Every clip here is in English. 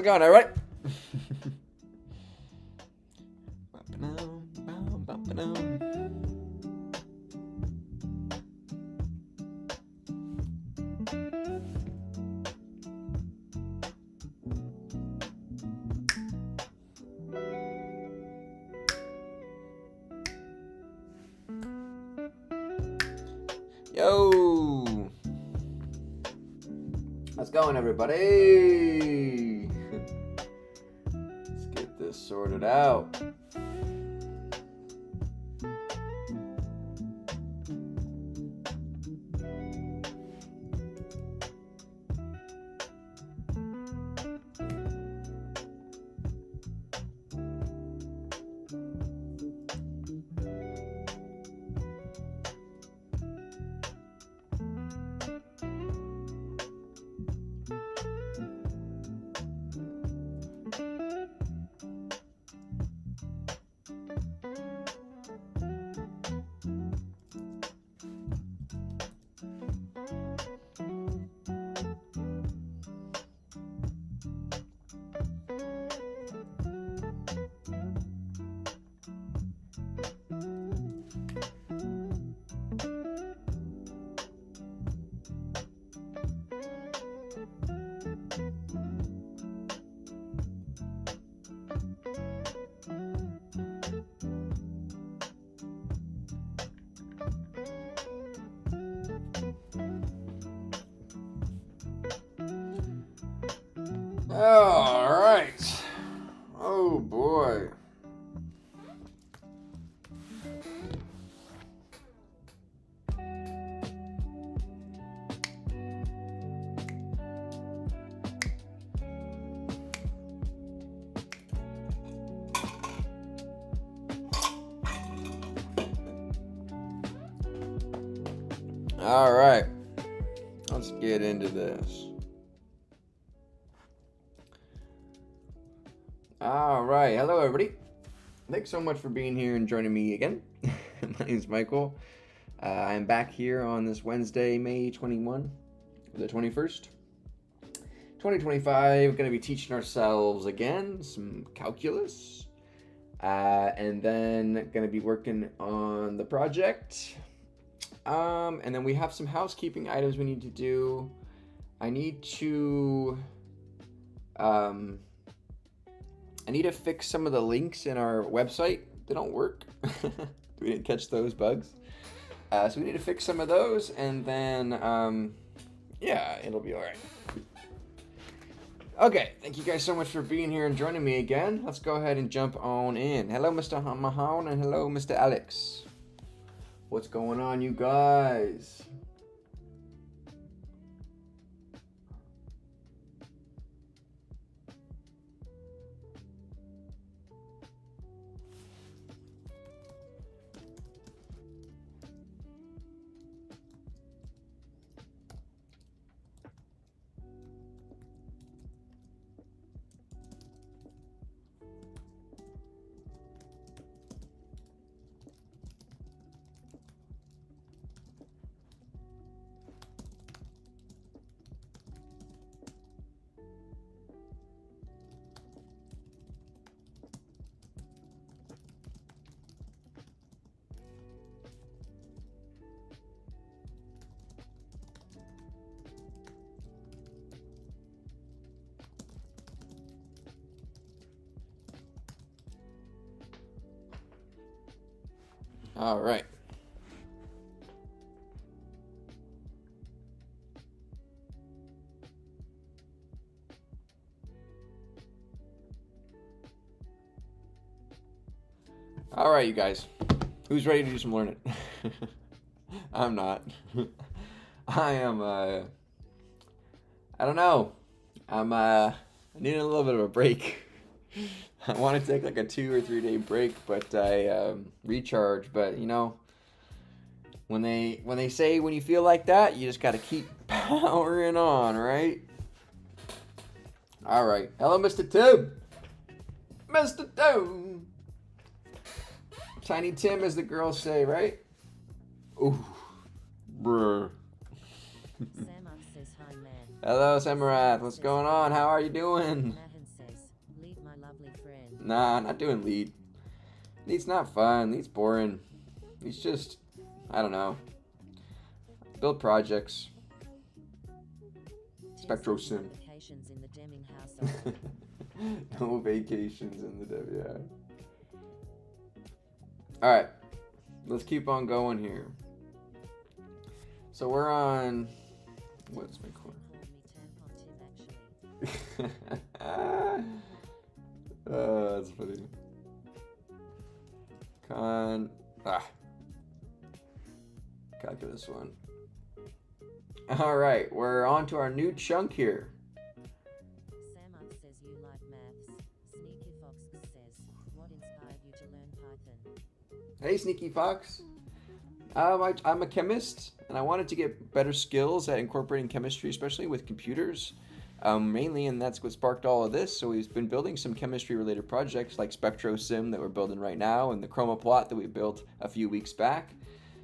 it going? All right. Yo, how's it going, everybody? Let's get this sorted out. All right. Oh boy. All right. Let's get into this. All right. Hello, everybody. Thanks so much for being here and joining me again. My name is Michael. I'm back here on this Wednesday, May 21, the 21st, 2025. Going to be teaching ourselves again some calculus. And then going to be working on the project. And then we have some housekeeping items we need to do. I need to fix some of the links in our website. They don't work. We didn't catch those bugs. So we need to fix some of those, and then, yeah, it'll be all right. Okay, thank you guys so much for being here and joining me again. Let's go ahead and jump on in. Hello, Mr. Mahone, and hello, Mr. Alex. What's going on, you guys? All right. All right, you guys. Who's ready to do some learning? I'm not. I am, I don't know. I'm needing a little bit of a break. I want to take like a 2 or 3 day break, but I recharge. But you know, when they say when you feel like that, you just got to keep powering on, right? All right. Hello, Mr. Tim. Mr. Tim. Tiny Tim, as the girls say, right? Ooh, brr. Samurai says hi, man. Hello, Samurai. What's going on? How are you doing? Mahan Nah, not doing Leet. Leet's not fun. Leet's boring. Leet's just, I don't know. Build projects. SpectroSim. No vacations in the dev, yeah. Alright. Let's keep on going here. So we're on... What's my core? That's funny. Calculus 1. Alright, we're on to our new chunk here. Sam says you like maths. Sneaky Fox says, what inspired you to learn Python? Hey, Sneaky Fox. I'm a chemist, and I wanted to get better skills at incorporating chemistry, especially with computers, mainly, and that's what sparked all of this. So we've been building some chemistry-related projects like SpectroSim that we're building right now, and the chroma plot that we built a few weeks back.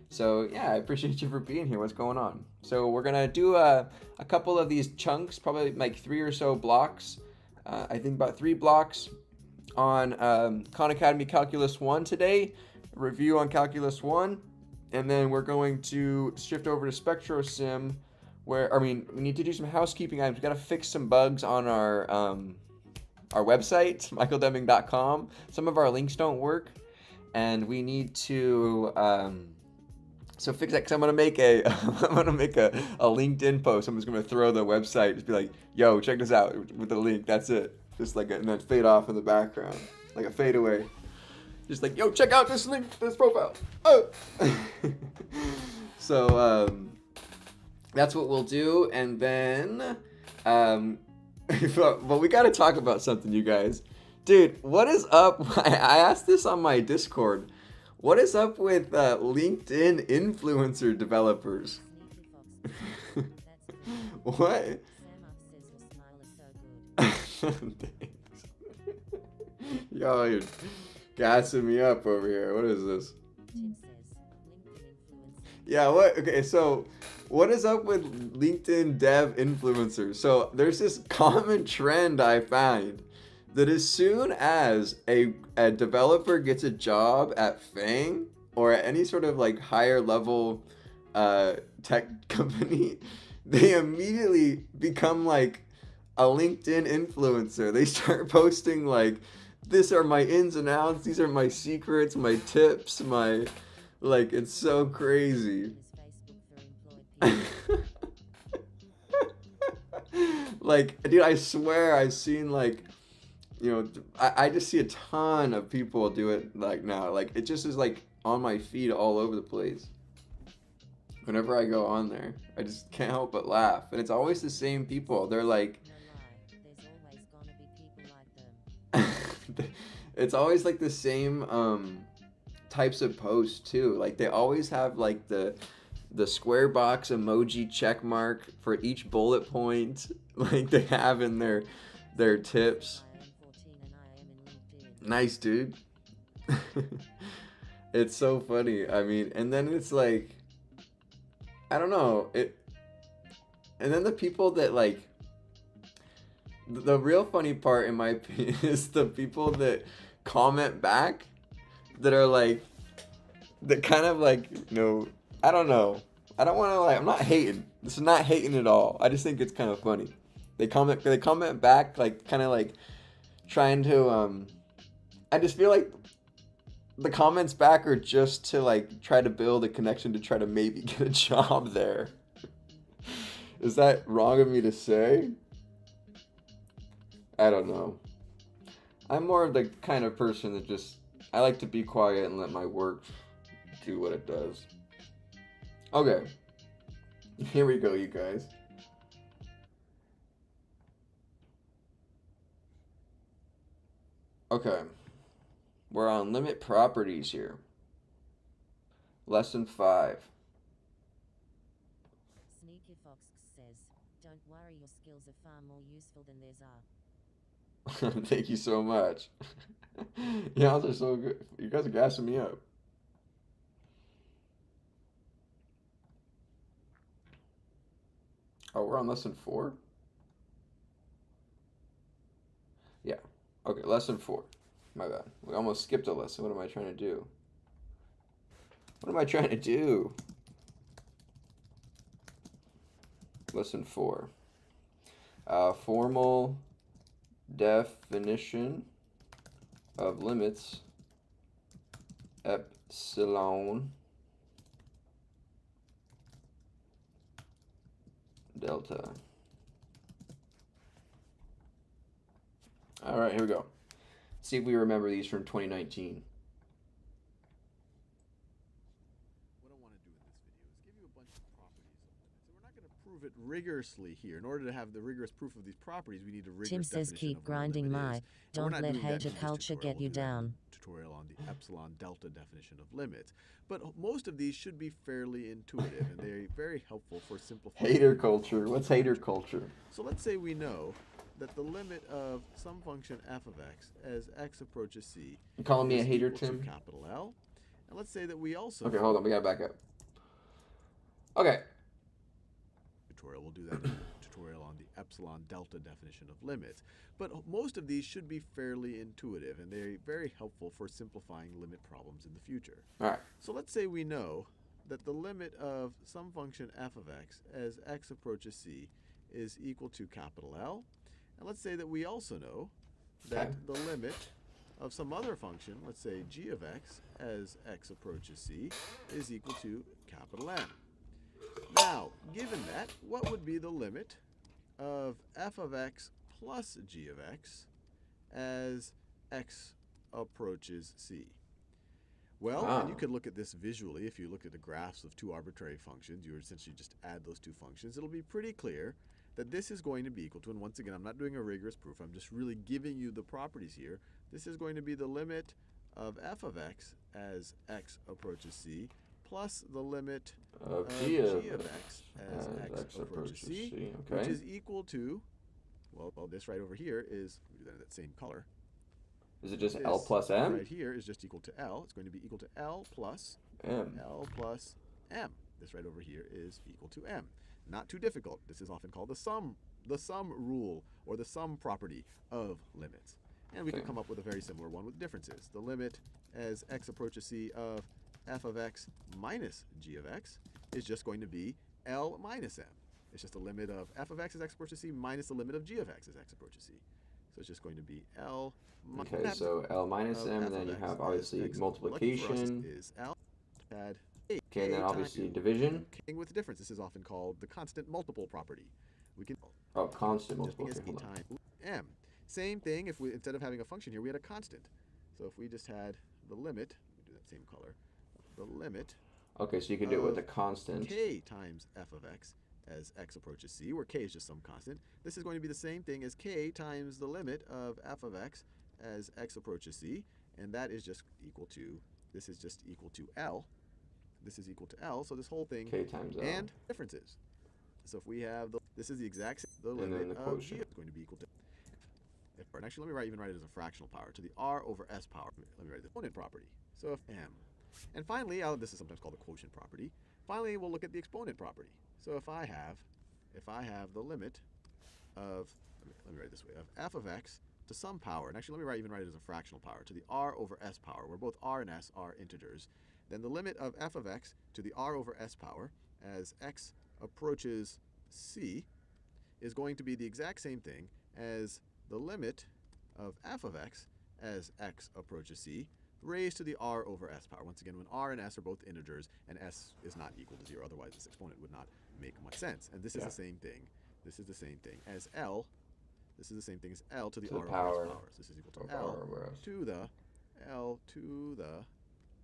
So yeah, I appreciate you for being here. What's going on? So we're gonna do a couple of these chunks, probably like 3 or so blocks. I think about 3 blocks on Khan Academy Calculus 1 today, review on Calculus 1, and then we're going to shift over to SpectroSim, where, we need to do some housekeeping items. We gotta fix some bugs on our website, michaeldeming.com. Some of our links don't work, and we need to so fix that, because I'm gonna make a LinkedIn post. I'm just gonna throw the website, just be like, yo, check this out with the link. That's it. Just like, and then fade off in the background, like a fadeaway. Just like, yo, check out this link, this profile. Oh. So that's what we'll do, and then but we gotta talk about something, you guys. Dude, what is up? I asked this on my Discord. What is up with LinkedIn influencer developers? What? Yo, you're gassing me up over here. What is this? Yeah, what? Okay, so what is up with LinkedIn dev influencers? So there's this common trend I find that as soon as a developer gets a job at Fang or at any sort of like higher level tech company, they immediately become like a LinkedIn influencer. They start posting like, these are my ins and outs, these are my secrets, my tips, my, like, it's so crazy. Like, dude, I swear I've seen like, you know, I just see a ton of people do it like now. Like, it just is like on my feed all over the place. Whenever I go on there, I just can't help but laugh. And it's always the same people. They're like, it's always like the same types of posts too. Like, they always have like the square box emoji check mark for each bullet point, like they have in their tips. Nice, dude. It's so funny. I mean, and then it's like, I don't know, and then the people that like, the real funny part in my opinion is the people that comment back that are like, that kind of like, you know, I don't know. I don't want to, like, I'm not hating. This is not hating at all. I just think it's kind of funny. They comment back, like, kind of like trying to, I just feel like the comments back are just to like try to build a connection to try to maybe get a job there. Is that wrong of me to say? I don't know. I'm more of the kind of person that just, I like to be quiet and let my work do what it does. Okay. Here we go, you guys. Okay. We're on limit properties here. Lesson 5. Sneaky Fox says, don't worry, your skills are far more useful than theirs are. Thank you so much. Y'all are so good. You guys are gassing me up. Oh, we're on lesson 4? Yeah. Okay, lesson 4. My bad. We almost skipped a lesson. What am I trying to do? What am I trying to do? Lesson 4. Formal definition of limits epsilon-delta. All right, here we go. See if we remember these from 2019. What I want to do in this video is give you a bunch of properties of limits. And we're not going to prove it rigorously here. In order to have the rigorous proof of these properties, we need a rigorous Tim says definition keep of what a grinding limit my, is. And we're don't not let doing that in hater this culture tutorial. get you We'll do that in down. the tutorial on the epsilon-delta definition of limits. But most of these should be fairly intuitive, and they're very helpful for simplifying. Hater culture. What's hater culture? So let's say we know that the limit of some function f of x as x approaches c You calling me a is hater, equal to Tim? capital L. And let's say that we also Okay, hold on. We gotta back up. Okay. tutorial. We'll do that in the tutorial on the epsilon-delta definition of limits. But most of these should be fairly intuitive, and they're very helpful for simplifying limit problems in the future. All right. So let's say we know that the limit of some function f of x as x approaches c is equal to capital L. And let's say that we also know that the limit of some other function, let's say g of x as x approaches c, is equal to capital M. Now, given that, what would be the limit of f of x plus g of x as x approaches c? Well, and you could look at this visually. If you look at the graphs of two arbitrary functions, you essentially just add those two functions. It'll be pretty clear that this is going to be equal to, and once again, I'm not doing a rigorous proof. I'm just really giving you the properties here. This is going to be the limit of f of x as x approaches c plus the limit of g of x as x approaches c, which is equal to, well, this right over here is, let me do that in that same color. Is it just This L plus M? right here is just equal to L. It's going to be equal to L plus M. L plus M. This right over here is equal to M. Not too difficult. This is often called the sum rule, or the sum property of limits. And we can come up with a very similar one with differences. The limit as x approaches c of f of x minus g of x is just going to be L minus M. It's just the limit of f of x as x approaches c minus the limit of g of x as x approaches c. So it's just going to be L minus M. Okay, so L minus M, and then you have obviously multiplication. Is L add Okay, and then obviously division. With difference, this is often called the constant multiple property. We can constant multiple. Just because times M. Same thing if we, instead of having a function here, we had a constant. So if we just had the limit, we do that same color, the limit. Okay, so you can do it with a constant. K times f of x as x approaches c, where k is just some constant. This is going to be the same thing as k times the limit of f of x as x approaches c, and that is just equal to, this is just equal to L. This is equal to L, so this whole thing, K times L. and differences. So if we have, this is the exact same, the limit of g is going to be equal to, and actually let me even write it as a fractional power, to the r over s power. Let me write the exponent property. So if m. And finally, this is sometimes called the quotient property. Finally, we'll look at the exponent property. So if I have the limit of, let me write it this way, of f of x to some power, and actually let me even write it as a fractional power, to the r over s power, where both r and s are integers, then the limit of f of x to the r over s power as x approaches c is going to be the exact same thing as the limit of f of x as x approaches c raised to the r over s power. Once again, when r and s are both integers and s is not equal to 0, otherwise this exponent would not make much sense. And this is the same thing. This is the same thing as L. This is the same thing as L to the r over s power. So this is equal to L to the L to the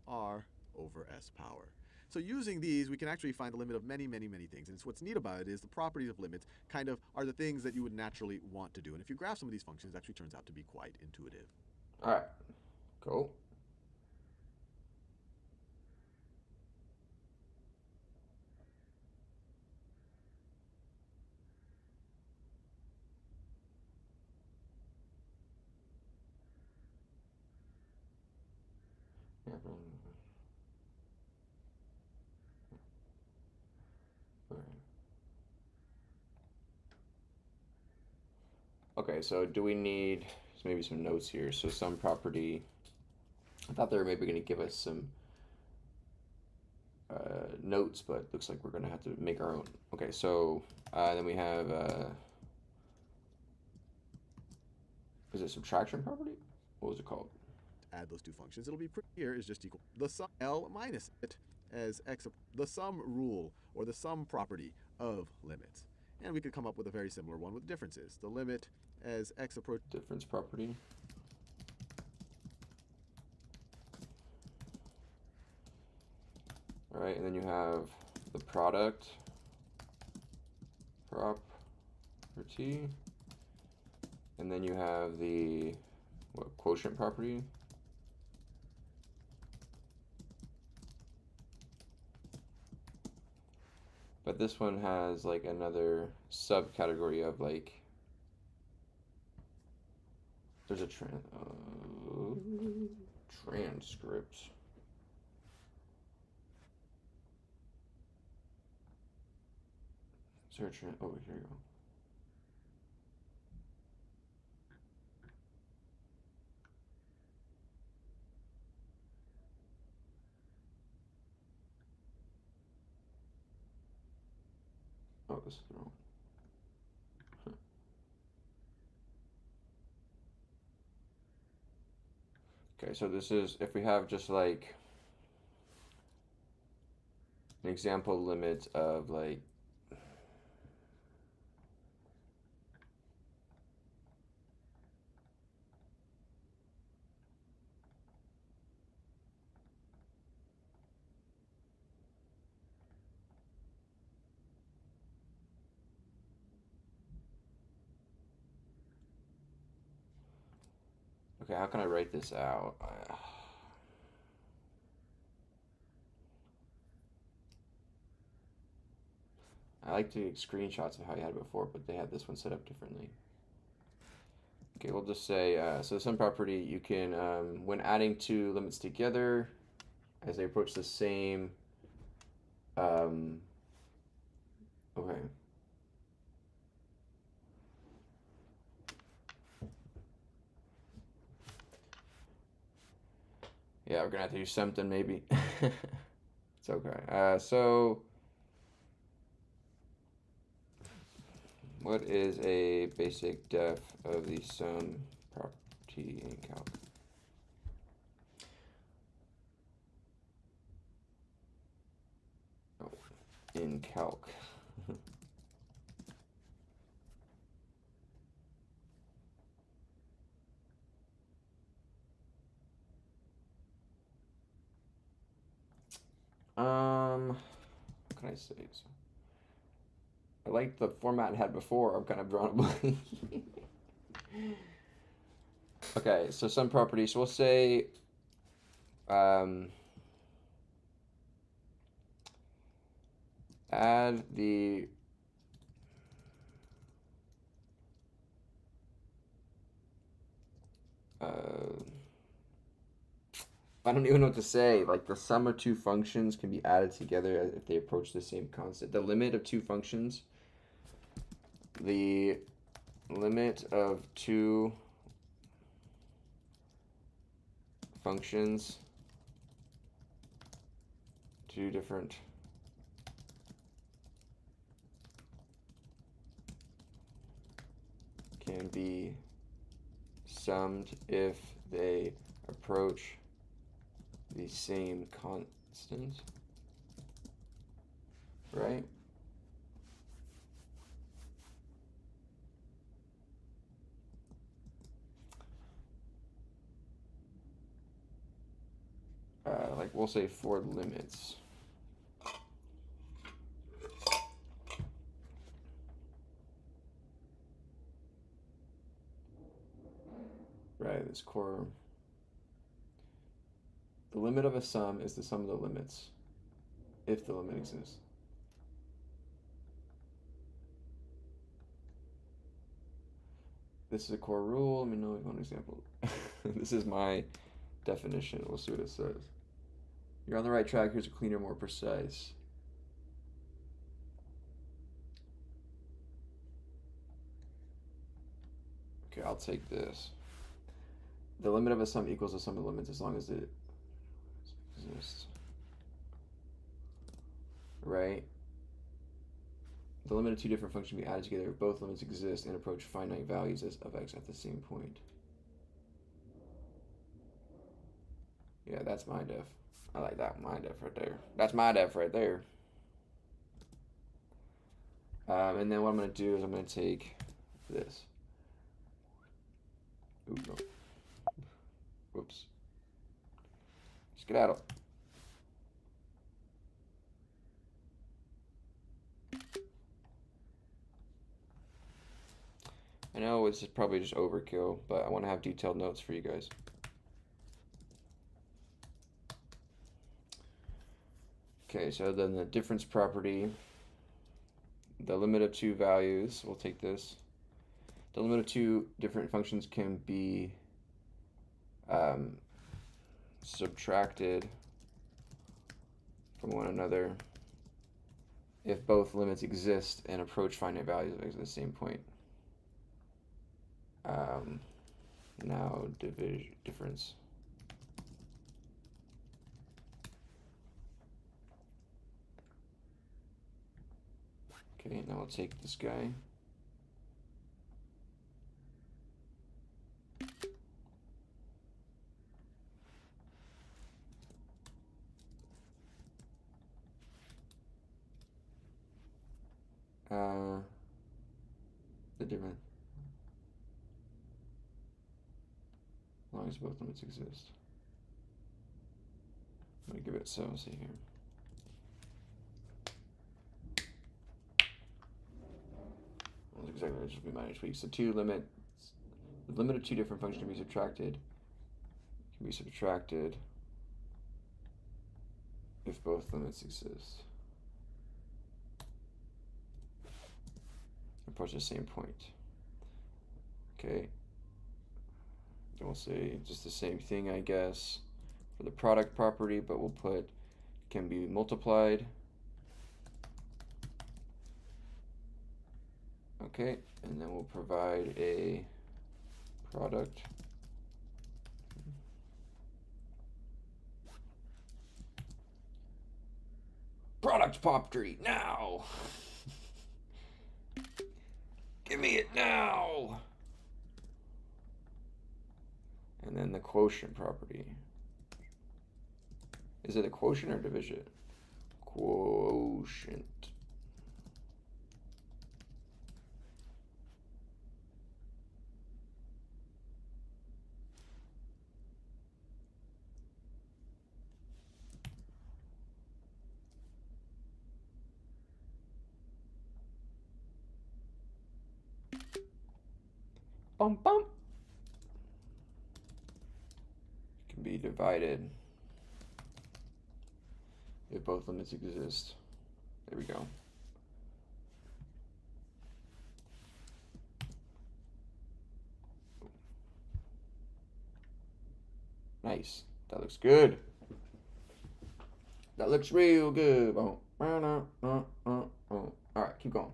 r over s power. So using these, we can actually find the limit of many, many, many things. And what's neat about it is the properties of limits kind of are the things that you would naturally want to do. And if you graph some of these functions, it actually turns out to be quite intuitive. All right, cool. Okay, so do we need maybe some notes here. So some property, I thought they were maybe going to give us some notes, but looks like we're going to have to make our own. Okay, so then we have, is it subtraction property? What was it called? Add those two functions, it'll be here is just equal the sum L minus it as x, the sum rule or the sum property of limits. And we could come up with a very similar one with differences. The limit as x approach Difference property. All right, and then you have the product property, and then you have the quotient property. But this one has like another subcategory of like, there's a transcript. Search, oh, here you go. Oh, this is wrong. Okay, so this is, if we have just like an example limit of like, okay, how can I write this out? I like to take screenshots of how you had it before, but they had this one set up differently. Okay, we'll just say, so some property you can, when adding two limits together, as they approach the same, okay. Yeah, we're gonna have to do something maybe. It's okay. So what is a basic def of the sum property in calc? Oh, in calc. What can I say? So, I like the format I had before. I'm kind of drawing a blank. Okay, so some property. So we'll say, add the I don't even know what to say. Like the sum of two functions can be added together if they approach the same constant. The limit of two functions, the limit of two functions, two different can be summed if they approach the same constant, right? Like we'll say for limits. Right, this core. The limit of a sum is the sum of the limits, if the limit exists. This is a core rule. Let me know one example. This is my definition. We'll see what it says. You're on the right track. Here's a cleaner, more precise. Okay, I'll take this. the limit of a sum equals the sum of limits as long as it exists. Right? The limit of two different functions be added together if both limits exist and approach finite values of x at the same point. Yeah, that's my def. I like that my def right there. That's my def right there. And then what I'm going to do is I'm going to take this. Ooh, no. Whoops. Skedaddle. I know this is probably just overkill, but I want to have detailed notes for you guys. Okay, so then the difference property, the limit of two values, we'll take this. The limit of two different functions can be subtracted from one another if both limits exist and approach finite values of x at the same point. Now difference. Okay, now I'll take this guy. The difference. As long as both limits exist. I'm going to give it so, see here. Well, exactly, it should be minor tweaks. So the limit of two different functions can be subtracted if both limits exist. Approach the same point. Okay. Then we'll say just the same thing, I guess, for the product property, but we'll put can be multiplied. Okay, and then we'll provide a product. Product property now. Give me it now. And then the quotient property. Is it a quotient or division? Quotient. Bum bum. Can be divided if both limits exist. There we go. Nice. That looks good. That looks real good. All right, keep going.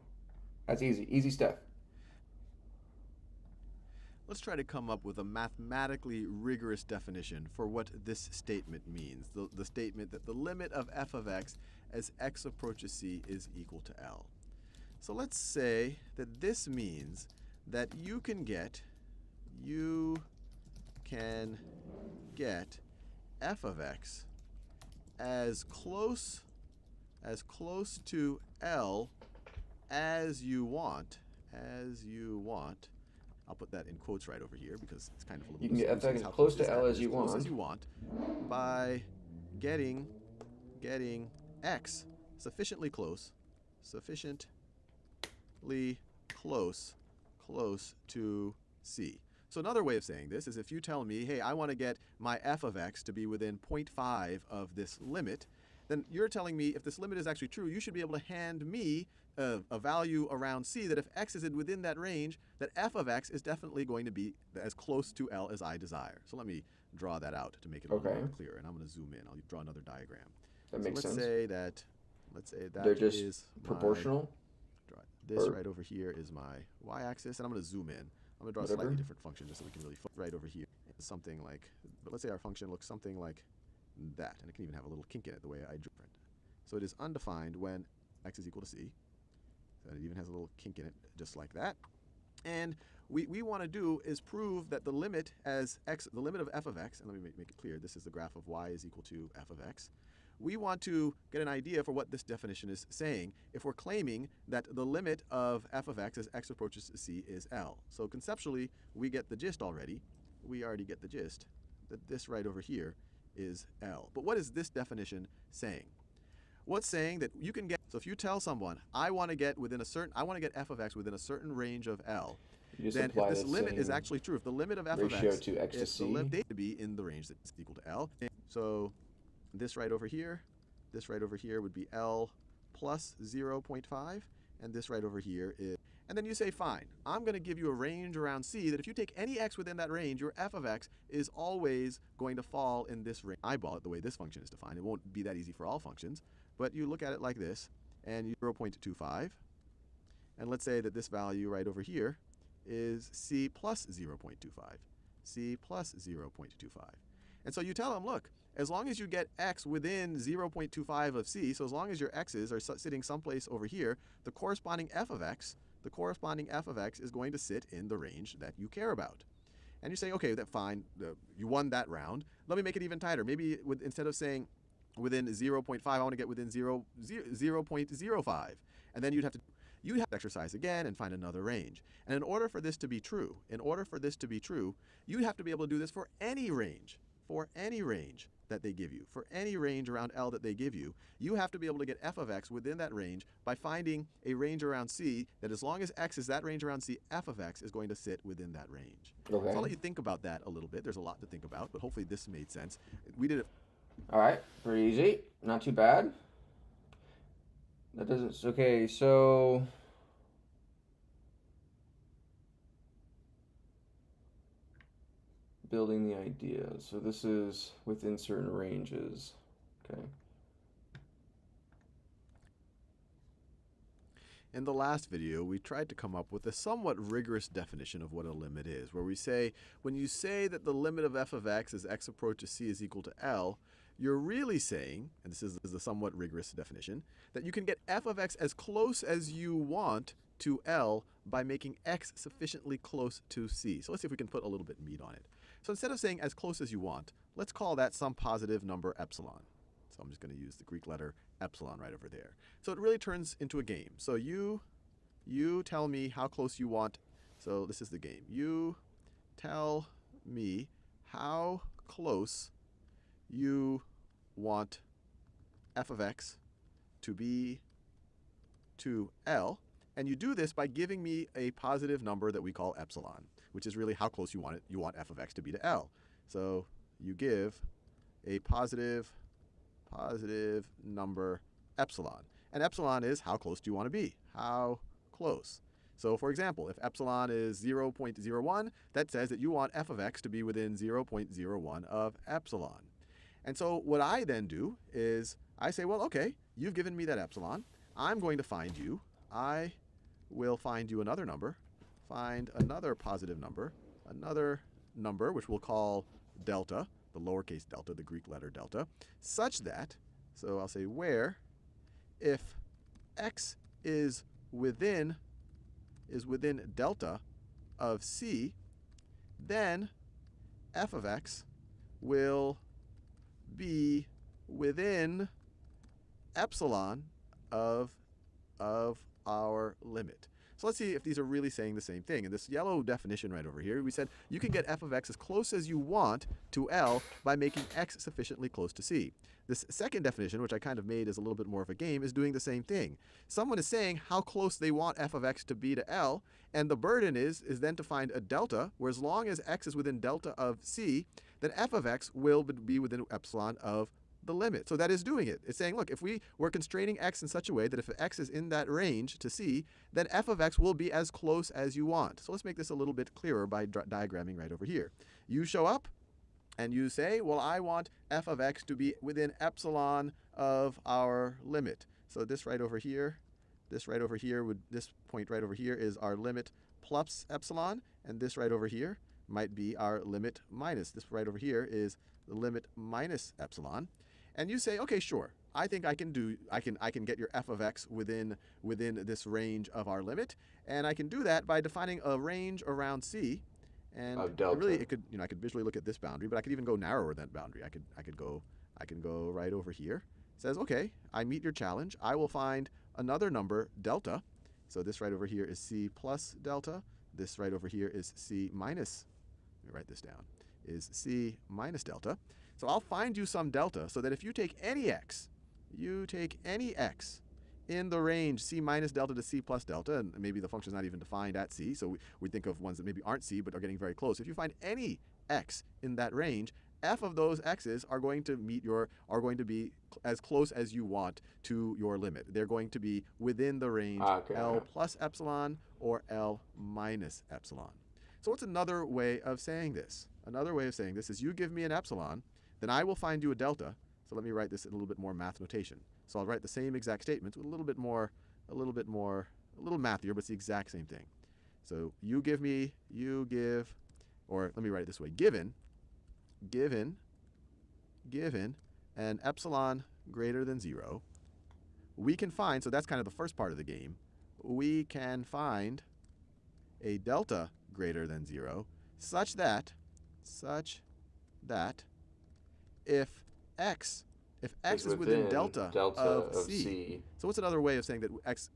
That's easy. Easy stuff. Let's try to come up with a mathematically rigorous definition for what this statement means. The statement that the limit of f of x as x approaches c is equal to L. So let's say that this means that you can get f of x as close to L as you want. I'll put that in quotes right over here because it's kind of a little. You can get f as close to L as you want. Close as you want by getting x sufficiently close to c. So another way of saying this is if you tell me, hey, I want to get my f of x to be within 0.5 of this limit, then you're telling me if this limit is actually true, you should be able to hand me a value around c that if x is within that range, that f of x is definitely going to be as close to L as I desire. So let me draw that out to make it a little more clear, and I'm going to zoom in. I'll draw another diagram. That makes sense. Let's say that they're just is proportional. This right over here is my y-axis, and I'm going to zoom in. I'm going to draw a slightly different function just so we can really right over here. something like, but let's say our function looks something like that, and it can even have a little kink in it the way I drew it. So it is undefined when x is equal to c. So it even has a little kink in it, just like that. And we want to do is prove that the limit as x, the limit of f of x, and let me make it clear, this is the graph of y is equal to f of x. We want to get an idea for what this definition is saying if we're claiming that the limit of f of x as x approaches c is L. So conceptually, we get the gist already. We already get the gist that this right over here is L. But what is this definition saying? What's saying that you can get, so if you tell someone, I want to get f of x within a certain range of L, then if this limit is actually true, if the limit of f of x to x to is c, the limit to be in the range that's equal to L. So this right over here would be L plus 0.5, and this right over here is, and then you say, fine, I'm going to give you a range around C that if you take any x within that range, your f of x is always going to fall in this range. Eyeball it the way this function is defined. It won't be that easy for all functions, but you look at it like this, and you 0.25, and let's say that this value right over here is C plus 0.25, C plus 0.25. And so you tell them, look, as long as you get x within 0.25 of c, so as long as your x's are sitting someplace over here, the corresponding f of x is going to sit in the range that you care about. And you say, okay, that's fine, you won that round. Let me make it even tighter. Maybe instead of saying within 0.5, I want to get within 0.05. And then you'd have to exercise again and find another range. And in order for this to be true, you'd have to be able to do this for any range that they give you. For any range around L that they give you, you have to be able to get f of x within that range by finding a range around C that as long as x is that range around C, f of x is going to sit within that range. Okay. So I'll let you think about that a little bit. There's a lot to think about, but hopefully this made sense. We did it. All right, pretty easy, not too bad. That doesn't, okay, so building the idea. So this is within certain ranges, okay. In the last video, we tried to come up with a somewhat rigorous definition of what a limit is, where we say, when you say that the limit of f of x as x approaches c is equal to L, you're really saying, and this is a somewhat rigorous definition, that you can get f of x as close as you want to L by making x sufficiently close to c. So let's see if we can put a little bit meat on it. So instead of saying as close as you want, let's call that some positive number epsilon. So I'm just going to use the Greek letter epsilon right over there. So it really turns into a game. So you tell me how close you want. So this is the game. You tell me how close you want f of x to be to L. And you do this by giving me a positive number that we call epsilon, which is really how close you want it. You want f of x to be to L. So you give a positive number epsilon. And epsilon is how close do you want to be? How close? So for example, if epsilon is 0.01, that says that you want f of x to be within 0.01 of epsilon. And so what I then do is I say, well, okay, you've given me that epsilon. I'm going to find you. I will find you another number, find another positive number, another number which we'll call delta, the lowercase delta, the Greek letter delta, such that, so I'll say where, if x is within delta of c, then f of x will be within epsilon of our limit. So let's see if these are really saying the same thing. In this yellow definition right over here, we said you can get f of x as close as you want to L by making x sufficiently close to c. This second definition, which I kind of made as a little bit more of a game, is doing the same thing. Someone is saying how close they want f of x to be to L, and the burden is then to find a delta, where as long as x is within delta of c, then f of x will be within epsilon of the limit. So that is doing it. It's saying, look, if we were constraining x in such a way that if x is in that range to c, then f of x will be as close as you want. So let's make this a little bit clearer by diagramming right over here. You show up and you say, well, I want f of x to be within epsilon of our limit. So this right over here, this point right over here is our limit plus epsilon, and this right over here might be our limit minus. This right over here is the limit minus epsilon. And you say, okay, sure. I think I can get your f of x within this range of our limit, and I can do that by defining a range around C. And Of delta. really, I could visually look at this boundary, but I could even go narrower than that boundary. I can go right over here. It says, okay, I meet your challenge. I will find another number, delta. So this right over here is C plus delta. This right over here is C minus, let me write this down, is C minus delta. So I'll find you some delta so that if you take any x in the range C minus delta to C plus delta, and maybe the function is not even defined at C, so we think of ones that maybe aren't C but are getting very close. If you find any x in that range, f of those x's are going to be as close as you want to your limit. They're going to be within the range L plus epsilon or L minus epsilon. So what's another way of saying this? Another way of saying this is you give me an epsilon, then I will find you a delta. So let me write this in a little bit more math notation. So I'll write the same exact statements with a little mathier, but it's the exact same thing. So or let me write it this way, given an epsilon greater than 0, we can find, so that's kind of the first part of the game, we can find a delta greater than 0 such that if x is within delta of C. So what's another way of saying that x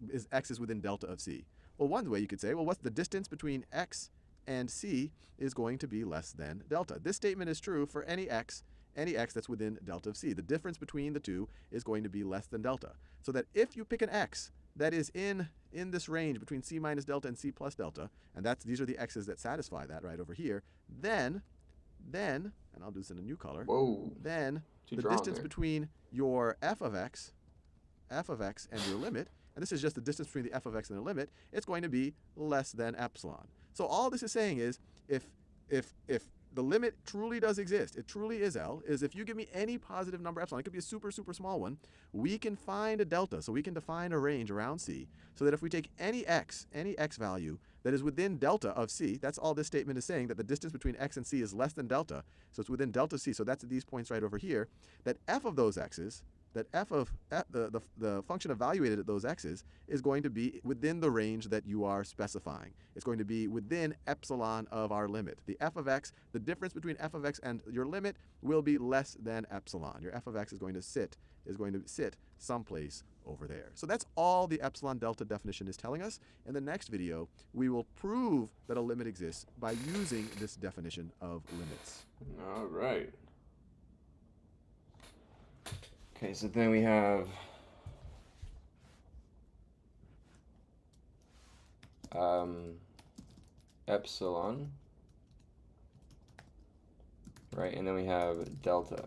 is within delta of C? Well, one way you could say, well, what's the distance between x and C is going to be less than delta. This statement is true for any x that's within delta of C. The difference between the two is going to be less than delta. So that if you pick an x that is in this range between C minus delta and C plus delta, and these are the x's that satisfy that right over here, then, and I'll do this in a new color, then the distance between your f of x and your limit, and this is just the distance between the f of x and the limit, it's going to be less than epsilon. So all this is saying is if the limit truly does exist, it truly is L, is if you give me any positive number epsilon, it could be a super, super small one, we can find a delta. So we can define a range around C so that if we take any x value that is within delta of C, that's all this statement is saying, that the distance between x and C is less than delta, so it's within delta of C, so that's at these points right over here, that f of those x's, that the function evaluated at those x's is going to be within the range that you are specifying. It's going to be within epsilon of our limit. The f of x, the difference between f of x and your limit will be less than epsilon. Your f of x is going to sit someplace over there. So that's all the epsilon delta definition is telling us. In the next video, we will prove that a limit exists by using this definition of limits. All right. Okay, so then we have epsilon, right? And then we have delta.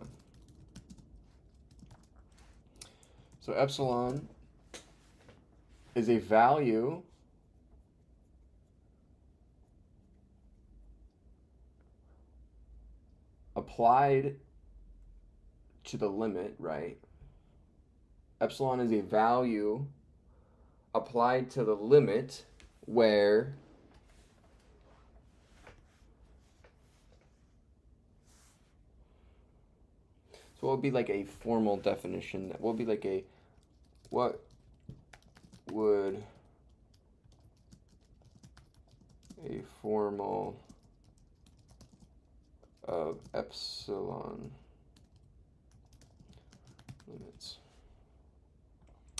So epsilon is a value applied to the limit, right? Epsilon is a value applied to the limit where so what would be like a formal definition? What would be like a what would a formal of epsilon limits?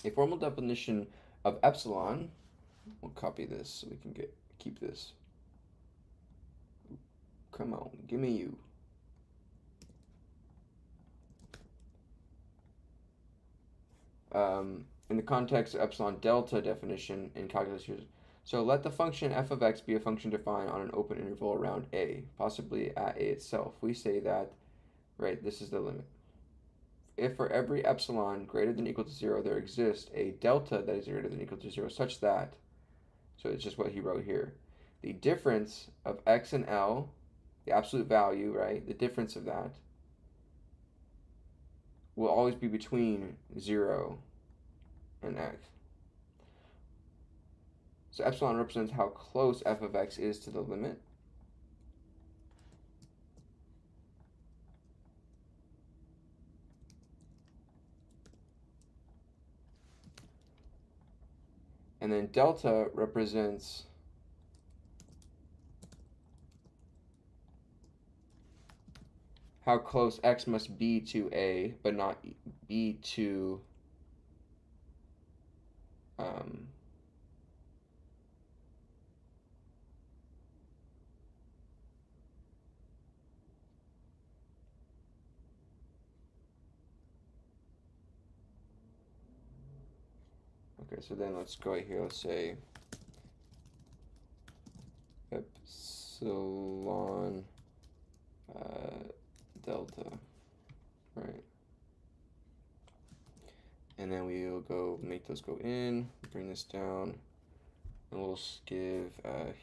A formal definition of epsilon, we'll copy this so we can keep this. Come on, give me you. In the context of epsilon delta definition in calculus here. So let the function f of x be a function defined on an open interval around a, possibly at a itself. We say that, right, this is the limit. If for every epsilon greater than or equal to 0, there exists a delta that is greater than or equal to 0 such that, so it's just what he wrote here, the difference of x and L, the absolute value, right, the difference of that will always be between 0 and x. So epsilon represents how close f of x is to the limit. And then delta represents how close x must be to a, but not be to okay, so then let's go here, let's say epsilon delta, right? And then we'll go make those go in, bring this down, and we'll give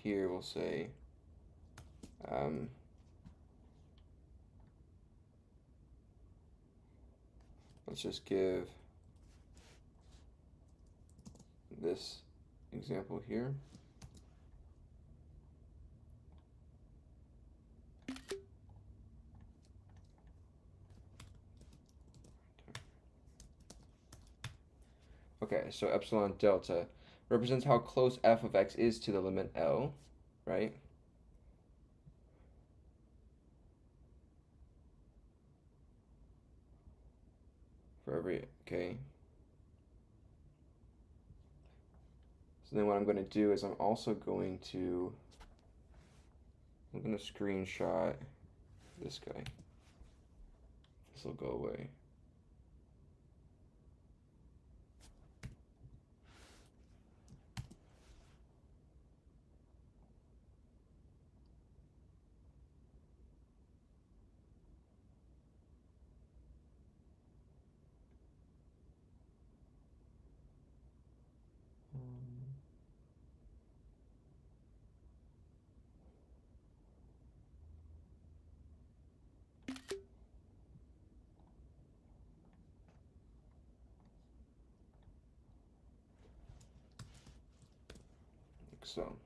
here we'll say let's just give this example here. Okay, so epsilon delta represents how close f of x is to the limit L, right? For every, okay. So then what I'm going to do is I'm also going to screenshot this guy. This will go away. Like so.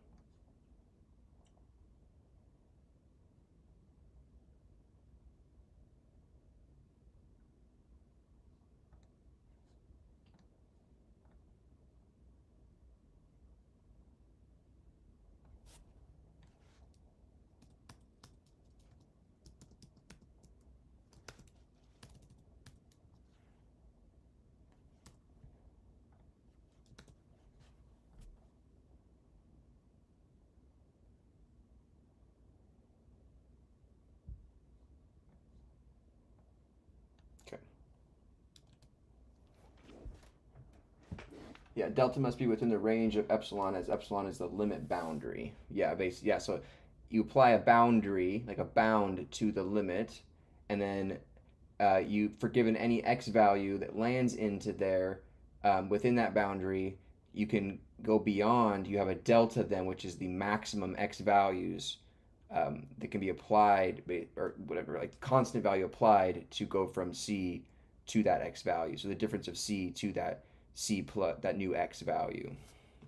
Okay. Yeah, delta must be within the range of epsilon, as epsilon is the limit boundary. Yeah, basically, yeah. So you apply a boundary, like a bound, to the limit, and then you, for given any x value that lands into there within that boundary, you can go beyond. You have a delta then, which is the maximum x values that can be applied, or whatever, like constant value applied to go from c to that x value. So the difference of c to that c plus that new x value,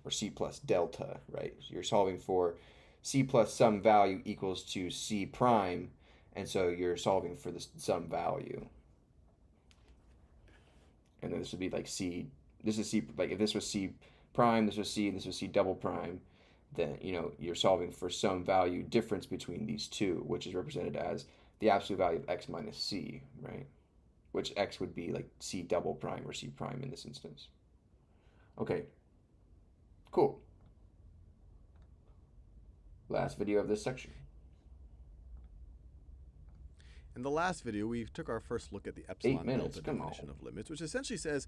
or c plus delta, right? So you're solving for c plus some value equals to c prime, and so you're solving for the some value. And then this would be like c, this is c, like if this was c prime, this was c, and this was c double prime, then you're solving for some value difference between these two, which is represented as the absolute value of x minus c, right? Which x would be like c double prime or c prime in this instance. Okay, cool. Last video of this section. In the last video, we took our first look at the epsilon-delta definition of limits, which essentially says,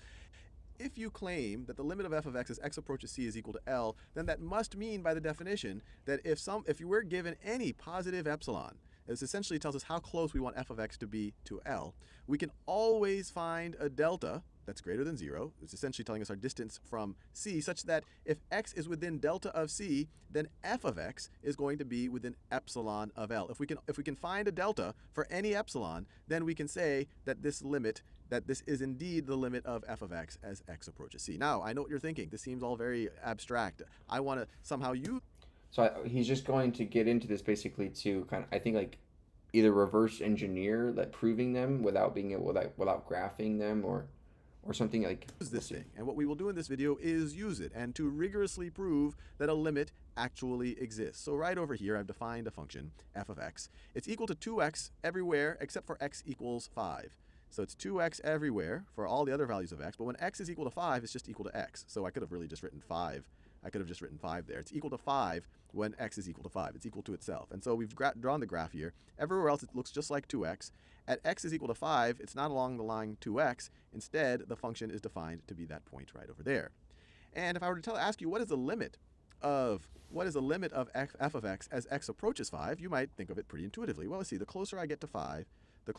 if you claim that the limit of f of x as x approaches c is equal to L, then that must mean by the definition that if you were given any positive epsilon, this essentially tells us how close we want f of x to be to L, we can always find a delta that's greater than 0. It's essentially telling us our distance from c, such that if x is within delta of c, then f of x is going to be within epsilon of L. If we can find a delta for any epsilon, then we can say that this is indeed the limit of f of x as x approaches c. Now, I know what you're thinking. This seems all very abstract. I want to somehow use... So he's just going to get into this basically to kind of, I think, like either reverse engineer, like proving them without being able, without graphing them, or or something like. Use this thing, and what we will do in this video is use it and to rigorously prove that a limit actually exists. So right over here I've defined a function f of x. It's equal to 2x everywhere except for x equals 5. So it's 2x everywhere for all the other values of x, but when x is equal to 5, it's just equal to x. So I could have really just written 5. I could have just written 5 there. It's equal to 5 when x is equal to 5. It's equal to itself. And so we've drawn the graph here. Everywhere else it looks just like 2x. At x is equal to 5, it's not along the line 2x. Instead, the function is defined to be that point right over there. And if I were to ask you what is the limit of f of x as x approaches 5, you might think of it pretty intuitively. Well, let's see. The closer I get to 5, the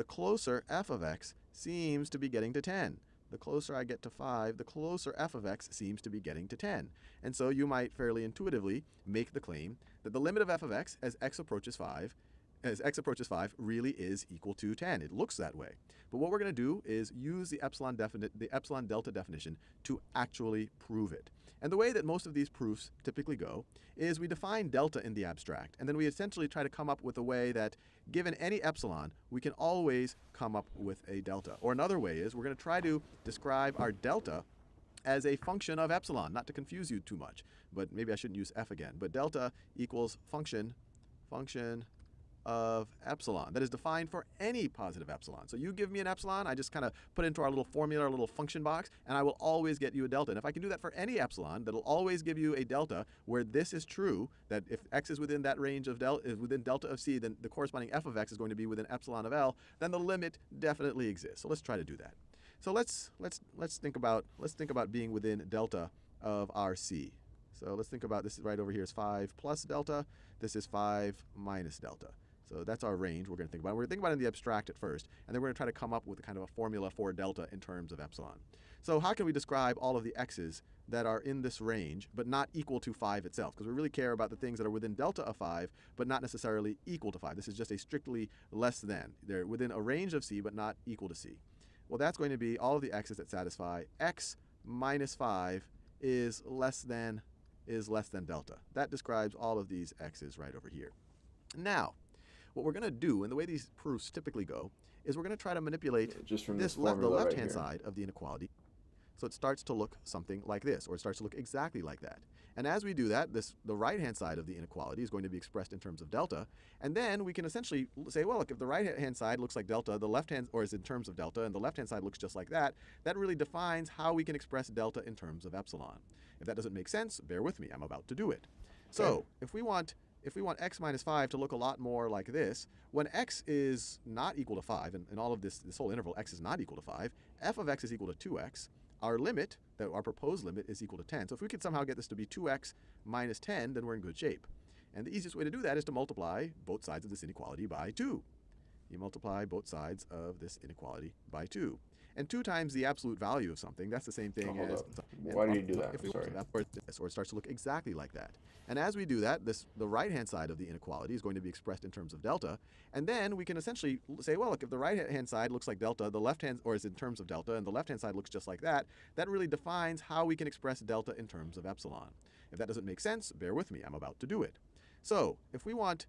closer f of x seems to be getting to 10. The closer I get to 5, the closer f of x seems to be getting to 10. And so you might fairly intuitively make the claim that the limit of f of x as x approaches 5 really is equal to 10. It looks that way. But what we're going to do is use the epsilon-delta definition to actually prove it. And the way that most of these proofs typically go is we define delta in the abstract, and then we essentially try to come up with a way that, given any epsilon, we can always come up with a delta. Or another way is we're going to try to describe our delta as a function of epsilon, not to confuse you too much, but maybe I shouldn't use f again. But delta equals function of epsilon that is defined for any positive epsilon. So you give me an epsilon, I just kind of put it into our little formula, our little function box, and I will always get you a delta. And if I can do that for any epsilon, that'll always give you a delta where this is true, that if x is within that range of within delta of c, then the corresponding f of x is going to be within epsilon of L, then the limit definitely exists. So let's try to do that. So let's think about being within delta of our c. So let's think about this right over here is 5 plus delta. This is 5 minus delta. So that's our range we're going to think about. We're going to think about it in the abstract at first, and then we're going to try to come up with kind of a formula for delta in terms of epsilon. So how can we describe all of the x's that are in this range but not equal to 5 itself? Because we really care about the things that are within delta of 5 but not necessarily equal to 5. This is just a strictly less than. They're within a range of c but not equal to c. Well, that's going to be all of the x's that satisfy x minus 5 is less than delta. That describes all of these x's right over here. Now, what we're going to do, and the way these proofs typically go, is we're going to try to manipulate Just from the formula left-hand right side of the inequality. So it starts to look something like this, or it starts to look exactly like that. And as we do that, the right-hand side of the inequality is going to be expressed in terms of delta. And then we can essentially say, well, look, if the right-hand side looks like delta, the left-hand, or is in terms of delta, and the left-hand side looks just like that, that really defines how we can express delta in terms of epsilon. If that doesn't make sense, bear with me. I'm about to do it. So if we want x minus 5 to look a lot more like this, when x is not equal to 5, and all of this whole interval x is not equal to 5, f of x is equal to 2x. Our limit, our proposed limit, is equal to 10. So if we could somehow get this to be 2x minus 10, then we're in good shape. And the easiest way to do that is to multiply both sides of this inequality by 2. You multiply both sides of this inequality by 2. And 2 times the absolute value of something, that's the same thing as... Why do you do that? Sorry. Or it starts to look exactly like that. And as we do that, the right-hand side of the inequality is going to be expressed in terms of delta. And then we can essentially say, well, look, if the right-hand side looks like delta, the left-hand, or is in terms of delta, and the left-hand side looks just like that, that really defines how we can express delta in terms of epsilon. If that doesn't make sense, bear with me. I'm about to do it. So if we want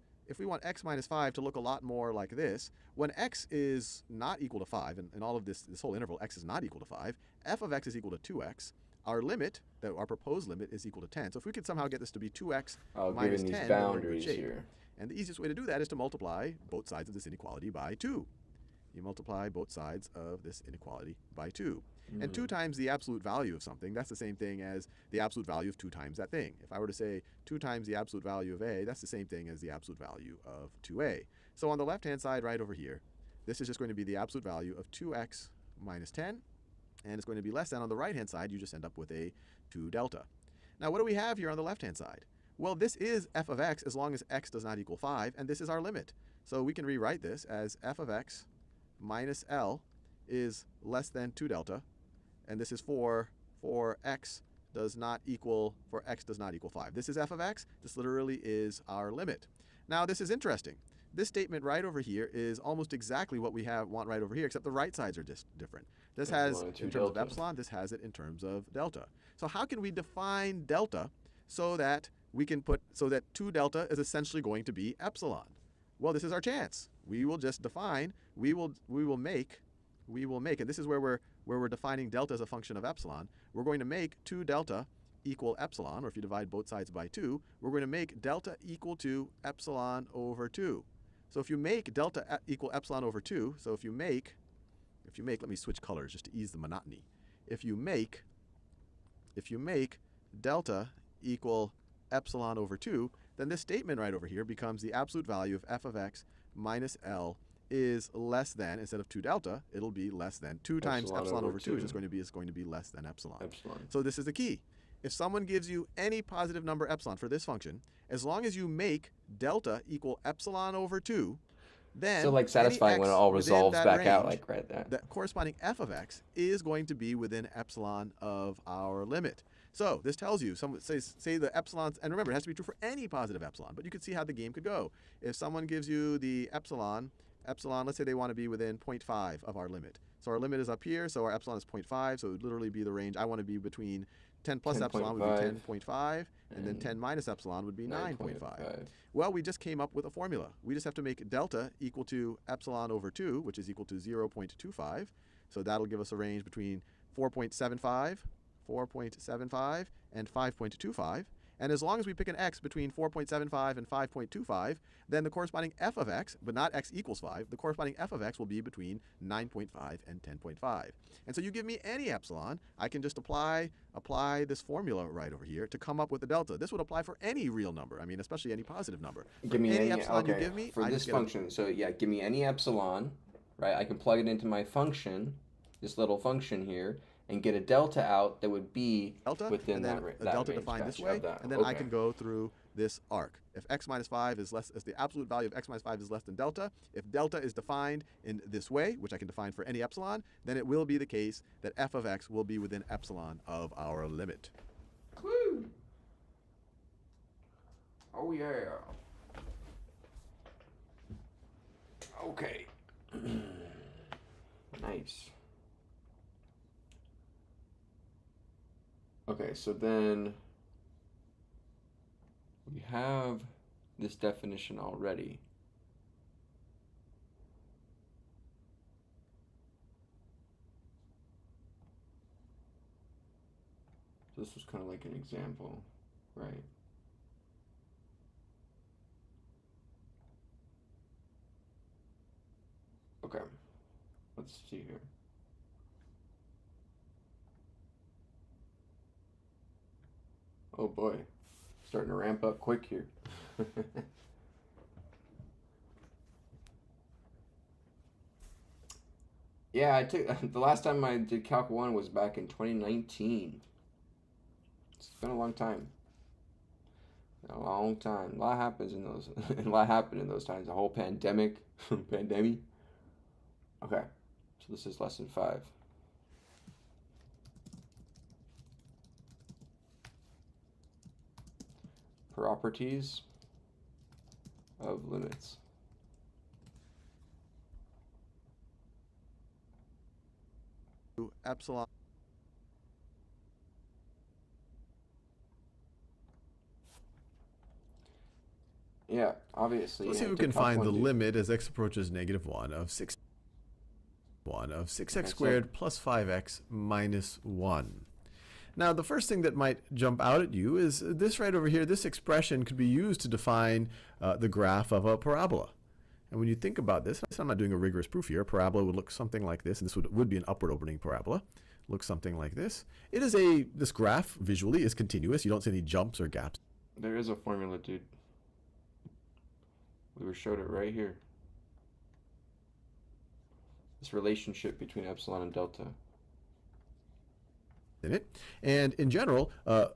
x minus 5 to look a lot more like this, when x is not equal to 5, and all of this whole interval x is not equal to 5, f of x is equal to 2x. Our limit, our proposed limit, is equal to 10. So if we could somehow get this to be 2x minus 10, these then we're in good boundaries shape. here. And the easiest way to do that is to multiply both sides of this inequality by 2. You multiply both sides of this inequality by 2. And 2 times the absolute value of something, that's the same thing as the absolute value of 2 times that thing. If I were to say 2 times the absolute value of a, that's the same thing as the absolute value of 2a. So on the left-hand side right over here, this is just going to be the absolute value of 2x minus 10. And it's going to be less than on the right-hand side. You just end up with a 2 delta. Now, what do we have here on the left-hand side? Well, this is f of x as long as x does not equal 5, and this is our limit. So we can rewrite this as f of x minus L is less than 2 delta, and this is for x does not equal 5. This is f of x. This literally is our limit. Now, this is interesting. This statement right over here is almost exactly what we want right over here, except the right sides are different. This has in terms of epsilon, this has it in terms of delta. So how can we define delta so that we can so that 2 delta is essentially going to be epsilon? Well, this is our chance. We will just define, we will make we will make, and this is where we're defining delta as a function of epsilon, we're going to make 2 delta equal epsilon, or if you divide both sides by 2, we're going to make delta equal to epsilon over 2. So if you make delta equal epsilon over 2, so if you make, let me switch colors just to ease the monotony. If you make delta equal epsilon over 2, then this statement right over here becomes the absolute value of f of x minus L is less than, instead of 2 delta, it'll be less than 2 times epsilon over 2 is just going to be less than epsilon. So this is the key. If someone gives you any positive number epsilon for this function, as long as you make delta equal epsilon over 2, then so like satisfying when it all resolves back range, out, like right there. The corresponding f of x is going to be within epsilon of our limit. So this tells you, say the epsilons, and remember it has to be true for any positive epsilon, but you could see how the game could go. If someone gives you the epsilon, let's say they want to be within 0.5 of our limit. So our limit is up here, so our epsilon is 0.5, so it would literally be the range. I want to be between 10 plus 10. epsilon would be 10.5, and then 10 minus epsilon would be 9.5. Well, we just came up with a formula. We just have to make delta equal to epsilon over 2, which is equal to 0.25. So that'll give us a range between 4.75, and 5.25. And as long as we pick an x between 4.75 and 5.25, then the corresponding f of x, but not x equals 5, the corresponding f of x will be between 9.5 and 10.5. And so you give me any epsilon, I can just apply this formula right over here to come up with the delta. This would apply for any real number, I mean, especially any positive number. Give me any epsilon you give me, for this function. So yeah, give me any epsilon, right? I can plug it into my function, this little function here, and get a delta out that would be within that range. Delta defined this way, and then I can go through this arc. If x minus 5 is less, as the absolute value of x minus 5 is less than delta, if delta is defined in this way, which I can define for any epsilon, then it will be the case that f of x will be within epsilon of our limit. Woo! Oh yeah. Okay. Nice. Okay, so then we have this definition already. So this was kind of like an example, right? Okay, let's see here. Oh boy, starting to ramp up quick here. Yeah, I took the last time I did Calc 1 was back in 2019. It's been a long time. A long time. A lot happens in those. A lot happened in those times. The whole pandemic. Pandemic. Okay, so this is lesson 5. Properties of limits. Epsilon. Yeah, obviously. Let's see if we can find the limit as x approaches -1 of 6x squared plus 5x minus 1. Now, the first thing that might jump out at you is this right over here. This expression could be used to define the graph of a parabola. And when you think about this, I'm not doing a rigorous proof here. A parabola would look something like this, and this would be an upward opening parabola. Looks something like this. It is this graph visually is continuous. You don't see any jumps or gaps. There is a formula, dude. We were showed it right here. This relationship between epsilon and delta. In it, and in general, a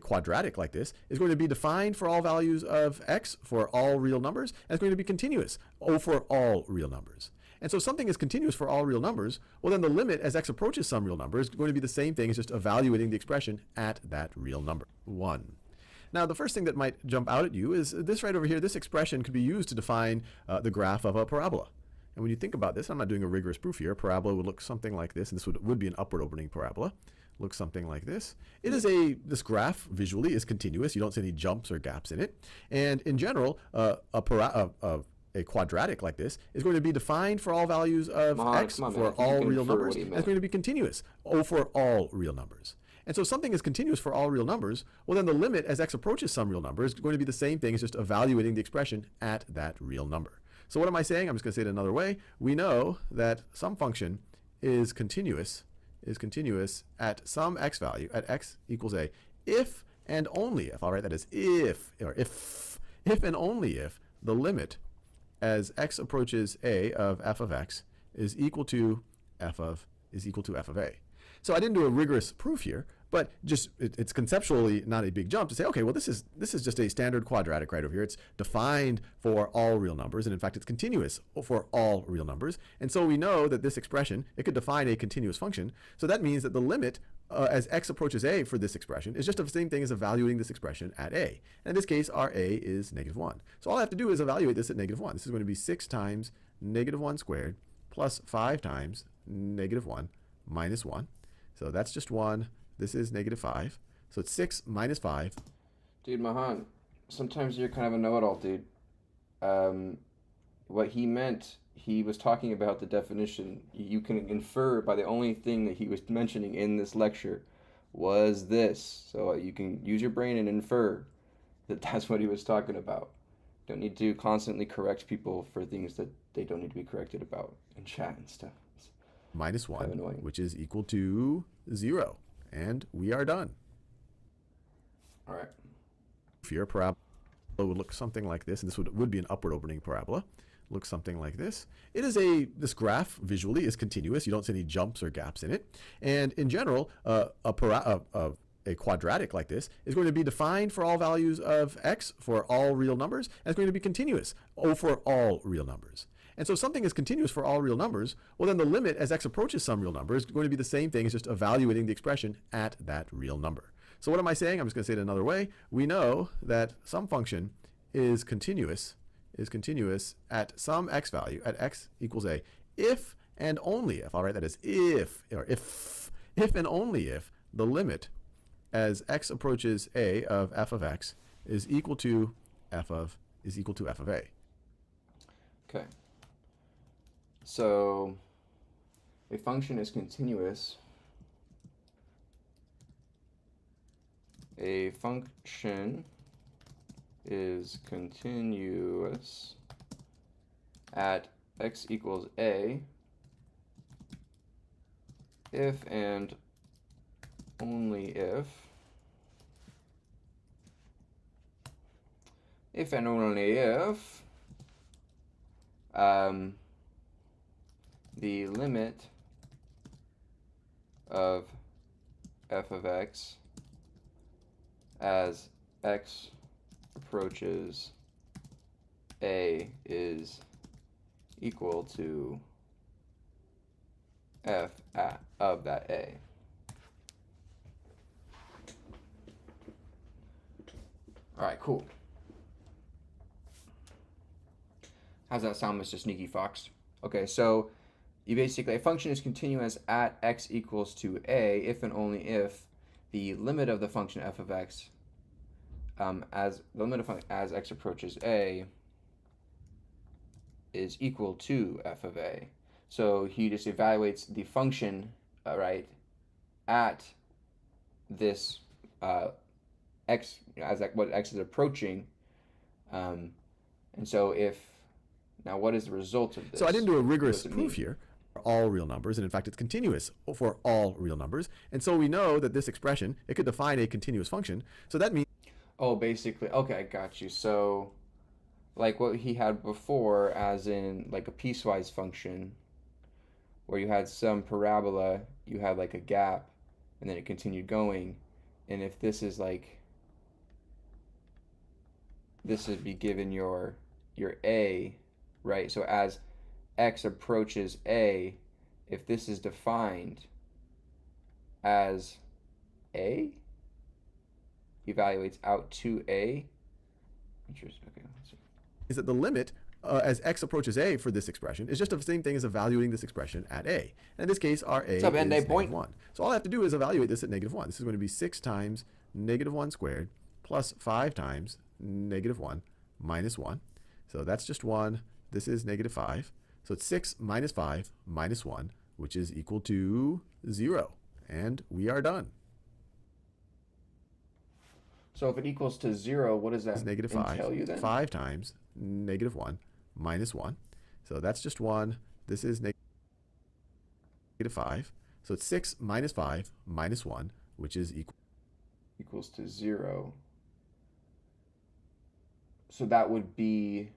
quadratic like this is going to be defined for all values of x for all real numbers, and it's going to be continuous for all real numbers. And so if something is continuous for all real numbers, well then the limit as x approaches some real number is going to be the same thing as just evaluating the expression at that real number, 1. Now, the first thing that might jump out at you is this right over here. This expression could be used to define the graph of a parabola. And when you think about this, I'm not doing a rigorous proof here. A parabola would look something like this, and this would be an upward opening parabola. Looks something like this. It is this graph visually is continuous. You don't see any jumps or gaps in it. And in general, a a quadratic like this is going to be defined for all values of x Come on, for man. all You can real infer numbers, what he and meant. it's going to be continuous for all real numbers. And so something is continuous for all real numbers, well then the limit as x approaches some real number is going to be the same thing as just evaluating the expression at that real number. So what am I saying? I'm just going to say it another way. We know that some function is continuous at some x value, at x equals a, if and only if, all right, that is if and only if the limit as x approaches a of f of x is equal to f of a. So I didn't do a rigorous proof here, but just it's conceptually not a big jump to say, okay, well, this is just a standard quadratic right over here. It's defined for all real numbers, and in fact, it's continuous for all real numbers. And so we know that this expression, it could define a continuous function. So that means that the limit as x approaches a for this expression is just the same thing as evaluating this expression at a. And in this case, our a is -1. So all I have to do is evaluate this at -1. This is going to be 6 times -1 squared plus 5 times -1 minus 1. So that's just 1. This is -5. So it's 6 minus 5. Dude, Mahan, sometimes you're kind of a know-it-all, dude. What he meant, he was talking about the definition. You can infer by the only thing that he was mentioning in this lecture was this. So you can use your brain and infer that that's what he was talking about. Don't need to constantly correct people for things that they don't need to be corrected about in chat and stuff. Minus 1, which is equal to 0. And we are done. All right. If your parabola would look something like this, and this would be an upward opening parabola, looks something like this. It is this graph visually is continuous. You don't see any jumps or gaps in it. And in general, a quadratic like this is going to be defined for all values of x for all real numbers, and it's going to be continuous for all real numbers. And so something is continuous for all real numbers, well then the limit as x approaches some real number is going to be the same thing as just evaluating the expression at that real number. So what am I saying? I'm just going to say it another way. We know that some function is continuous at some x value, at x equals a, if and only if, all right, that is if and only if the limit as x approaches a of f of x is equal to f of a. Okay. So a function is continuous. A function is continuous at x equals a if and only if the limit of f of x as x approaches a is equal to f of that a. All right, cool. How's that sound, Mr. Sneaky Fox? Okay, so you basically, a function is continuous at x equals to a if and only if the limit of the function f of x as the limit of function as x approaches a is equal to f of a. So he just evaluates the function, right, at this x as what x is approaching, and so now what is the result of this? So I didn't do a rigorous proof here. All real numbers, and in fact it's continuous for all real numbers, and so we know that this expression, it could define a continuous function. So that means, oh, basically, okay, I got you. So like what he had before, as in like a piecewise function where you had some parabola, you had like a gap and then it continued going, and if this is like, this would be given your a, right? So as x approaches a, if this is defined as a, evaluates out to a. Interesting. Okay, let's see. Is that the limit as x approaches a for this expression is just the same thing as evaluating this expression at a. And in this case, our a is -1. So all I have to do is evaluate this at -1. This is going to be 6 times -1 squared plus 5 times -1 minus 1. So that's just 1. this is negative 5. So it's 6 minus 5 minus 1, which is equal to 0. And we are done. So if it equals to 0, what does that It's negative entail you then? 5 times negative 1 minus 1. So that's just 1. This is negative 5. So it's 6 minus 5 minus 1, which is equals to 0. So that would be,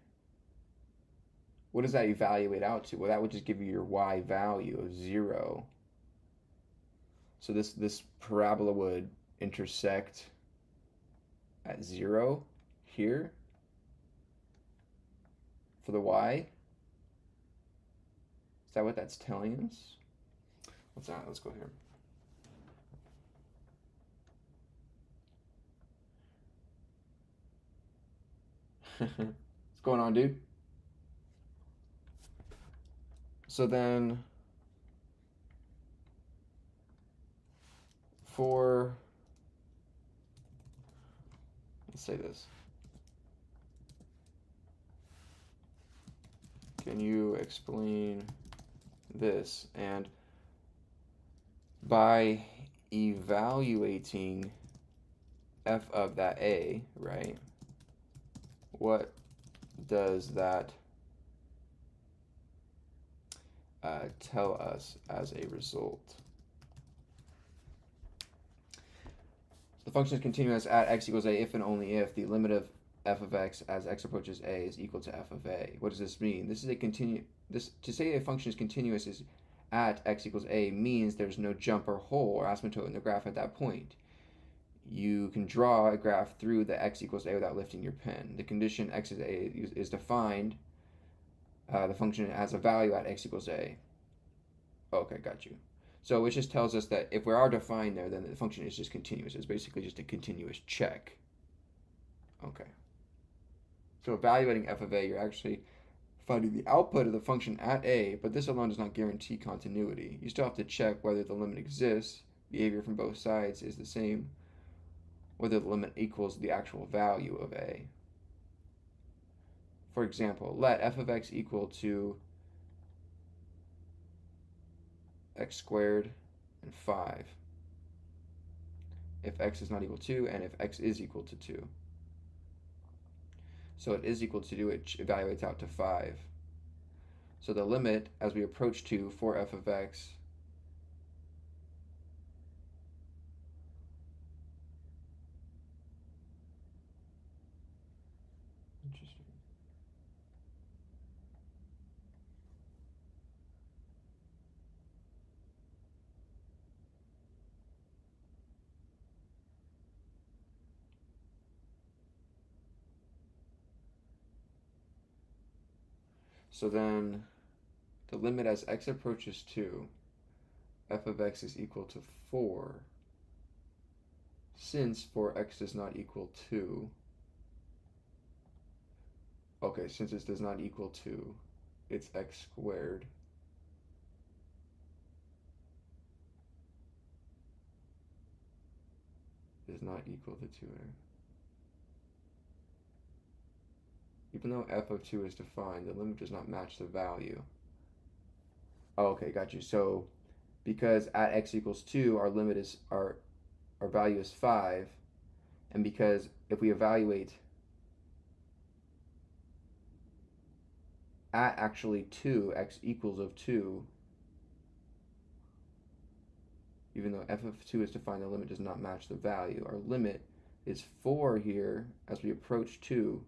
what does that evaluate out to? Well, that would just give you your y value of 0. So this parabola would intersect at 0 here for the y. Is that what that's telling us? Let's go here. What's going on, dude? So then let's say this. Can you explain this? And by evaluating f of that a, right? What does that tell us as a result? The function is continuous at x equals a if and only if the limit of f of x as x approaches a is equal to f of a. What does this mean? This is a to say a function is continuous is at x equals a means there's no jump or hole or asymptote in the graph at that point. You can draw a graph through the x equals a without lifting your pen. The condition x is a is defined. The function has a value at x equals a. Okay, got you. So it just tells us that if we are defined there, then the function is just continuous. It's basically just a continuous check. Okay. So evaluating f of a, you're actually finding the output of the function at a, but this alone does not guarantee continuity. You still have to check whether the limit exists, behavior from both sides is the same, whether the limit equals the actual value of a. For example, let f of x equal to x squared and 5 if x is not equal to and if x is equal to 2. So it is equal to 2, it evaluates out to 5. So the limit as we approach 2 for f of x interesting. So then the limit as x approaches 2, f of x is equal to 4. Since 4x does not equal 2, okay, since it does not equal 2, it's x squared. Is not equal to 2a. Even though f of 2 is defined, the limit does not match the value. Oh, okay, got you. So because at x equals 2, our limit is our value is 5, and because if we evaluate at actually 2, x equals of 2, even though f of 2 is defined, the limit does not match the value. Our limit is 4 here as we approach 2.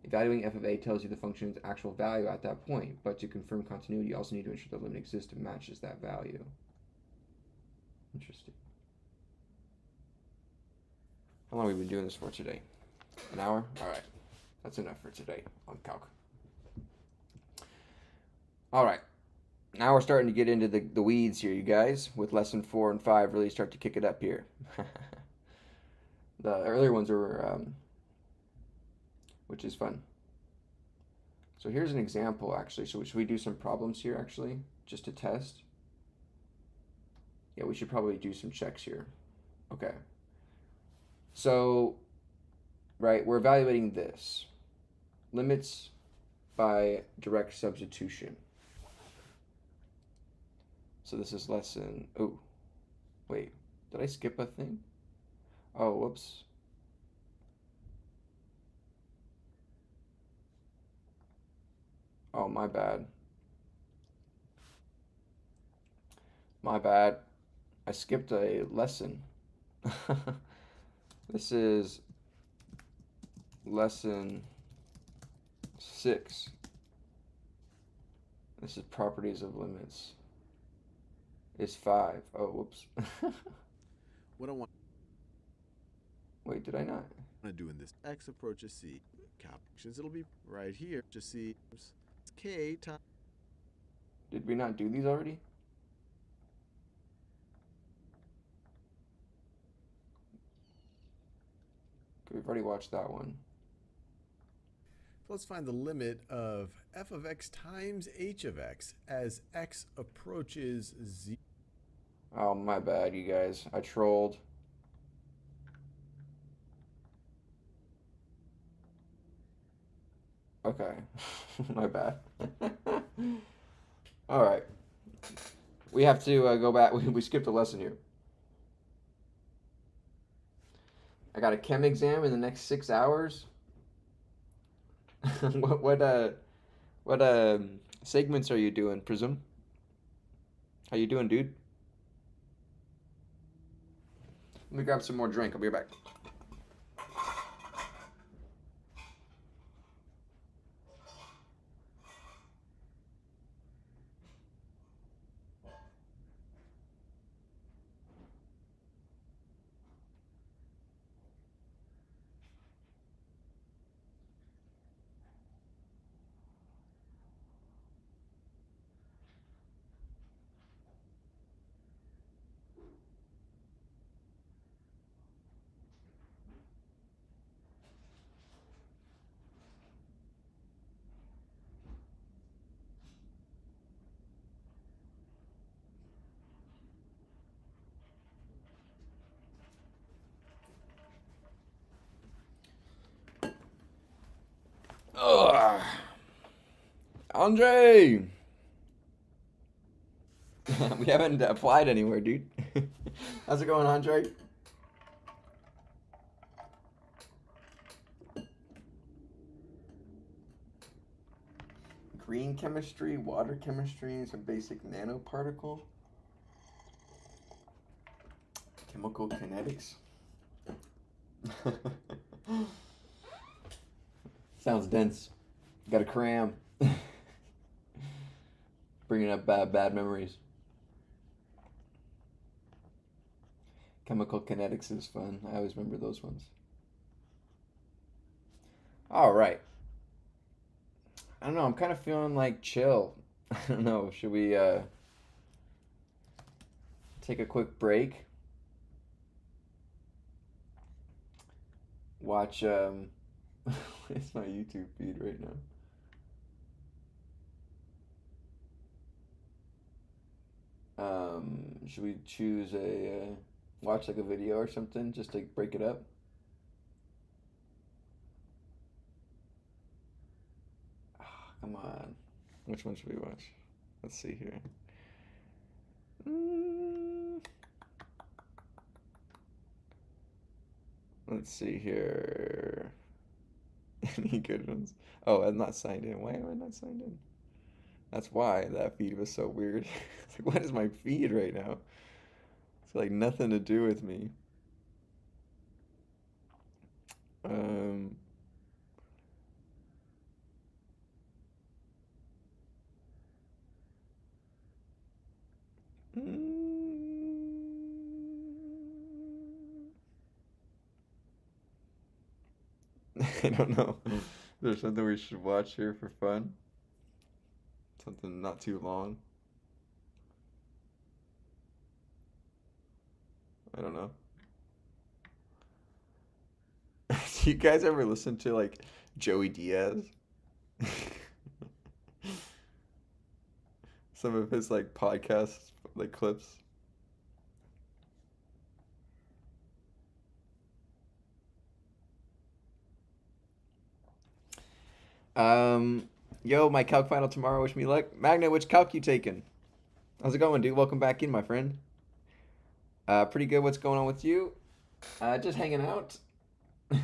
Evaluating f of a tells you the function's actual value at that point, but to confirm continuity, you also need to ensure the limit exists and matches that value. Interesting. How long have we been doing this for today? An hour? All right. That's enough for today on calc. All right. Now we're starting to get into the weeds here, you guys, with lesson 4 and 5 really start to kick it up here. The earlier ones were... which is fun. So here's an example, actually. So should we do some problems here, actually, just to test? Yeah, we should probably do some checks here. Okay. So, right, we're evaluating this. Limits by direct substitution. So this is lesson, oh, wait, did I skip a thing? Oh, whoops. Oh, my bad. My bad. I skipped a lesson. This is lesson 6. This is properties of limits. It's 5. Oh, whoops. What I want Wait, did I not? to do in this x approaches c calculations, it'll be right here. Just c k times. Did we not do these already? We've already watched that one. Let's find the limit of f of x times h of x as x approaches z. Oh, my bad, you guys. I trolled. Okay. My bad. All right. We have to go back. We skipped a lesson here. I got a chem exam in the next 6 hours. What segments are you doing, Prism? How you doing, dude? Let me grab some more drink. I'll be right back. Ugh. Andre! We haven't applied anywhere, dude. How's it going, Andre? Green chemistry, water chemistry, some basic nanoparticle. Chemical kinetics. Sounds dense. Gotta cram. Bringing up bad memories. Chemical kinetics is fun. I always remember those ones. All right. I don't know. I'm kind of feeling like chill. I don't know. Should we take a quick break? Watch. It's my YouTube feed right now. Should we choose a watch like a video or something just to break it up? Oh, come on. Which one should we watch? Let's see here. Let's see here. Any good ones? Oh, I'm not signed in. Why am I not signed in? That's why that feed was so weird. It's like, what is my feed right now? It's like nothing to do with me. Um, I don't know. There's something we should watch here for fun. Something not too long. I don't know. Do you guys ever listen to like Joey Diaz? Some of his like podcast like clips. Yo, my calc final tomorrow. Wish me luck. Magna, which calc you taking? How's it going, dude? Welcome back in, my friend. Pretty good. What's going on with you? Just hanging out. What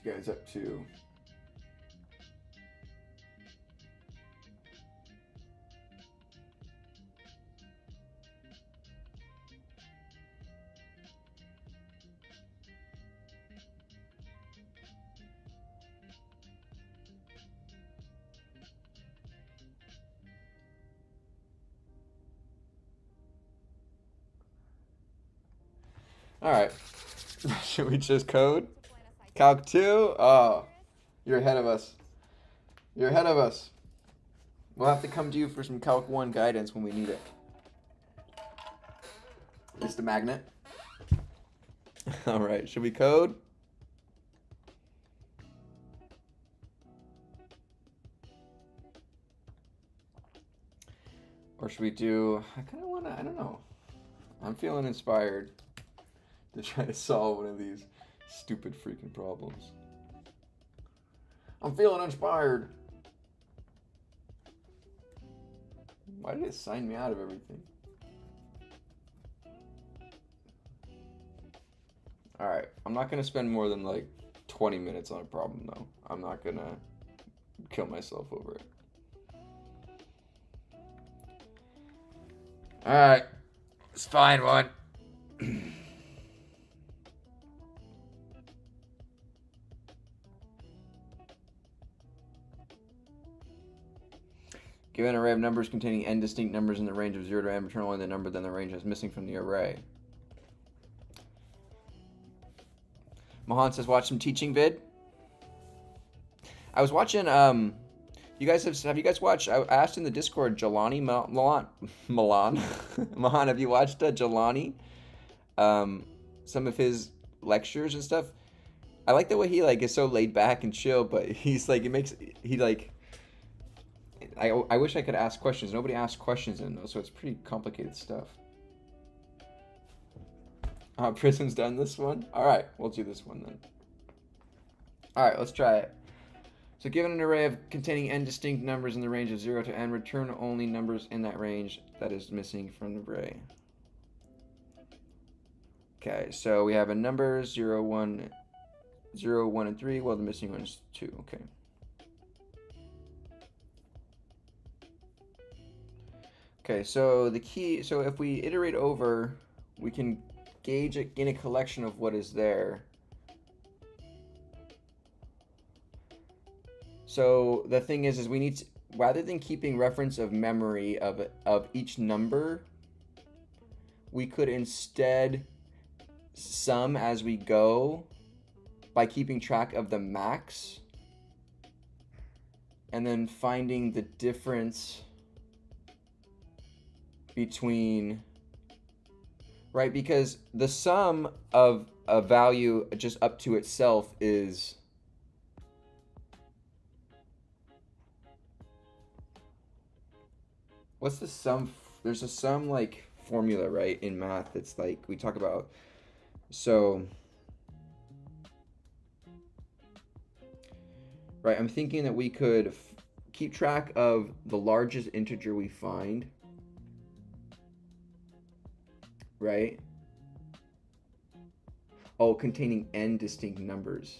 you guys up to? All right. Should we just code? Calc 2? Oh, you're ahead of us. You're ahead of us. We'll have to come to you for some Calc 1 guidance when we need it. Mr. Magnet. All right, should we code? Or should we do, I kind of want to, I don't know. I'm feeling inspired to try to solve one of these stupid freaking problems. I'm feeling inspired. Why did it sign me out of everything? All right, I'm not gonna spend more than like 20 minutes on a problem though. I'm not gonna kill myself over it. All right, let's find one. Given an array of numbers containing n distinct numbers in the range of 0 to n, return only the number then the range is missing from the array. Mohan says, watch some teaching vid. I was watching, you guys have you guys watched, I asked in the Discord, Jelani Milan. Mohan, have you watched Jelani? Some of his lectures and stuff. I like the way he like is so laid back and chill, but he's like, I wish I could ask questions. Nobody asks questions in those, so it's pretty complicated stuff. Prism's done this one? Alright, we'll do this one then. Alright, let's try it. So given an array of containing n distinct numbers in the range of 0 to n, return only numbers in that range that is missing from the array. Okay, so we have a number 0, 1, and 3. Well, the missing one is 2. Okay. Okay, so the key, so if we iterate over, we can gauge it in a collection of what is there. So the thing is we need to, rather than keeping reference of memory of each number, we could instead sum as we go by keeping track of the max and then finding the difference between, right, because the sum of a value just up to itself is what's the sum? There's a sum like formula, right, in math. It's like we talk about, so right, I'm thinking that we could keep track of the largest integer we find, right? Oh, containing n distinct numbers.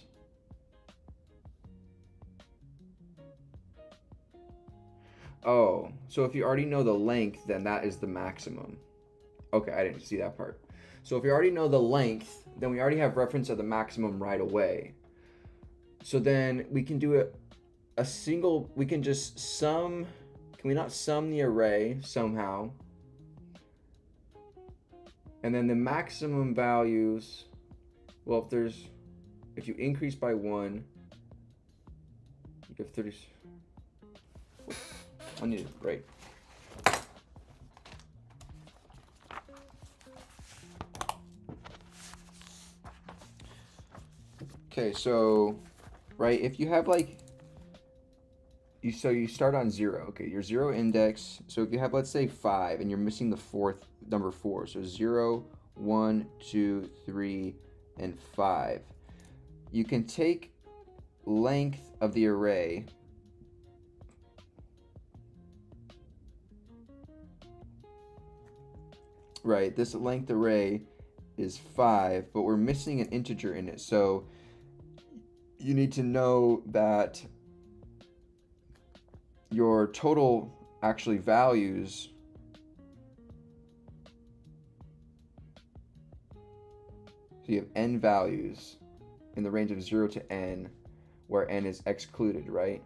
Oh, so if you already know the length, then that is the maximum. Okay, I didn't see that part. So if you already know the length, then we already have reference of the maximum right away. So then we can do a single, we can just sum, can we not sum the array somehow? And then the maximum values, well, if you increase by 1, you get 30. I need a break. Okay, so, right, if you have like, you start on 0. Okay, your 0 index. So if you have, let's say, 5 and you're missing the fourth number 4, so 0, 1, 2, 3, and 5. You can take length of the array right, this length array is 5, but we're missing an integer in it. So you need to know that your total actually values so you have n values in the range of 0 to n, where n is excluded, right?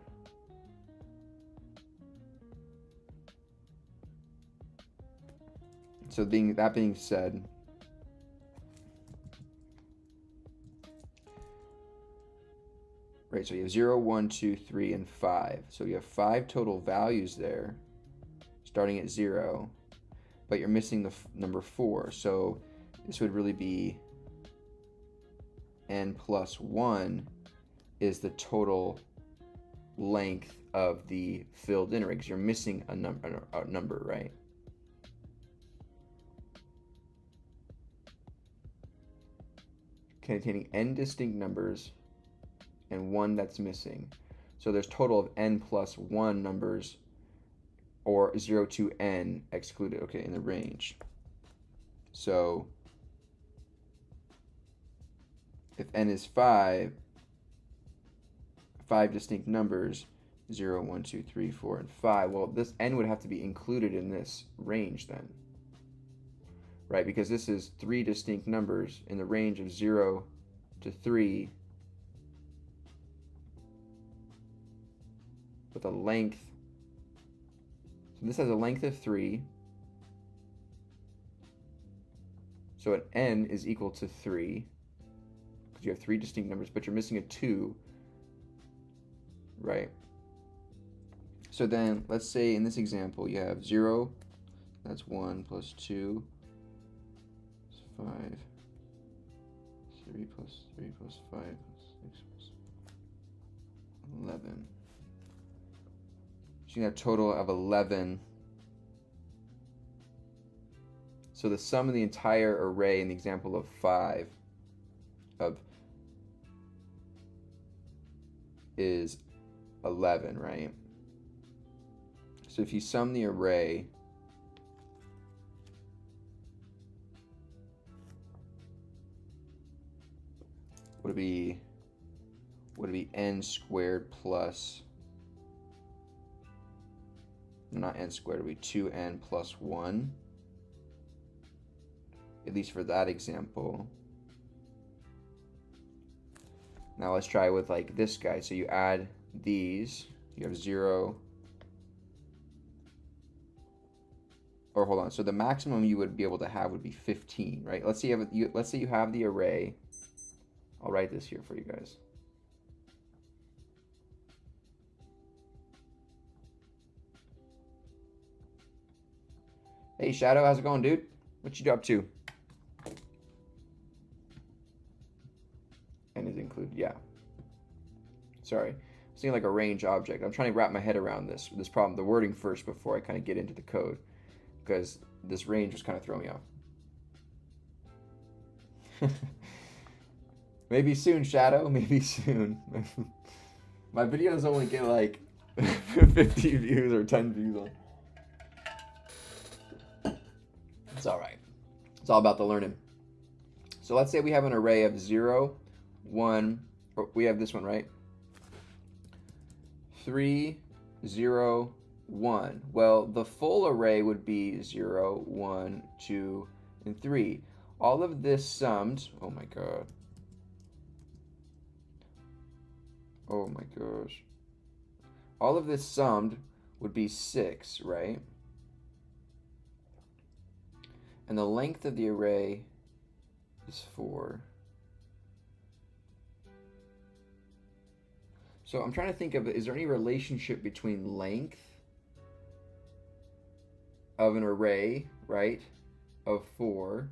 So that being said, right, so you have 0, 1, 2, 3, and 5. So you have 5 total values there, starting at 0, but you're missing the number 4. So this would really be n plus 1 is the total length of the filled in array, because you're missing a number, right? Containing n distinct numbers and 1 that's missing. So there's total of n plus 1 numbers, or 0 to n excluded, okay, in the range. So if n is 5 distinct numbers, 0, 1, 2, 3, 4, and 5, well, this n would have to be included in this range then, right? Because this is 3 distinct numbers in the range of 0 to 3 with a length. So this has a length of 3. So an n is equal to 3 because you have 3 distinct numbers, but you're missing a 2, right? So then let's say in this example you have 0, that's 1 plus 2 is 5, 3 plus 3 plus 5 plus 6 plus 11. So you have a total of 11. So the sum of the entire array in the example of 5 is 11, right? So if you sum the array, would it be n squared plus, not n squared, it would be 2n plus 1, at least for that example. Now let's try with like this guy. So you add these, you have 0, or hold on, so the maximum you would be able to have would be 15, right? Let's say you have the array. I'll write this here for you guys. Hey Shadow, how's it going, dude? What you up to? N is included, yeah. Sorry, I'm seeing like a range object. I'm trying to wrap my head around this problem, the wording first before I kind of get into the code, because this range was kind of throwing me off. Maybe soon, Shadow, maybe soon. My videos only get like 50 views or 10 views on. It's all right. It's all about the learning. So let's say we have an array of 0, 1, or we have this one, right? 3, 0, 1. Well, the full array would be 0, 1, 2, and 3. All of this summed, oh my god. Oh my gosh. All of this summed would be 6, right? And the length of the array is 4. So I'm trying to think of, is there any relationship between length of an array, right, of 4,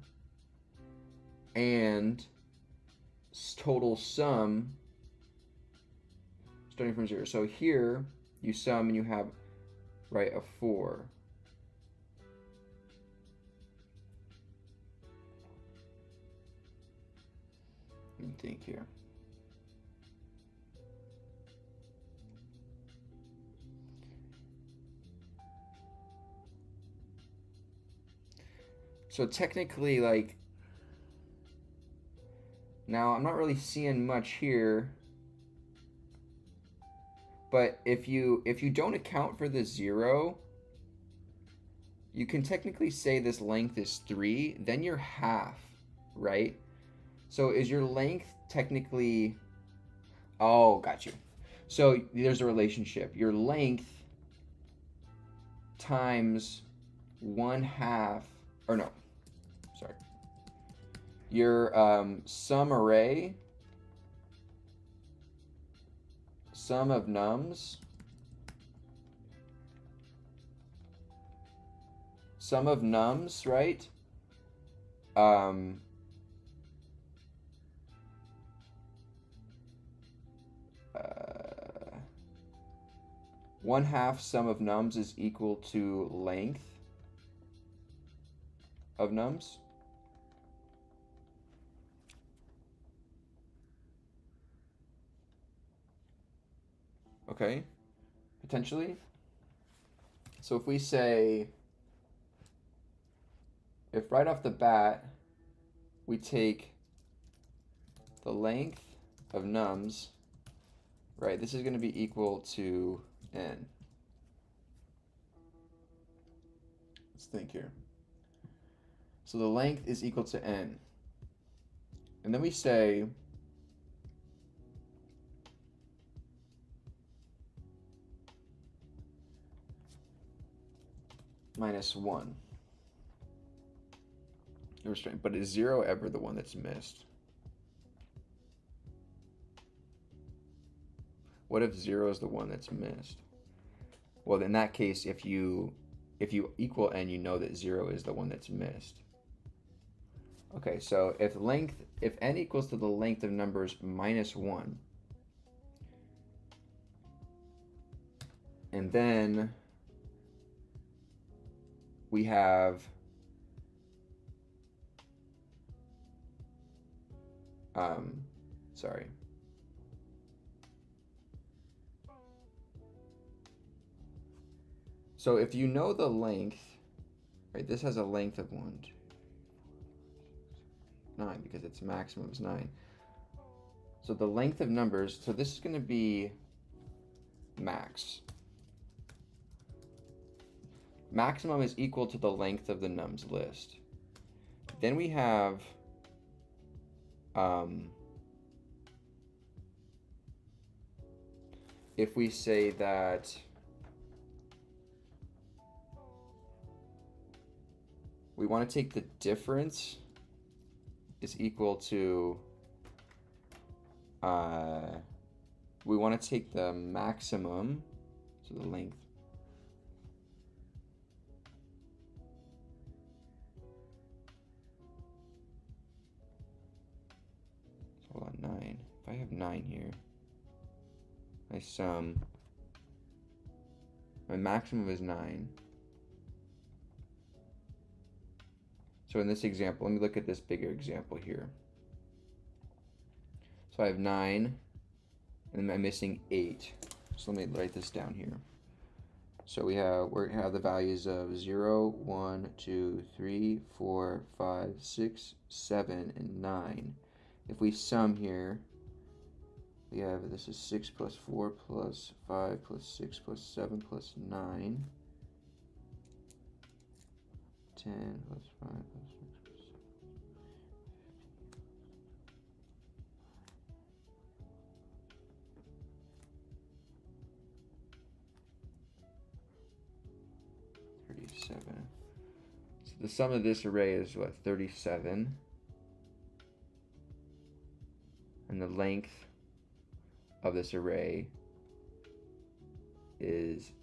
and total sum starting from 0. So here you sum and you have, right, a 4. Let me think here. So technically, like, now I'm not really seeing much here, but if you don't account for the 0, you can technically say this length is 3, then you're half, right? So is your length technically, oh, got you. So there's a relationship. Your length times 1/2, or no, sorry. Your sum array, sum of nums, right? 1/2 sum of nums is equal to length of nums. Okay, potentially. So if we say, if right off the bat, we take the length of nums, right, this is going to be equal to n. Let's think here. So the length is equal to n. And then we say, -1. But is 0 ever the one that's missed? What if 0 is the one that's missed? Well, in that case, if you equal n, you know that 0 is the one that's missed. Okay, so if n equals to the length of numbers -1, and then we have sorry. So if you know the length, right, this has a length of 1, 2, 9, because its maximum is 9. So the length of numbers, so this is going to be max. Maximum is equal to the length of the nums list. Then we have if we say that we want to take the difference is equal to, we want to take the maximum, so the length, hold on, 9. If I have 9 here, my sum, my maximum is 9. So in this example, let me look at this bigger example here. So I have 9, and then I'm missing 8. So let me write this down here. So we have the values of 0, 1, 2, 3, 4, 5, 6, 7, and 9. If we sum here, we have, this is 6 plus 4 plus 5 plus 6 plus 7 plus 9. 10 plus 5 plus 6 plus 7. 37. So the sum of this array is what, 37? And the length of this array is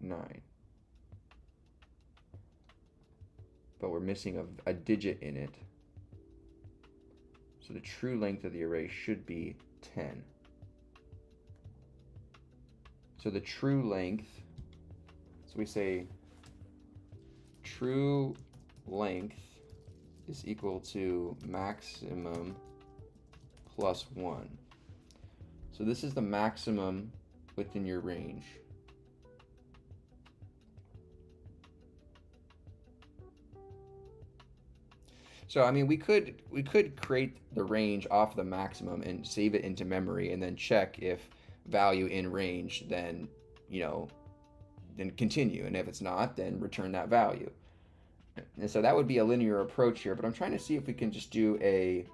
9. But we're missing a digit in it. So the true length of the array should be 10. So the true length, so we say true length is equal to maximum plus 1. So this is the maximum within your range. So I mean, we could create the range off the maximum and save it into memory, and then check if value in range, then then continue, and if it's not, then return that value. And so that would be a linear approach here. But I'm trying to see if we can just do a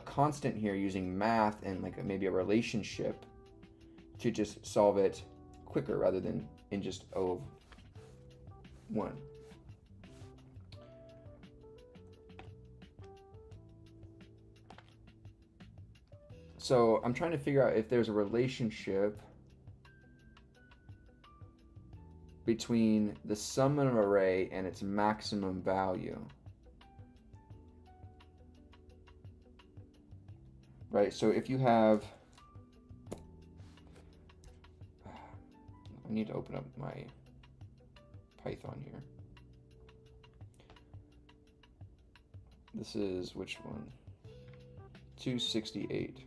constant here using math and like maybe a relationship to just solve it quicker rather than in just O of 1. So I'm trying to figure out if there's a relationship between the sum of an array and its maximum value. Right, so if you have, I need to open up my Python here. This is which one? 268.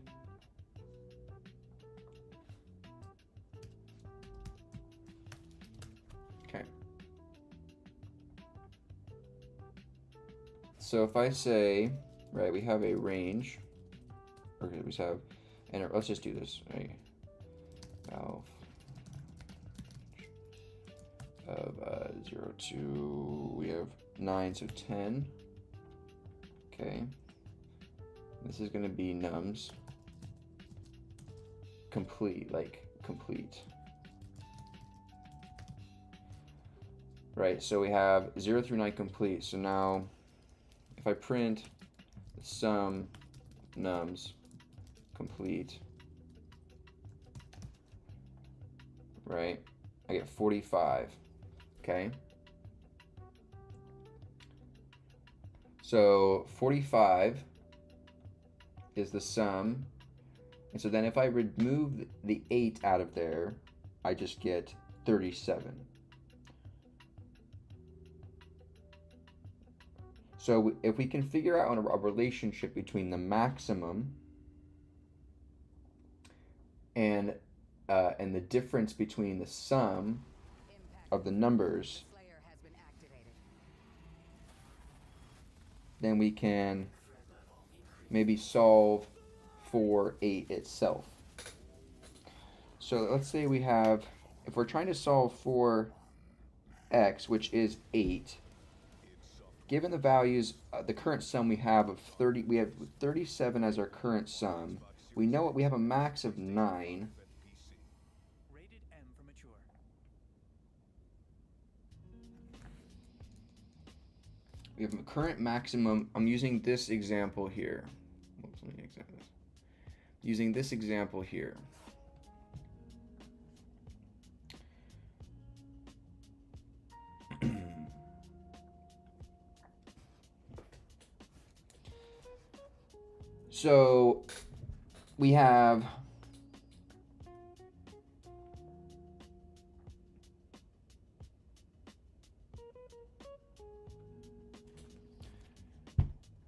Okay. So if I say, right, we have a range, okay, we have, and let's just do this, right? Valve of 0 to, we have 9, so 10. Okay. This is going to be nums. Complete, like complete. Right, so we have 0 through 9 complete. So now, if I print the sum nums complete, right, I get 45. Okay. So 45 is the sum, and so then if I remove the 8 out of there, I just get 37. So if we can figure out a relationship between the maximum and the difference between the sum of the numbers, then we can maybe solve for 8 itself. So let's say we have, if we're trying to solve for x, which is 8, given the values, the current sum we have of 30, we have 37 as our current sum. We know we have a max of 9. We have a current maximum. I'm using this example here. Oops, let me examine this. Using this example here. So we have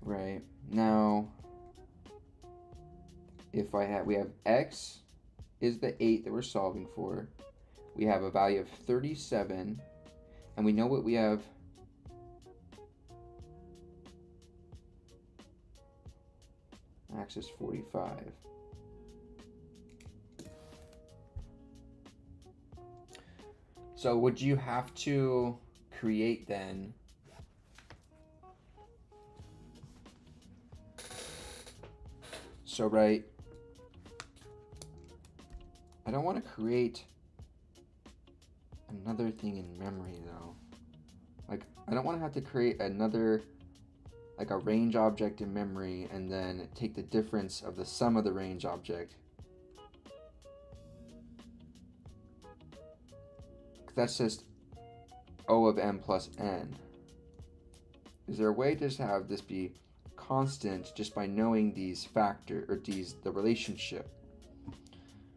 right now, if we have x is the 8 that we're solving for. We have a value of 37, and we know what we have. X is 45. So would you have to create then right, I don't want to create another thing in memory though. Like I don't want to have to create another, like a range object in memory and then take the difference of the sum of the range object. That's just O of n plus n. Is there a way to just have this be constant just by knowing these the relationship.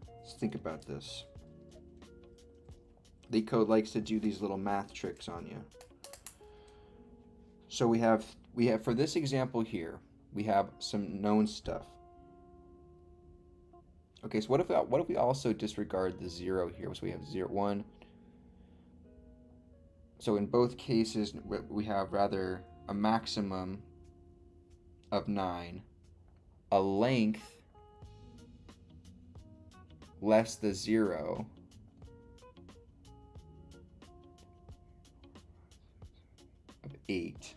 Let's think about this. LeetCode likes to do these little math tricks on you. So we have for this example here, we have some known stuff. Okay, so what if we also disregard the 0 here? So we have 0, 1. So in both cases, we have rather a maximum of 9, a length less the 0, of 8.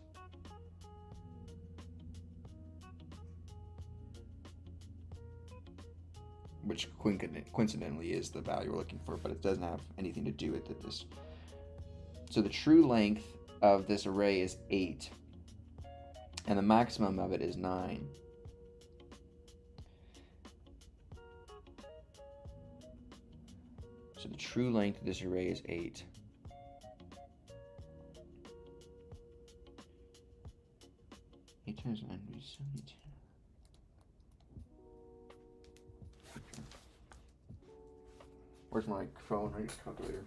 Which coincidentally is the value we're looking for, but it doesn't have anything to do with this. So the true length of this array is 8, and the maximum of it is 9. So the true length of this array is 8. Times 9 would be 72. Where's my phone? I need a calculator.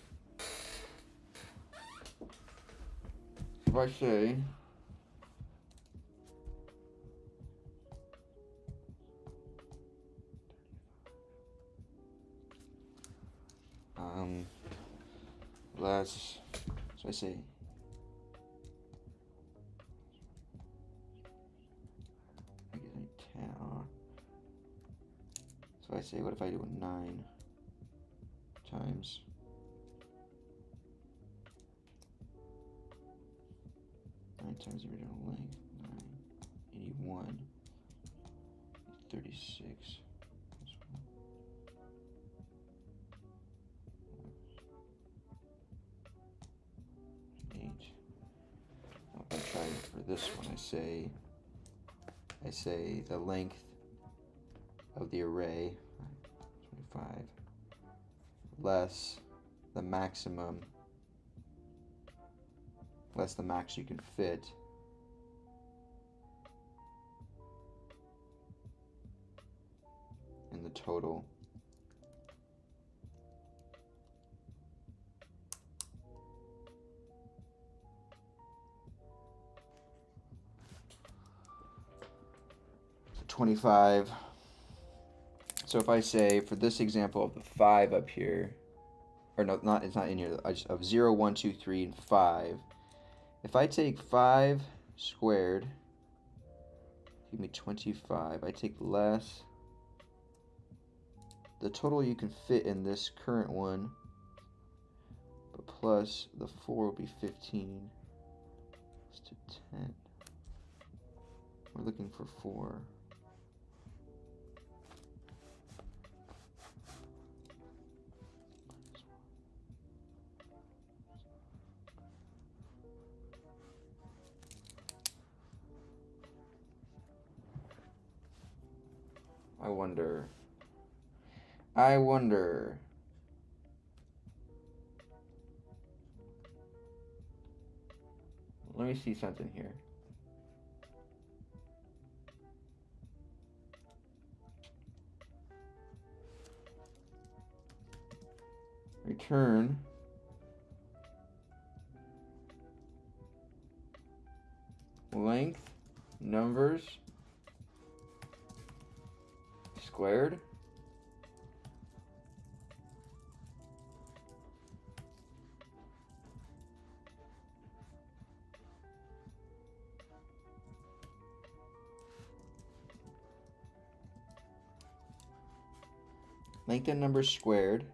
If I say less, so I say so I say, what if I do a 9 times 9 times the original length, 81, 36, 8. Now if I try for this one, I say the length of the array, 25, less the maximum, less the max you can fit, in the total. So 25. So if I say, for this example of the 5 up here, or no, it's not in here, of 0, 1, 2, 3, and 5, if I take 5 squared, give me 25, I take less the total you can fit in this current one, but plus the 4 will be 15, to 10. We're looking for 4. I wonder. Let me see something here. Return length numbers squared length and numbers squared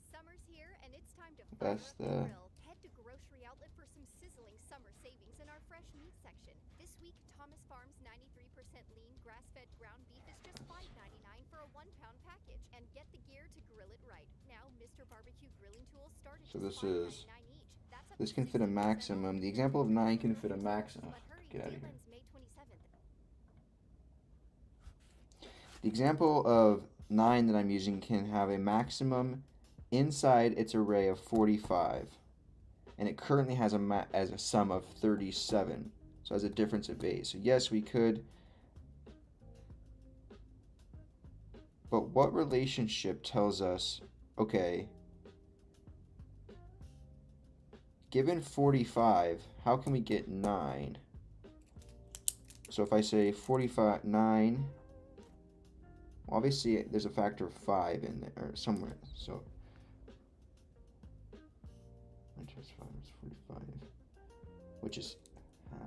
Summer's here and it's time to that's the grill. Head to Grocery Outlet for some sizzling summer savings in our fresh meat section. This week, Thomas Farms 93% lean grass-fed ground beef is just $5.99 for a 1-pound package. And get the gear to grill it right. Now, Mr. Barbecue grilling tools start at so just this $5.99 each. That's up this to can fit a 60% maximum. off. The example of 9 can fit a maximum. But hurry, Get out of here. deadline's May 27th. The example of 9 that I'm using can have a maximum inside its array of 45. and it currently has as a sum of 37. So as a difference of 8. So yes, we could. But what relationship tells us, okay, given 45, how can we get 9? So if I say 45, 9, well, obviously there's a factor of 5 in there, or somewhere. So 9 times 5 is 45, which is half.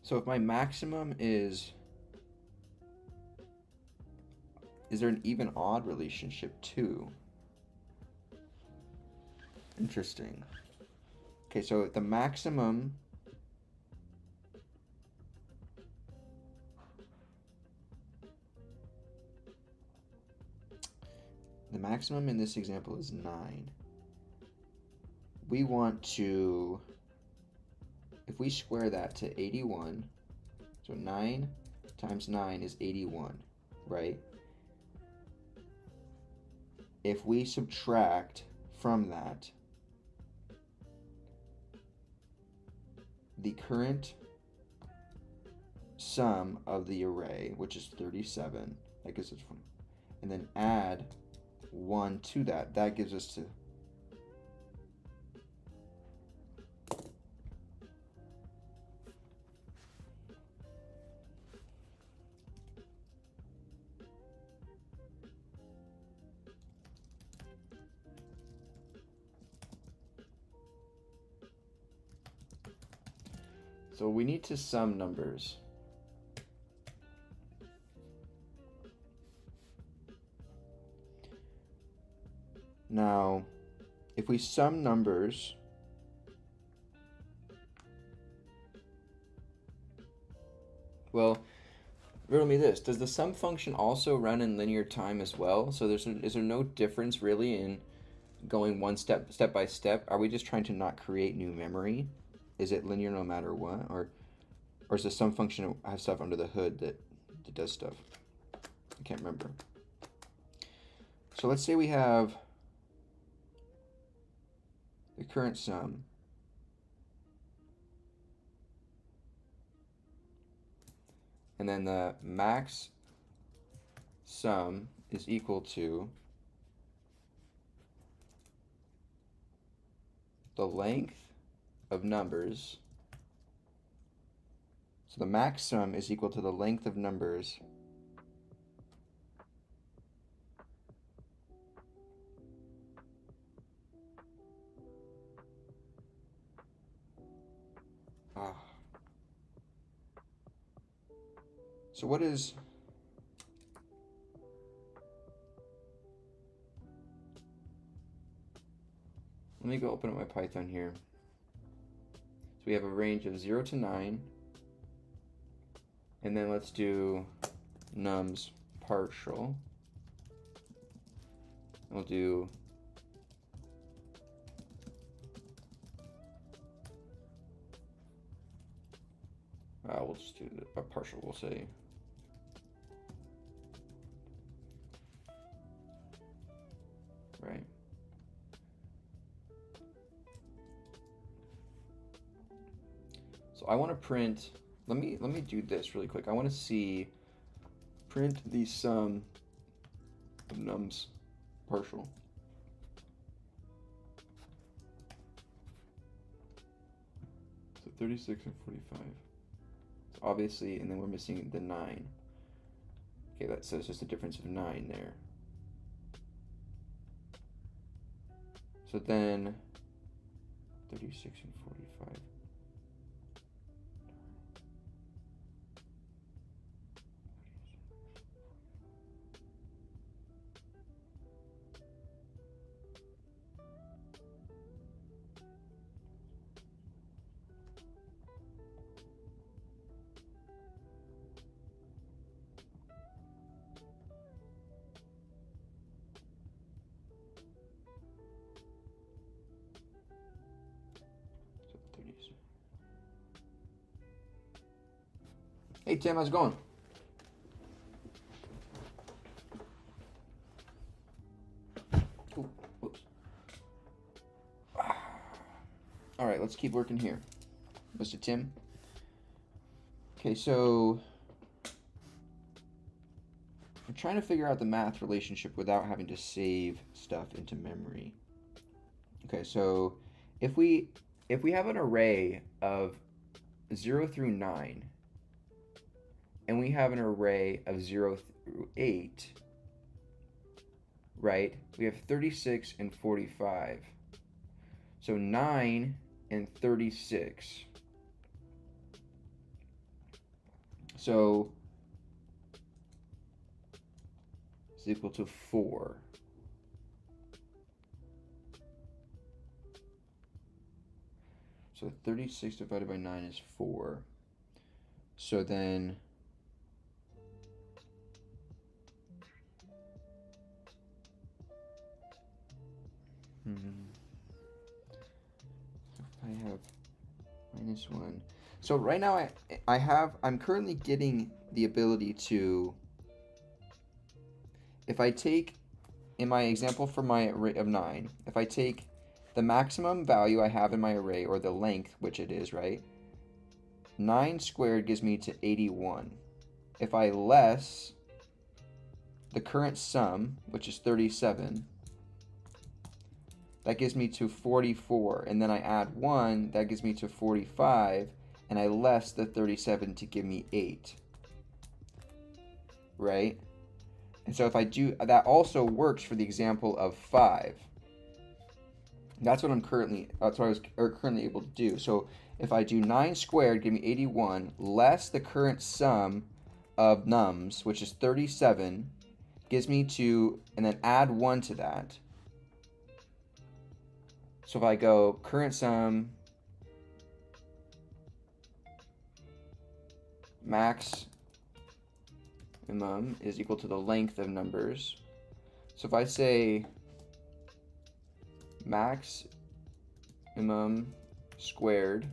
So if my maximum is there an even odd relationship too? Interesting. Okay, so the maximum in this example is 9. We want to, if we square that to 81, so 9 times 9 is 81, right? If we subtract from that the current sum of the array, which is 37, that gives us 20, and then add 1 to that, that gives us to so we need to sum numbers. Now, if we sum numbers, well, riddle me this. Does the sum function also run in linear time as well? So is there no difference really in going one step by step? Are we just trying to not create new memory? Is it linear no matter what? Or is the sum function have stuff under the hood that does stuff? I can't remember. So let's say we have the current sum. And then the max sum is equal to the length of numbers. So the max sum is equal to the length of numbers so what is let me go open up my Python here. So we have a range of 0 to 9. And then let's do nums partial. We'll do we'll just do a partial, we'll say. Right. So I want to print, let me do this really quick. I want to see print the sum of nums partial. So 36 and 45. So obviously, and then we're missing the 9. Okay, that says just a difference of 9 there. So then 36 and 45. So 36. Hey Tim, how's it going? Ooh, whoops. All right, let's keep working here. Mr. Tim. Okay, so I'm trying to figure out the math relationship without having to save stuff into memory. Okay, so if we have an array of 0 through 9, and we have an array of 0 through 8, right? We have 36 and 45. So 9 and 36. So it's equal to 4. So 36 divided by 9 is 4. So then I have -1. So right now I'm currently getting the ability to, if I take, in my example for my array of 9, if I take the maximum value I have in my array, or the length, which it is, right? 9 squared gives me to 81. If I less the current sum, which is 37, that gives me to 44. And then I add 1, that gives me to 45. And I less the 37 to give me 8. Right? And so if I do, that also works for the example of 5. That's what I was currently able to do. So if I do 9 squared, give me 81, less the current sum of nums, which is 37, gives me to, and then add 1 to that. So if I go current sum maximum is equal to the length of numbers. So if I say maximum squared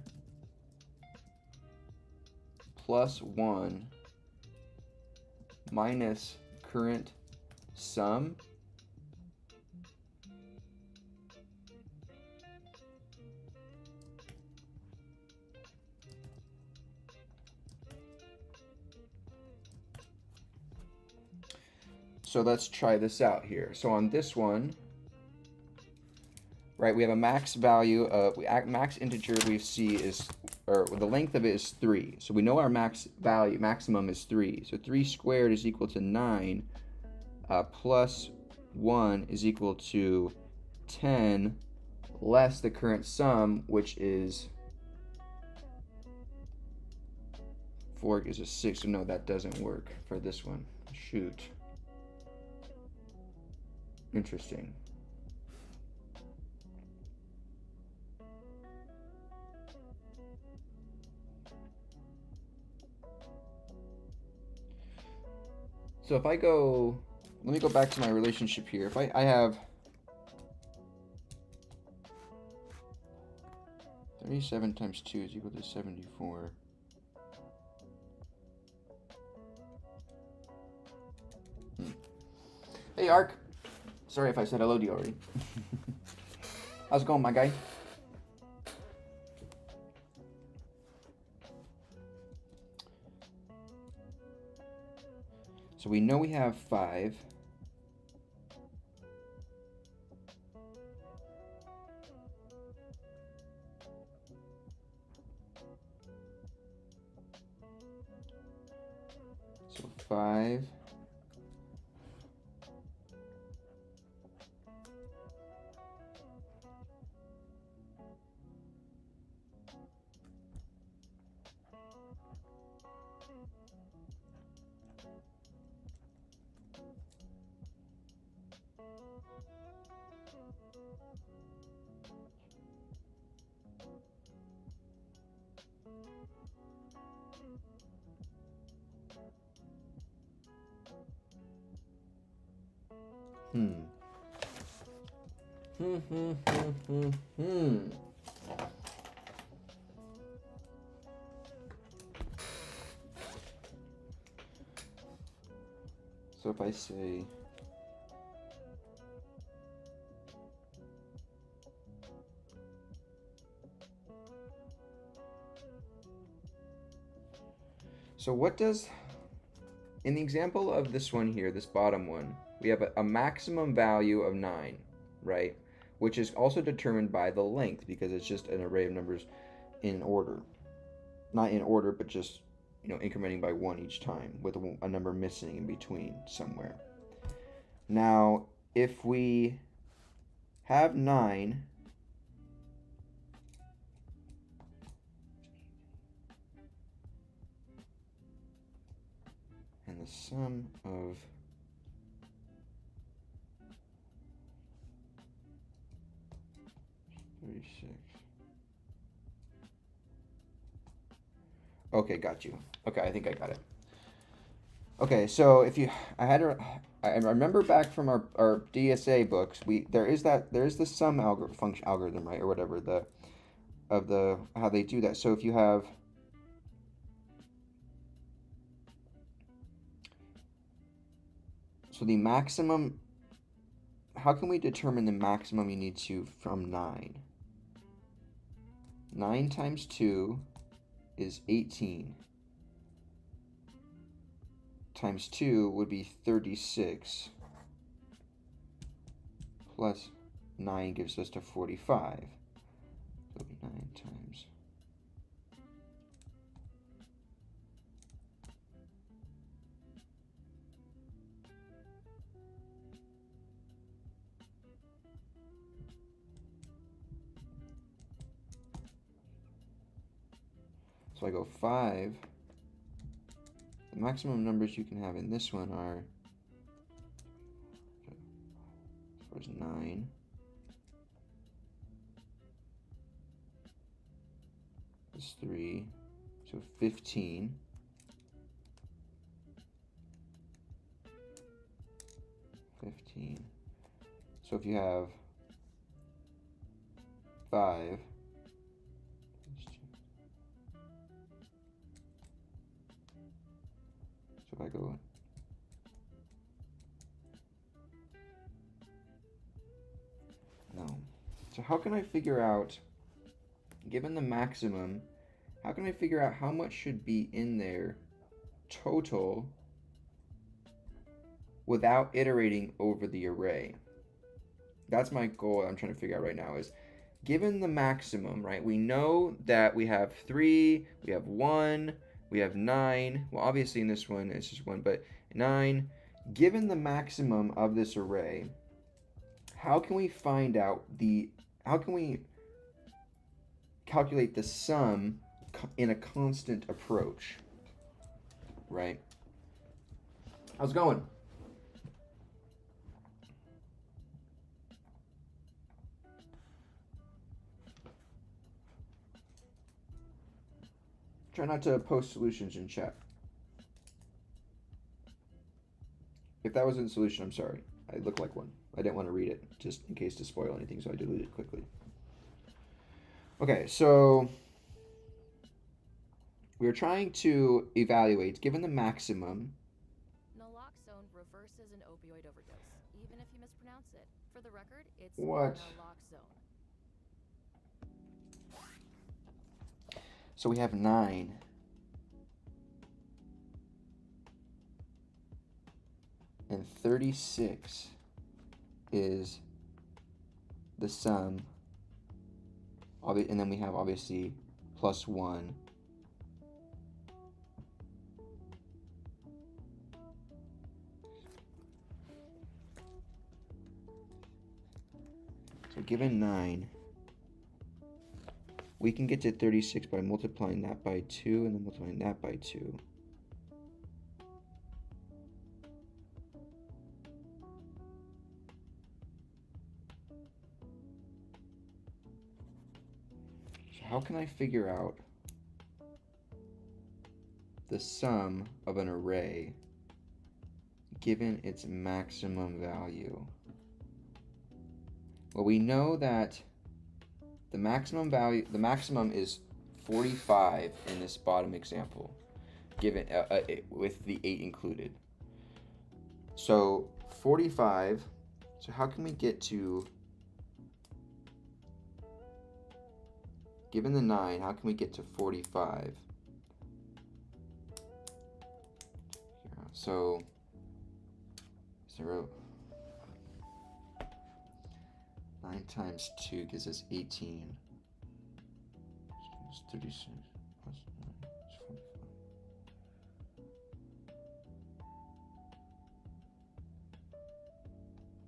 plus 1 minus current sum So let's try this out here. So on this one, right, we have a max value of, max integer we see is, or the length of it is 3. So we know our maximum is 3. So 3 squared is equal to 9, plus 1 is equal to 10, less the current sum, which is 4 gives us 6. So no, that doesn't work for this one. Shoot. Interesting. So if I go, let me go back to my relationship here. If I have 37 times 2 is equal to 74. Hey, Ark. Sorry if I said hello to you already. How's it going, my guy? So we know we have 5. So 5. So if I say so what does, in the example of this one here, this bottom one, we have a maximum value of 9, right? Which is also determined by the length, because it's just an array of numbers in order. Not in order, but just, you know, incrementing by 1 each time with a number missing in between somewhere. Now, if we have 9, and the sum of okay, got you. Okay, I think I got it. Okay, so if you, I remember back from our DSA books, there is the sum function algorithm, right, or whatever, how they do that. So if you have, so the maximum, how can we determine the maximum you need to from 9? 9 times 2 is 18. Times 2 would be 36. Plus 9 gives us to 45. So it would be 9 times. So I go 5. The maximum numbers you can have in this one are, so it's 9. It's 3. So 15. 15. So if you have 5, so if I go, no. So how can I figure out, given the maximum, how can I figure out how much should be in there total without iterating over the array? That's my goal I'm trying to figure out right now is, given the maximum, right, we know that we have 3, we have 1, we have 9. Well, obviously in this one it's just 1, but 9. Given the maximum of this array, how can we find out how can we calculate the sum in a constant approach, right? How's it going? Try not to post solutions in chat. If that wasn't a solution, I'm sorry. I look like one. I didn't want to read it, just in case to spoil anything, so I deleted it quickly. Okay, so we're trying to evaluate, given the maximum. Naloxone reverses an opioid overdose, even if you mispronounce it. For the record, it's What? naloxone. So we have 9. And 36 is the sum. And then we have obviously plus 1. So given 9, we can get to 36 by multiplying that by 2 and then multiplying that by 2. So how can I figure out the sum of an array given its maximum value? Well, we know that the maximum is 45 in this bottom example, given with the 8 included. So 45, so how can we get to, given the 9, how can we get to 45? So 0, 9 times 2 gives us 18. It's 36 plus 9 is 45.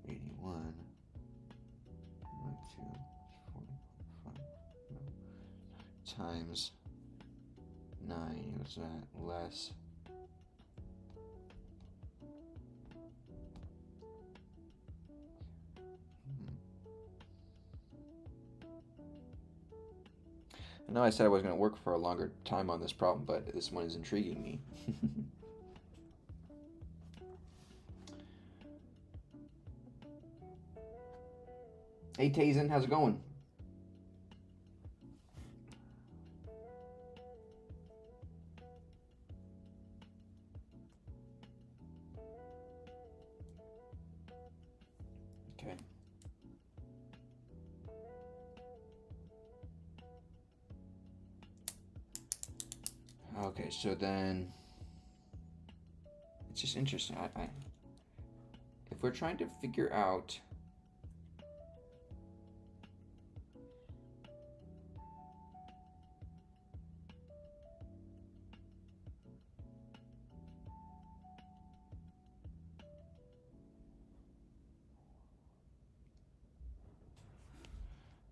81 by 2 is 45. No. Times 9, what's that? Less. I know I said I was going to work for a longer time on this problem, but this one is intriguing me. Hey Tazen, how's it going? Okay. Okay, so then it's just interesting. If we're trying to figure out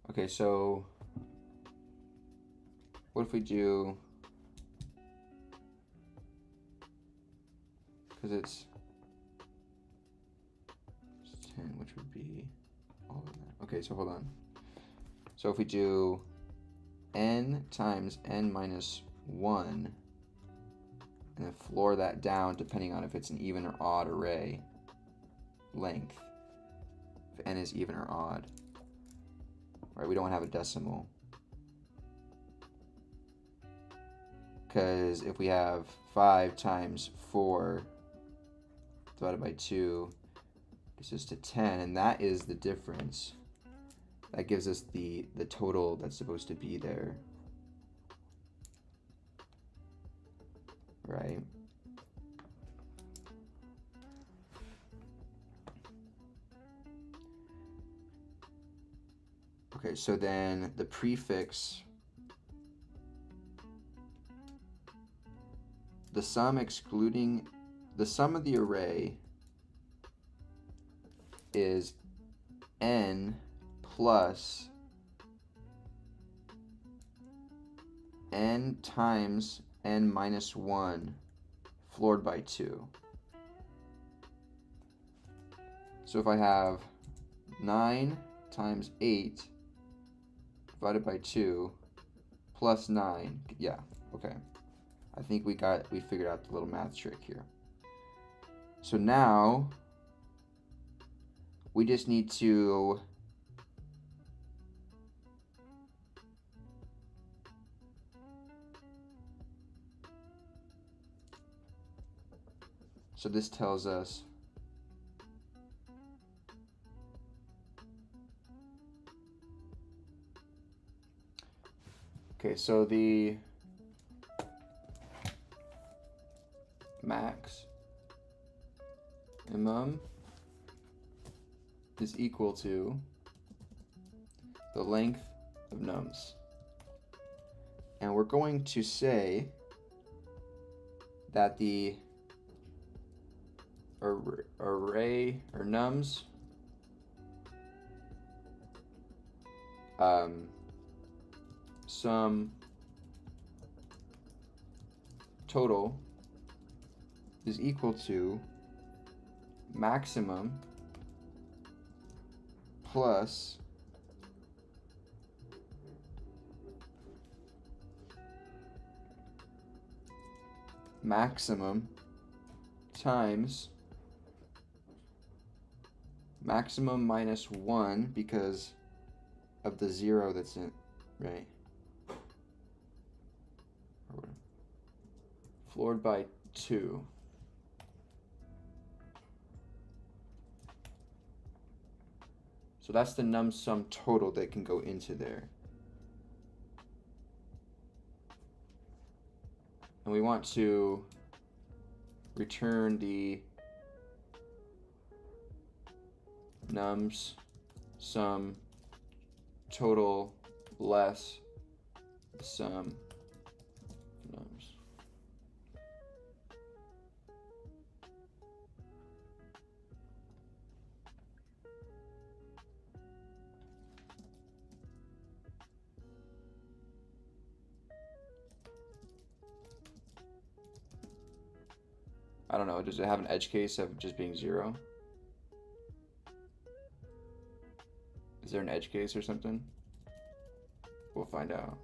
okay, so what if we do, because it's 10, which would be all of that. Okay, so hold on. So if we do n times n minus 1, and then floor that down depending on if it's an even or odd array length, if n is even or odd, right? We don't have a decimal, because if we have 5 times 4 divided by 2 gives us to 10, and that is the difference. That gives us the total that's supposed to be there, right? Okay, so then the prefix, the sum excluding, the sum of the array is n plus n times n minus 1 floored by 2. So if I have 9 times 8 divided by 2 plus 9, yeah, okay. I think we figured out the little math trick here. So now we just need to so this tells us okay, so the maximum is equal to the length of nums. And we're going to say that the array or nums sum total is equal to maximum plus maximum times maximum minus 1 because of the 0 that's in, right? Floored by 2. So that's the num sum total that can go into there. And we want to return the nums sum total less the sum nums. I don't know, does it have an edge case of just being 0? Is there an edge case or something? We'll find out.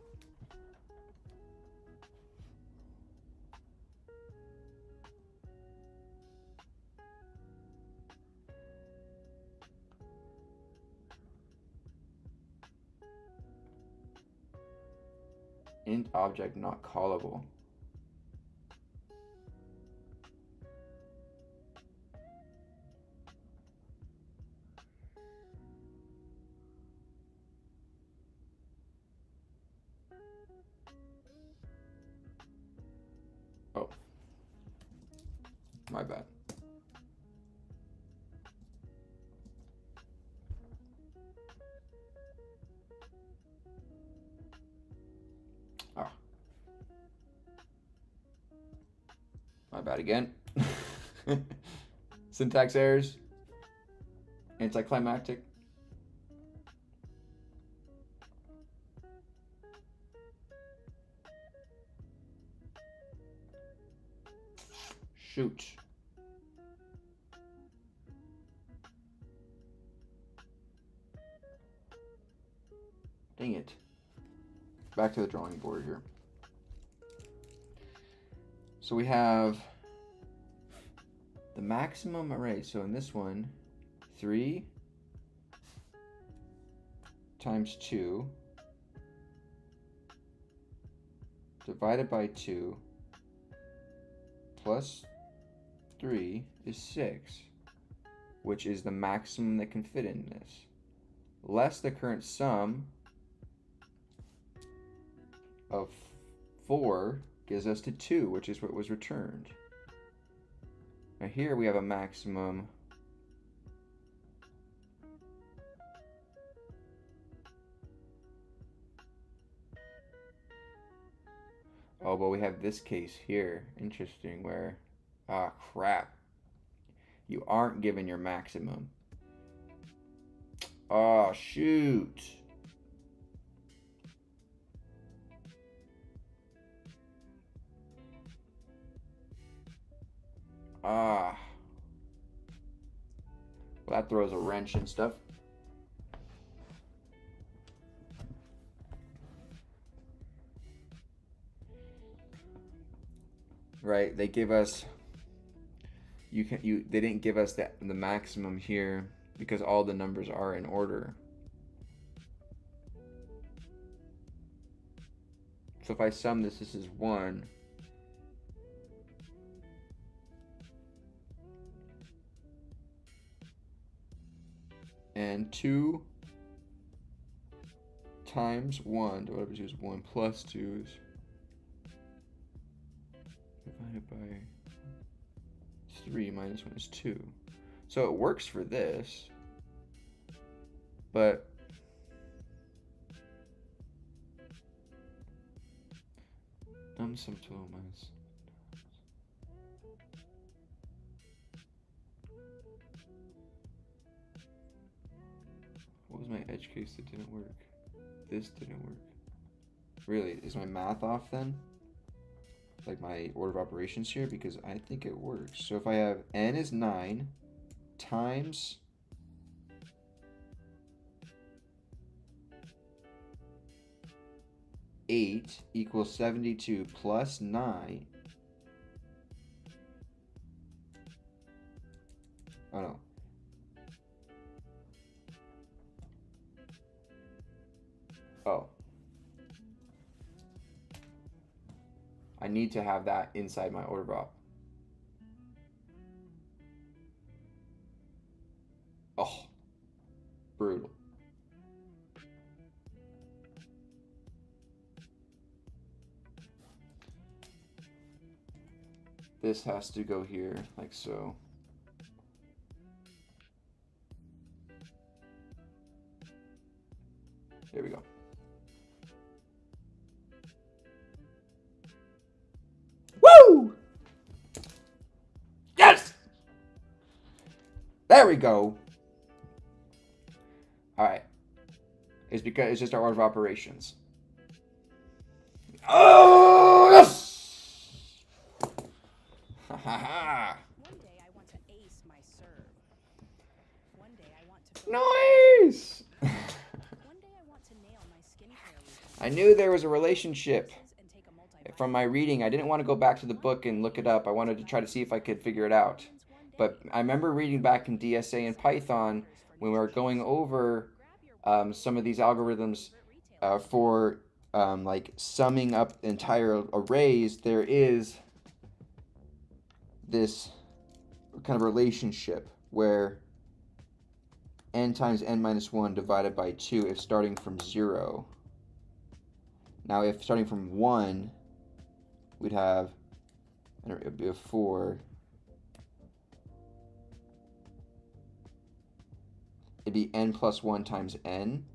Int object not callable. Oh, my bad. Ah, my bad again. Syntax errors. Anticlimactic. Shoot. Dang it. Back to the drawing board here. So we have the maximum array. So in this one, 3 times 2 divided by 2 plus 3 is 6, which is the maximum that can fit in this, less the current sum of 4 gives us to 2, which is what was returned. Now here we have a maximum oh, but we have this case here, interesting, where ah, crap, you aren't given your maximum. Oh, shoot. Ah. Well, that throws a wrench and stuff. Right, they give us they didn't give us the maximum here because all the numbers are in order. So if I sum this is 1. And 2 times 1 divided by 2 is 1 plus 2 is divided by 3 minus 1 is 2. So it works for this, but sum total minus. What was my edge case that didn't work? This didn't work. Really, is my math off then? Like my order of operations here? Because I think it works. So if I have n is 9 times eight equals 72 plus 9. Oh no. Oh. I need to have that inside my order of op. Oh. Brutal. This has to go here, like so. There we go. Woo! Yes! There we go. All right. It's because it's just our order of operations. Oh, yes! Ha ha ha. One day I want to ace my serve. One day I want to Nice! One day I want to nail my skincare routine. I knew there was a relationship And take a multivitamin. from my reading. I didn't want to go back to the book and look it up. I wanted to try to see if I could figure it out. But I remember reading back in DSA and Python when we were going over some of these algorithms for like summing up entire arrays. There is this kind of relationship where n times n minus 1 divided by 2 if starting from 0. Now if starting from 1, we'd have, it would be a 4. It'd be n plus 1 times n.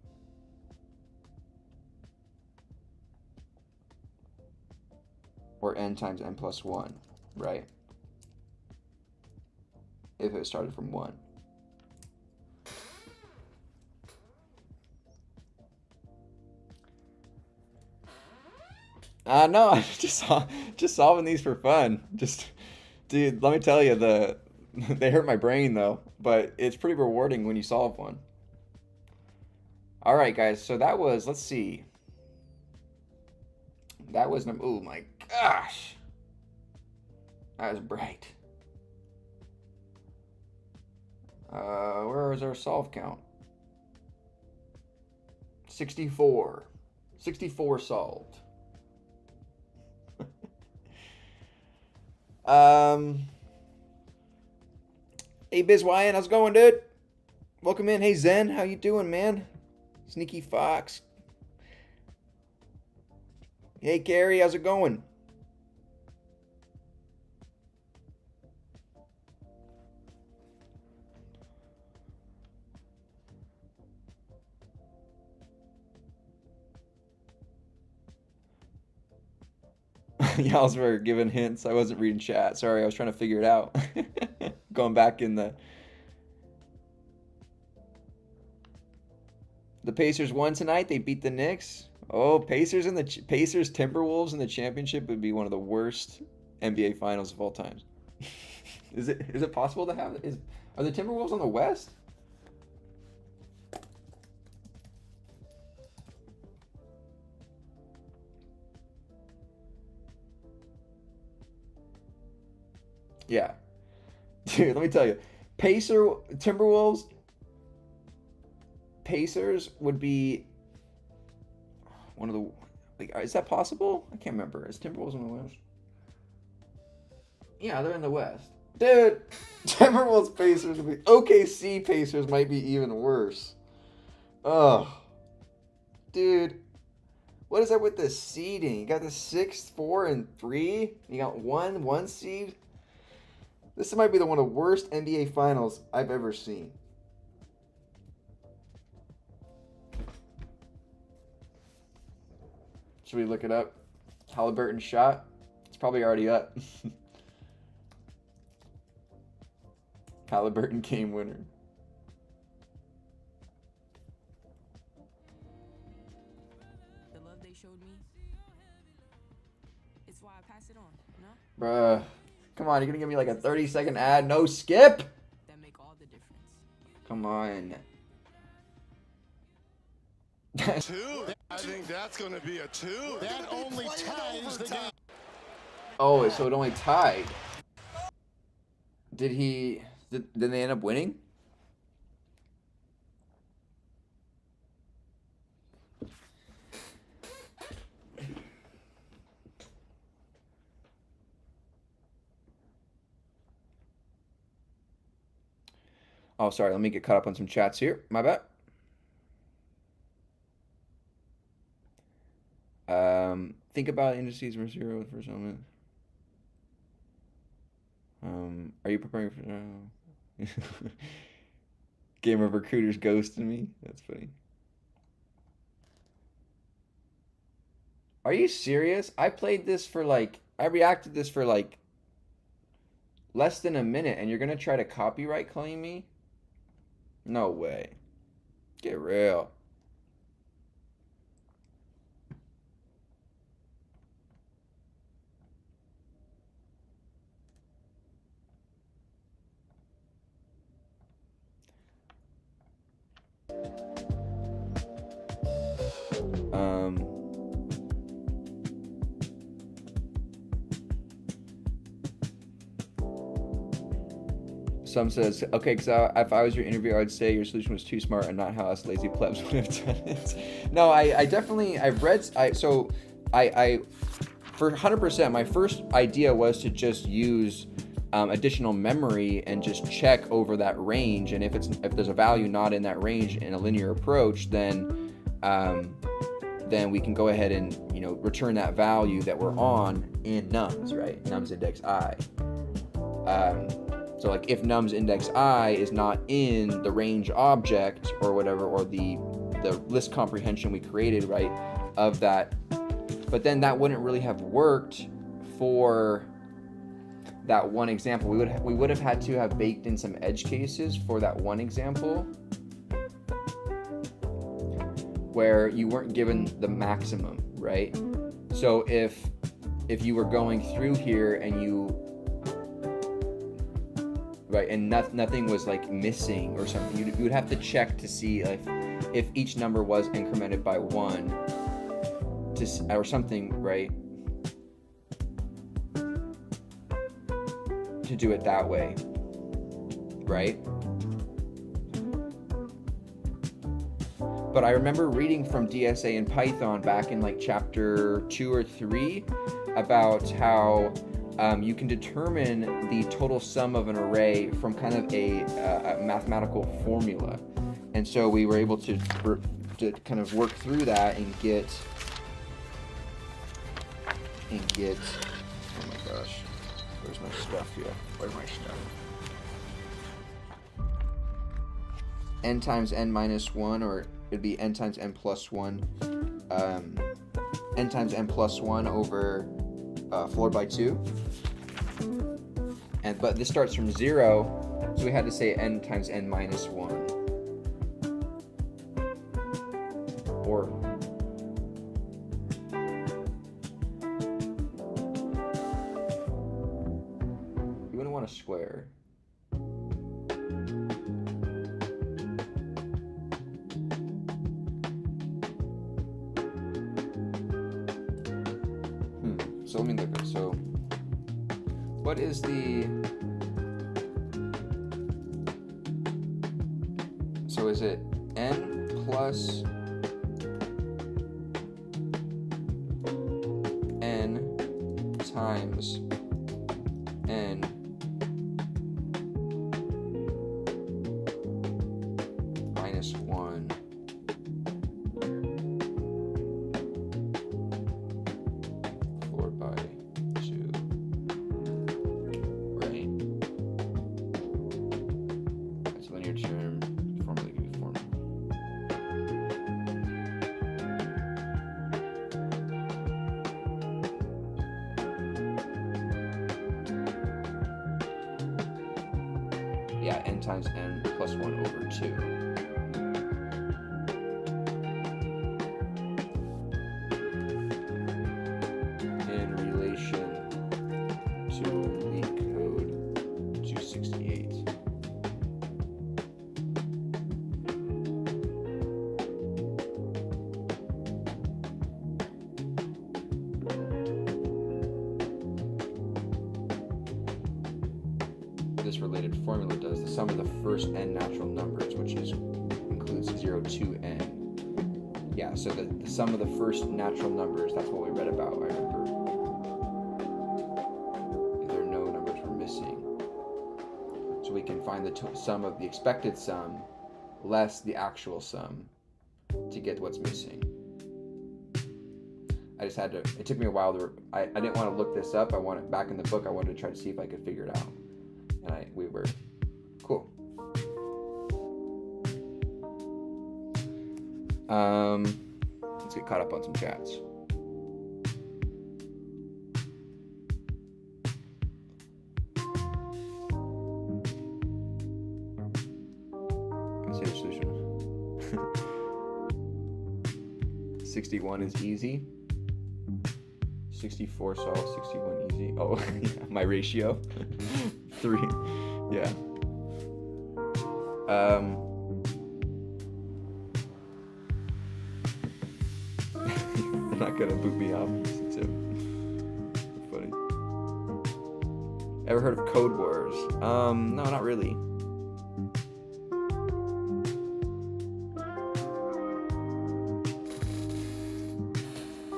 Or n times n plus 1, right? If it started from 1. No, I'm just solving these for fun. Dude, let me tell you, they hurt my brain though, but it's pretty rewarding when you solve one. All right, guys, so that was, let's see. That was, oh my gosh. That was bright. Where is our solve count? 64. 64 solved. Hey BizWyan, how's it going, dude? Welcome in. Hey Zen, how you doing, man? Sneaky Fox. Hey Carrie, how's it going? Y'all were giving hints. I wasn't reading chat. Sorry, I was trying to figure it out. Going back in the Pacers won tonight. They beat the Knicks. Oh, Pacers Timberwolves in the championship would be one of the worst NBA finals of all time. Is it possible to have? Are the Timberwolves on the West? Yeah. Dude, let me tell you. Timberwolves, Pacers would be one of the, like, is that possible? I can't remember. Is Timberwolves in the West? Yeah, they're in the West. Dude, Timberwolves Pacers would be, OKC Pacers might be even worse. Oh. Dude. What is that with the seeding? You got the 6, 4, and 3. You got one seed. This might be one of the worst NBA finals I've ever seen. Should we look it up? Halliburton shot? It's probably already up. Halliburton game winner. The love they showed me, it's why I pass it on, no? Bruh. Come on, you're gonna give me like a 30-second ad, no skip? That make all the difference. Come on. 2? I think that's going to be a 2. That only ties the game. Oh, so it only tied. Did they end up winning? Oh, sorry. Let me get caught up on some chats here. My bad. think about indices for 0 with first element. Are you preparing for Game of Recruiters ghosting me? That's funny. Are you serious? I played this for like, I reacted this for like less than a minute, and you're gonna try to copyright claim me? No way. Get real. Some says, okay, because if I was your interviewer, I'd say your solution was too smart and not how us lazy plebs would have done it. No, I definitely, I've read, for 100%, my first idea was to just use additional memory and just check over that range. And if there's a value not in that range in a linear approach, then we can go ahead and, return that value that we're on in nums, right? Nums index I. So like if nums index I is not in the range object or whatever, or the list comprehension we created, right, of that, but then that wouldn't really have worked for that one example. We would have had to have baked in some edge cases for that one example where you weren't given the maximum, right? So if you were going through here and and nothing was like missing or something, you would have to check to see if each number was incremented by 1 or something, right? To do it that way, right? But I remember reading from DSA in Python back in like chapter 2 or 3 about how you can determine the total sum of an array from kind of a mathematical formula. And so we were able to kind of work through that and get, oh my gosh, where's my stuff here? Where's my stuff? N times n minus 1, or it'd be n times n plus 1. N times n plus 1 over 4 by 2. But this starts from 0, so we had to say n times n minus 1. Or you wouldn't want a square. So let me look at it. So what is so is it n plus n times n minus 1 4 by 2, right? That's a linear term, formally give you formula. Yeah, n times n plus 1 over 2. In relation to LeetCode 268. This related formula does the sum of the first n natural numbers, which includes 0 to n. Yeah, so the sum of the first natural numbers, that's what we read about, I remember. If there are no numbers we're missing. So we can find the sum of the expected sum less the actual sum to get what's missing. I just had to, it took me a while to, I didn't want to look this up. I wanted, back in the book, I wanted to try to see if I could figure it out. And we were, cool. Let's get caught up on some chats. Consider solution. 61 is easy. 64 solved, 61 easy. Oh, yeah, my ratio. 3. Yeah. They're not gonna boot me out. So funny. Ever heard of Code Wars? No, not really.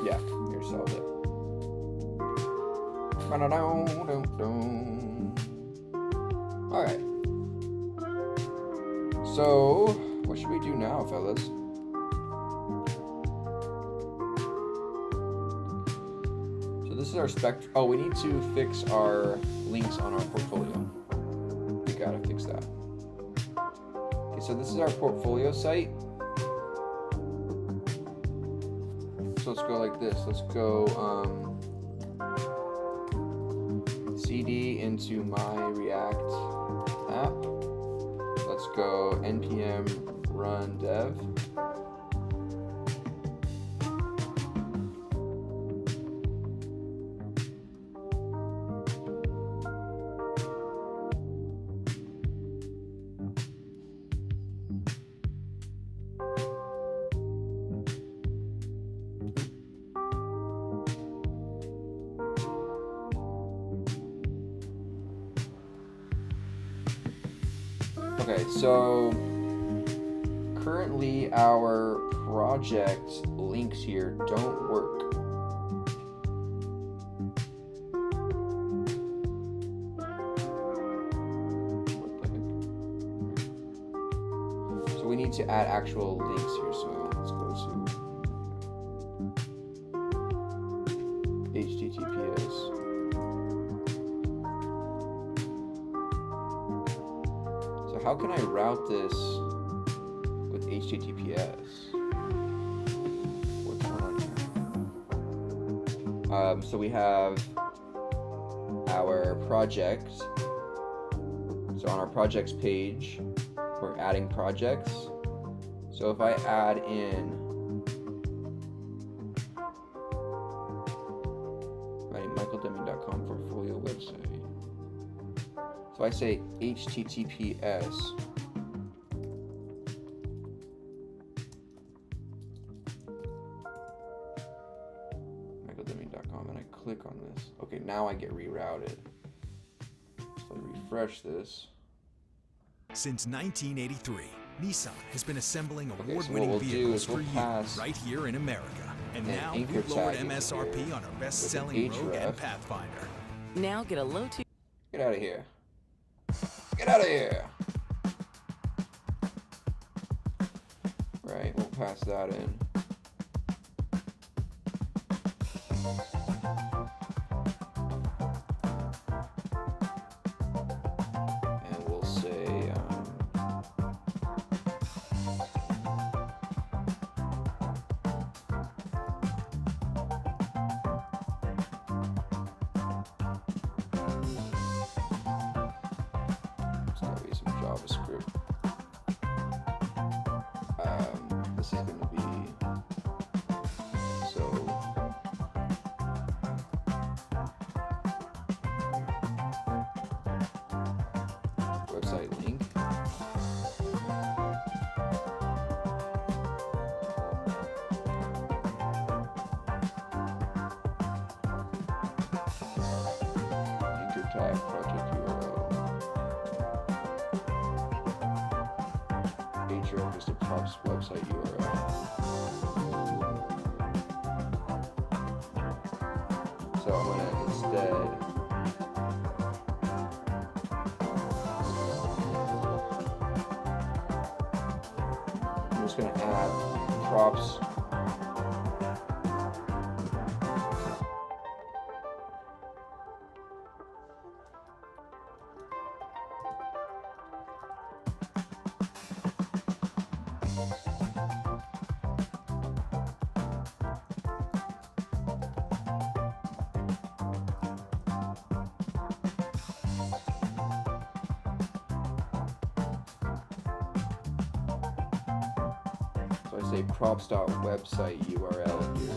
Yeah, here, solved it. Alright. So, what should we do now, fellas? So this is our oh, we need to fix our links on our portfolio. We gotta fix that. Okay, so this is our portfolio site. So let's go like this. Let's go cd into my React app. Let's go npm run dev. Okay, so currently our project links here don't work. What the heck? So we need to add actual links here. So let's go to HTTPS. How can I route this with HTTPS? What's going on here? So we have our project. So on our projects page, we're adding projects. So if I add in michaeldeming.com portfolio website. So I say HTTPS. michaeldeming.com and I click on this. Okay, now I get rerouted. So I refresh this. Since 1983, Nissan has been assembling award-winning vehicles for years right here in America. And now we've lowered MSRP on our best-selling Rogue and Pathfinder. Now get a low to... Get out of here. Get out of here! Right, we'll pass that in. And we'll say, JavaScript. This is going to be so website link. Anchor tag project URL. Href is the props website URL. So I'm gonna instead I'm just gonna add props So I say props.website URL here.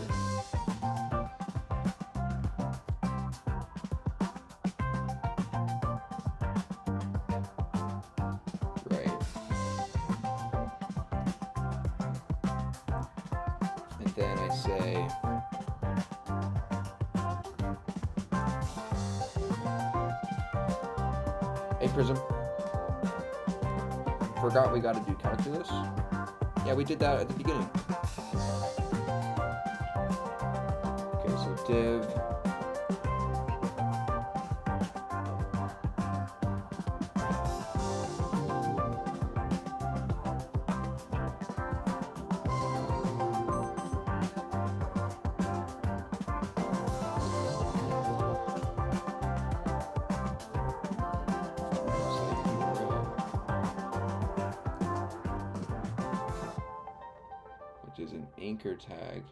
Right. And then I say hey Prism. Forgot we gotta do calculus. Yeah, we did that at the beginning. Okay, so div. Which is an anchor tag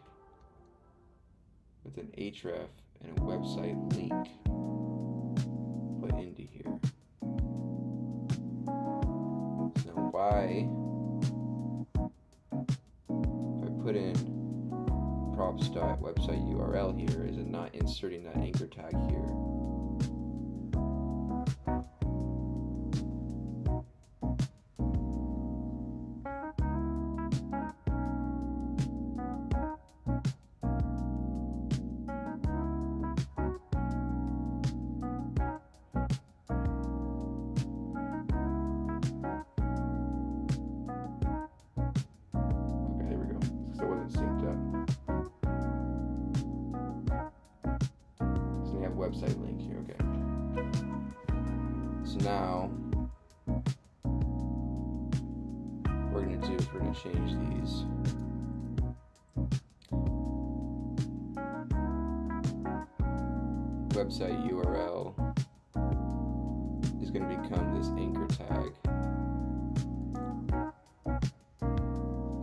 with an href and a website link put into here. So now why, if I put in props.website URL here, is it not inserting that anchor tag here? Website link here, okay. So now what we're gonna do is we're gonna change these. Website URL is gonna become this anchor tag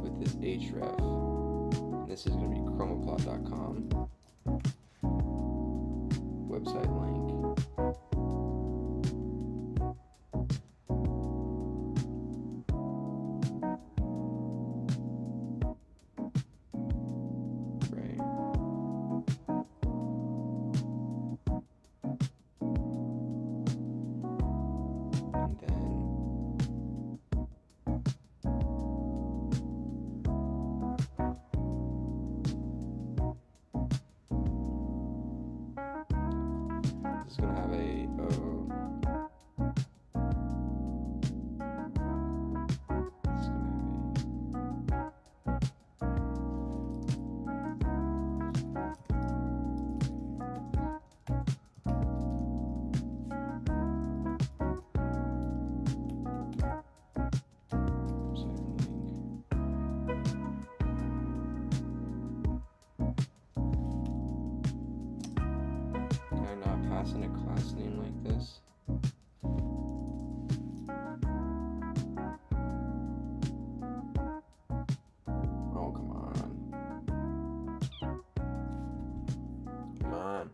with this href. And this is gonna be chromoplot.com. Website link. Right. And then it's gonna have a in a class name like this. Oh, come on. Come on.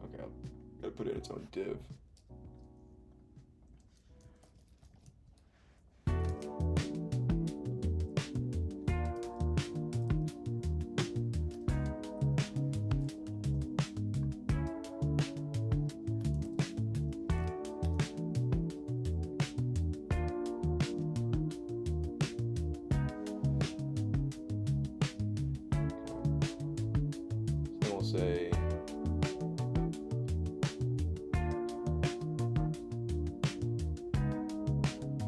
Okay, I'll gotta put it in its own div. Say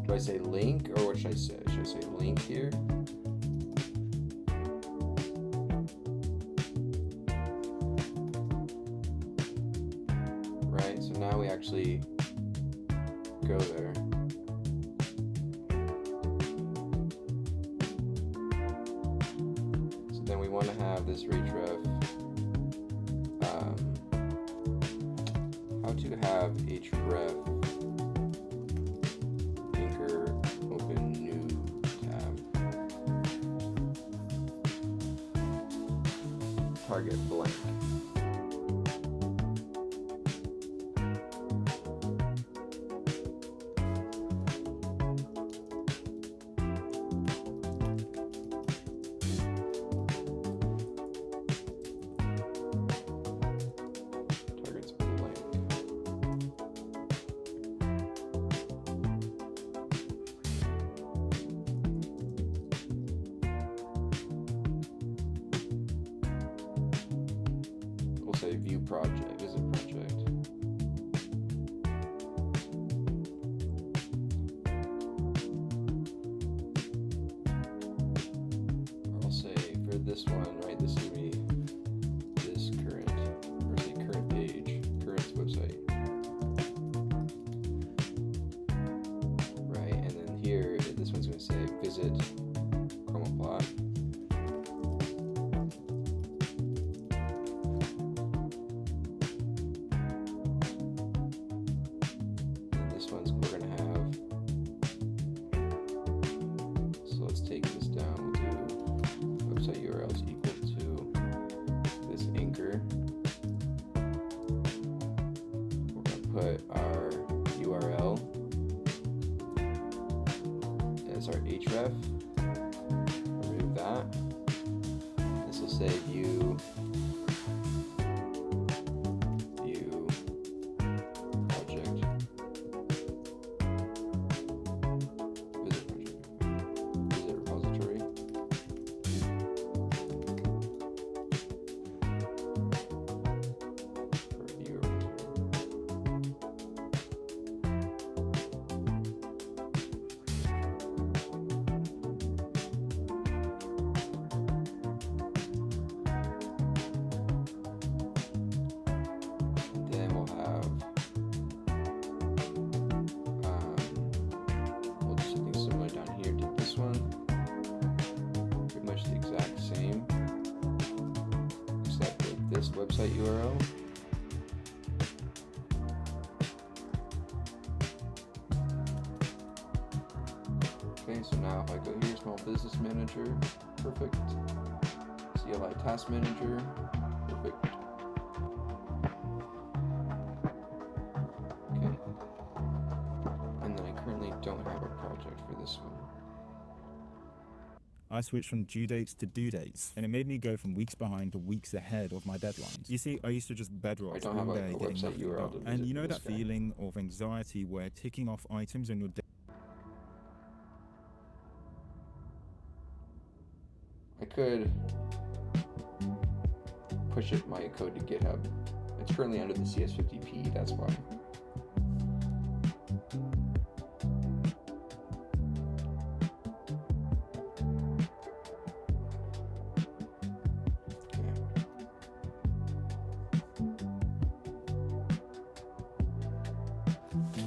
do I say link or what should I say? Should I say link here? Right, so now we actually go there. So then we want to have this href. How to have href anchor open new tab target blank. say view project, visit project. Or I'll say for this one, right, this will be this current, or say current page, current website. Right, and then here, this one's going to say visit chromoplot. This one's we're going to have, so let's take this down, we'll do website URL is equal to this anchor. We're going to put our URL as our href, remove that. This will say view project. Visit repository. View then we'll have we'll do something similar down here to this one. Pretty much the exact same, except with this website URL. Okay, so now if I go here, small business manager, perfect. CLI task manager, perfect. Okay. And then I currently don't have a project for this one. I switched from due dates to due dates, and it made me go from weeks behind to weeks ahead of my deadlines. You see, I used to just bedrock I don't have all a day getting website nothing URL done. to And visit you know for that this guy. feeling of anxiety where ticking off items on your day. I could push it my code to GitHub. It's currently under the CS50P, that's why.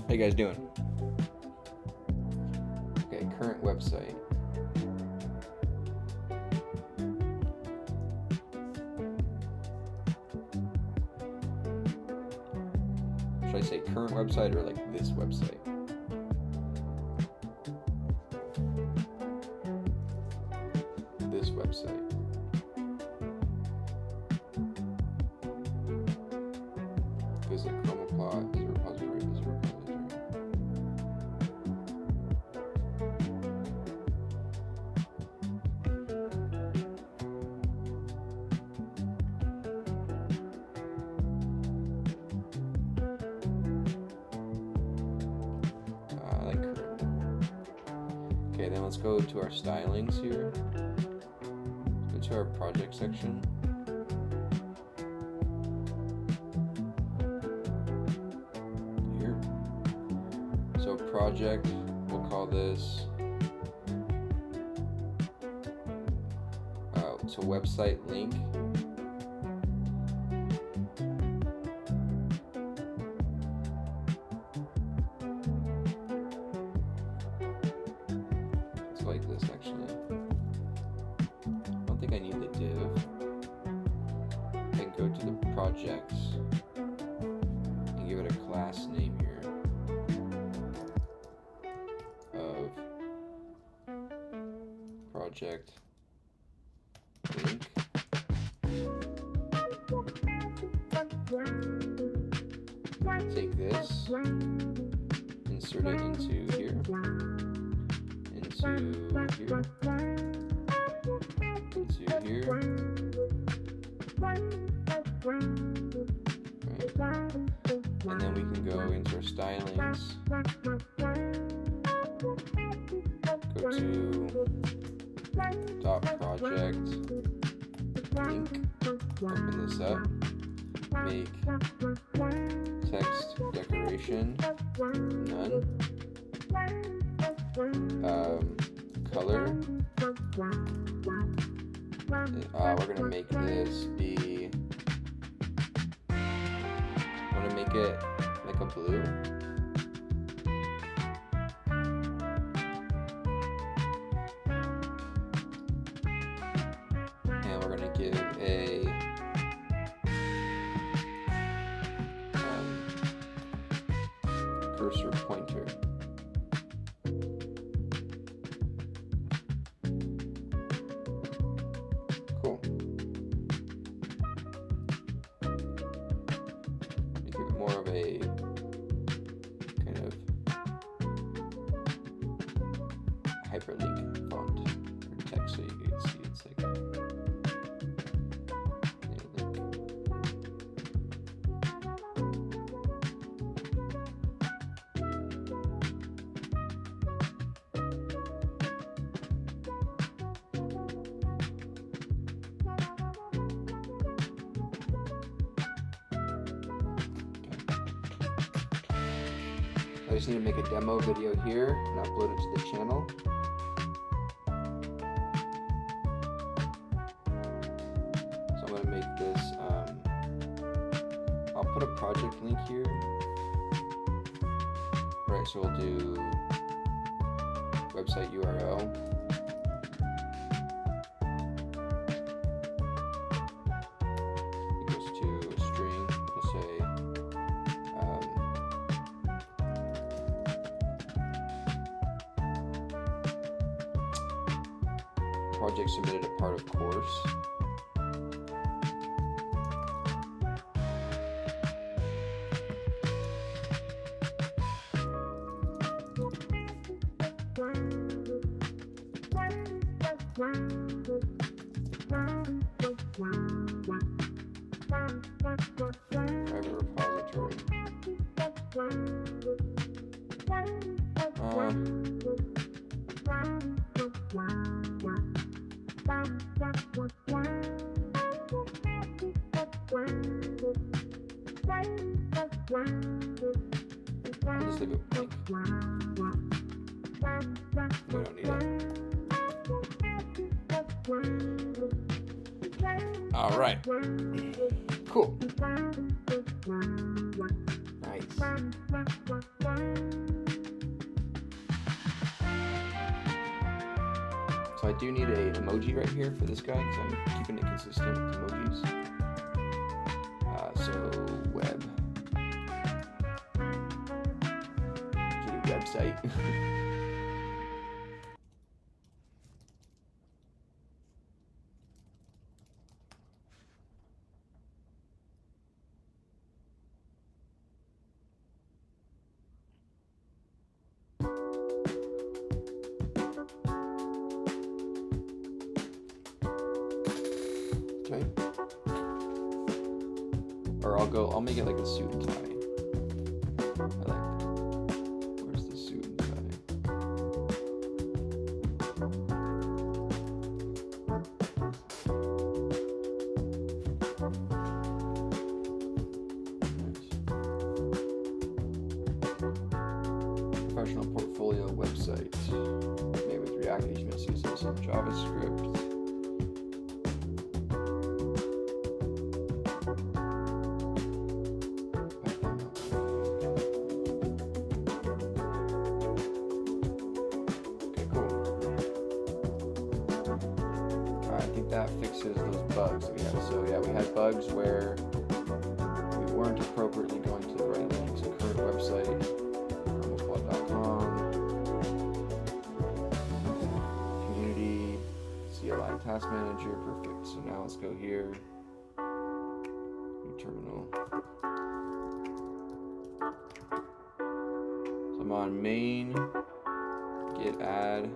How you guys doing? Okay, current website. Should I say current website or like this website? This website. Visit chromoplot, visit repository, visit repository. I like current. Okay, then let's go to our stylings here. Let's go to our project section. Here. So project, we'll call this so website link. It's like this actually. I don't think I need the div. I can go to the projects and give it a class name here of project link. Take this, insert it into here, into here, into here. Right. And then we can go into our stylings, go to dot project link, open this up, make text decoration none. Color. We're gonna make this be. I'm gonna make it like a blue. And we're gonna give a cursor pointer. Cool. Make it more of a kind of hyperlink font or text so you can see it's like a link. I just need to make a demo video here and upload it to the channel. So I'm going to make this, I'll put a project link here. Right, so we'll do website URL. Equals to a string, we'll say, project submitted a part of course. Private repository. I'll just leave it blank. We don't need it. All right. Cool. Nice. So I do need an emoji right here for this guy because I'm keeping it consistent with emojis. So web. Should do website. Okay. Or I'll make it like a suit and tie. Where's the suit and tie? Professional portfolio website. Made with React, HTML, CSS, and JavaScript. That fixes those bugs that we had. So yeah, we had bugs where we weren't appropriately going to the right link. So current website, formalizing.com, community, CLI task manager, perfect. So now let's go here, new terminal. So I'm on main, git add.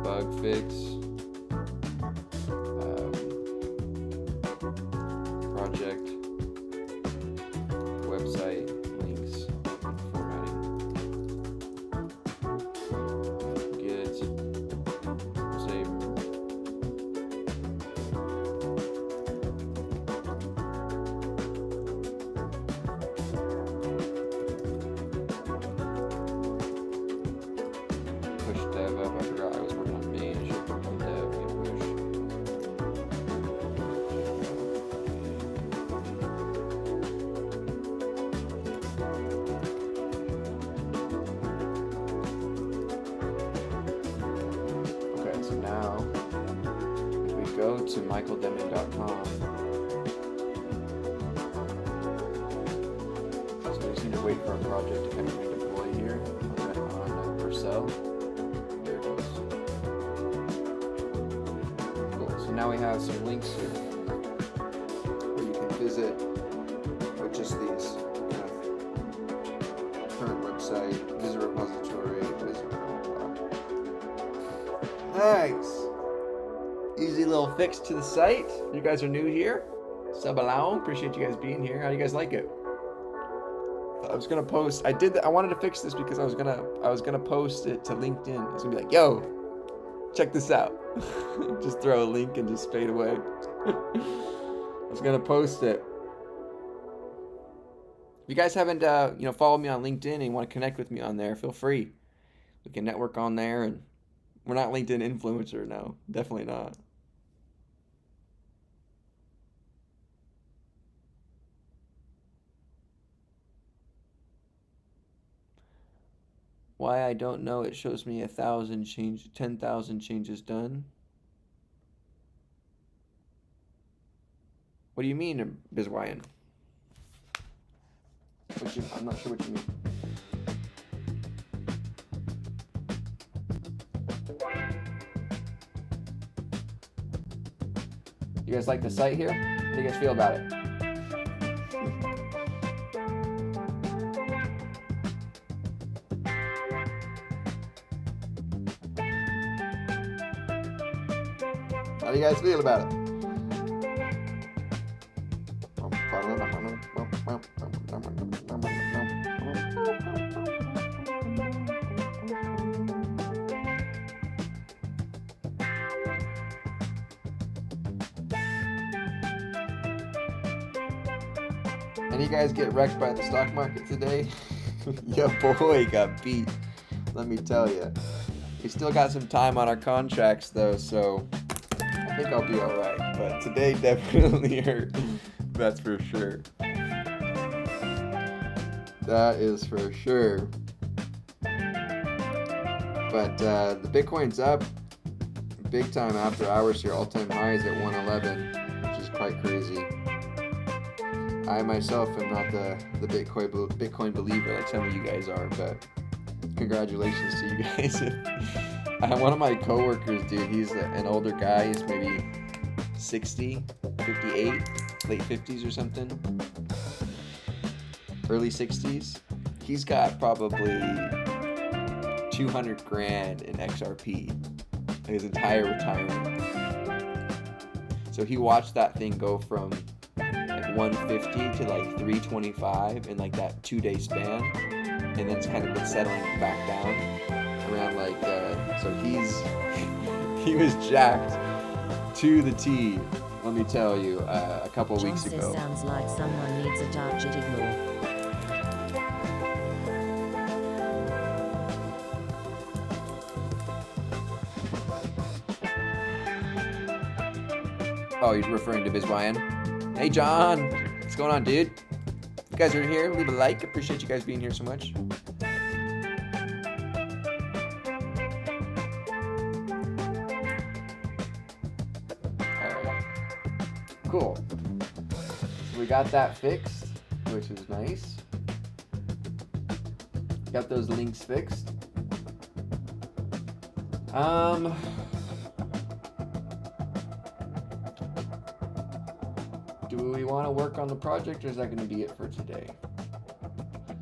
Bug fix, project, website. website links formatting. Git save. Push dev up. I forgot I was working on main. I should work on dev. Push. Okay, so now if we go to michaeldeming.com, so we just need to wait for our project to kind of redeploy here on Vercel. There it goes. Cool. So now we have some links here where you can visit with just these kind of current website, visit repository, visit blah, blah, blah. Nice. Easy little fix to the site. You guys are new here. Sub allow. Appreciate you guys being here. How do you guys like it? I was gonna post. I wanted to fix this because I was gonna post it to LinkedIn. I was gonna be like, "Yo, check this out." Just throw a link and just fade away. I was gonna post it. If you guys haven't, followed me on LinkedIn and want to connect with me on there, feel free. We can network on there, and we're not LinkedIn influencer now. Definitely not. Why I don't know. It shows me 10,000 changes done. What do you mean, Bizwyan? I'm not sure what you mean. You guys like the site here? How do you guys feel about it? How do you guys feel about it? Any guys get wrecked by the stock market today? Your boy got beat, let me tell you. We still got some time on our contracts though, so I think I'll be alright. But today definitely hurt. That's for sure. That is for sure. But the Bitcoin's up big time after hours here. All-time highs at 111, which is quite crazy. I myself am not the Bitcoin believer like some of you guys are, but congratulations to you guys. One of my coworkers, dude, he's an older guy. He's maybe 60, 58, late 50s or something. Early 60s. He's got probably 200 grand in XRP. His entire retirement. So he watched that thing go from like 150 to like 325 in like that 2-day span, and then it's kind of been settling back down around like so he was jacked to the T, let me tell you, a couple weeks ago. Sounds like someone needs a target ignore. Oh, you're referring to Bizwyan? Hey, John. What's going on, dude? You guys are here. Leave a like. Appreciate you guys being here so much. Alright. Cool. So we got that fixed, which is nice. Got those links fixed. Do we want to work on the project, or is that going to be it for today?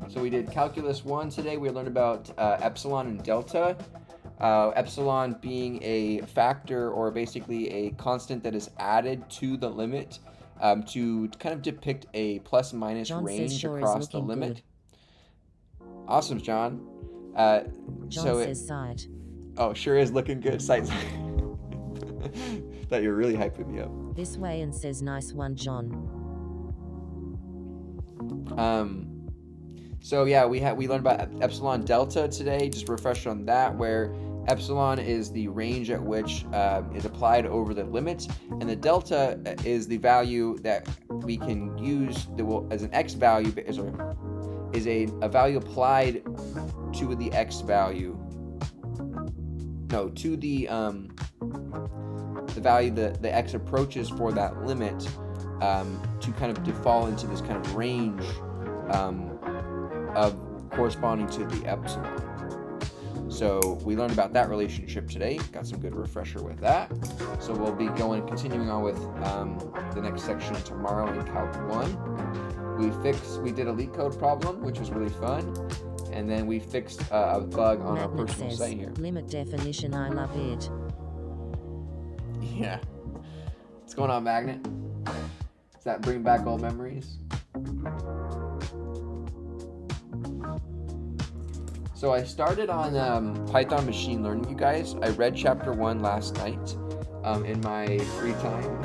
So we did Calculus 1 today. We learned about epsilon and delta. Epsilon being a factor, or basically a constant that is added to the limit to kind of depict a plus minus John says range sure is across the looking limit. good. Awesome, John. John So says site. oh, sure is looking good. Site. Thought you were really hyping me up. This way and says nice one, John. So yeah, we learned about epsilon-delta today. Just refresh on that, where epsilon is the range at which is applied over the limit, and the delta is the value that we can use that will, as an x value, is a value applied to the x value. No, to the value that the x approaches for that limit to kind of fall into this kind of range of corresponding to the epsilon. So we learned about that relationship today. Got some good refresher with that. So we'll be continuing on with the next section tomorrow in Calc 1. We did a LeetCode problem, which was really fun. And then we fixed a bug on our Magnet personal says, site here. limit definition, I love it. Yeah. What's going on, Magnet? Does that bring back old memories? So I started on Python machine learning, you guys. I read chapter 1 last night in my free time.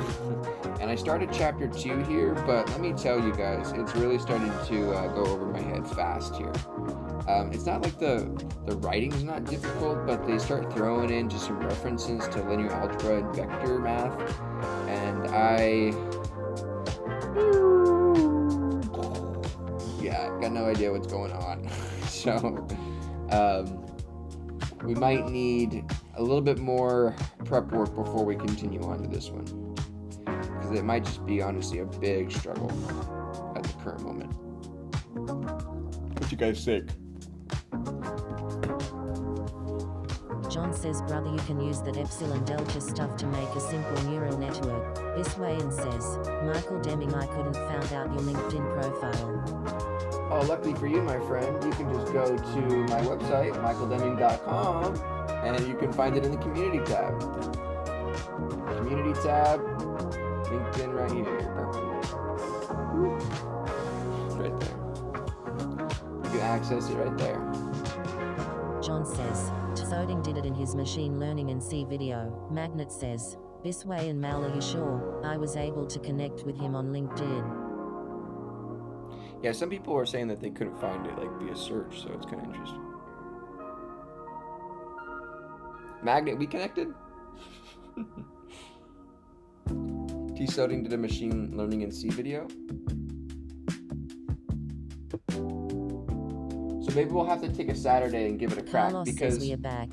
And I started chapter 2 here, but let me tell you guys, it's really starting to go over my head fast here. It's not like the writing's not difficult, but they start throwing in just some references to linear algebra and vector math, and got no idea what's going on. So we might need a little bit more prep work before we continue on to this one, because it might just be honestly a big struggle at the current moment. What you guys think? John says, brother, you can use that epsilon-delta stuff to make a simple neural network. This way and says, Michael Deming, I couldn't found out your LinkedIn profile. Oh, luckily for you, my friend, you can just go to my website, michaeldeming.com, and you can find it in the community tab. Community tab, LinkedIn right here. Right there. You can access it right there. John says, Soding did it in his machine learning and C video. Magnet says, this way and Mal, are you sure? I was able to connect with him on LinkedIn. Yeah, some people are saying that they couldn't find it like via search, so it's kind of interesting. Magnet, we connected? T. Soding did a machine learning and C video. So maybe we'll have to take a Saturday and give it a crack, Carlos because says we are back.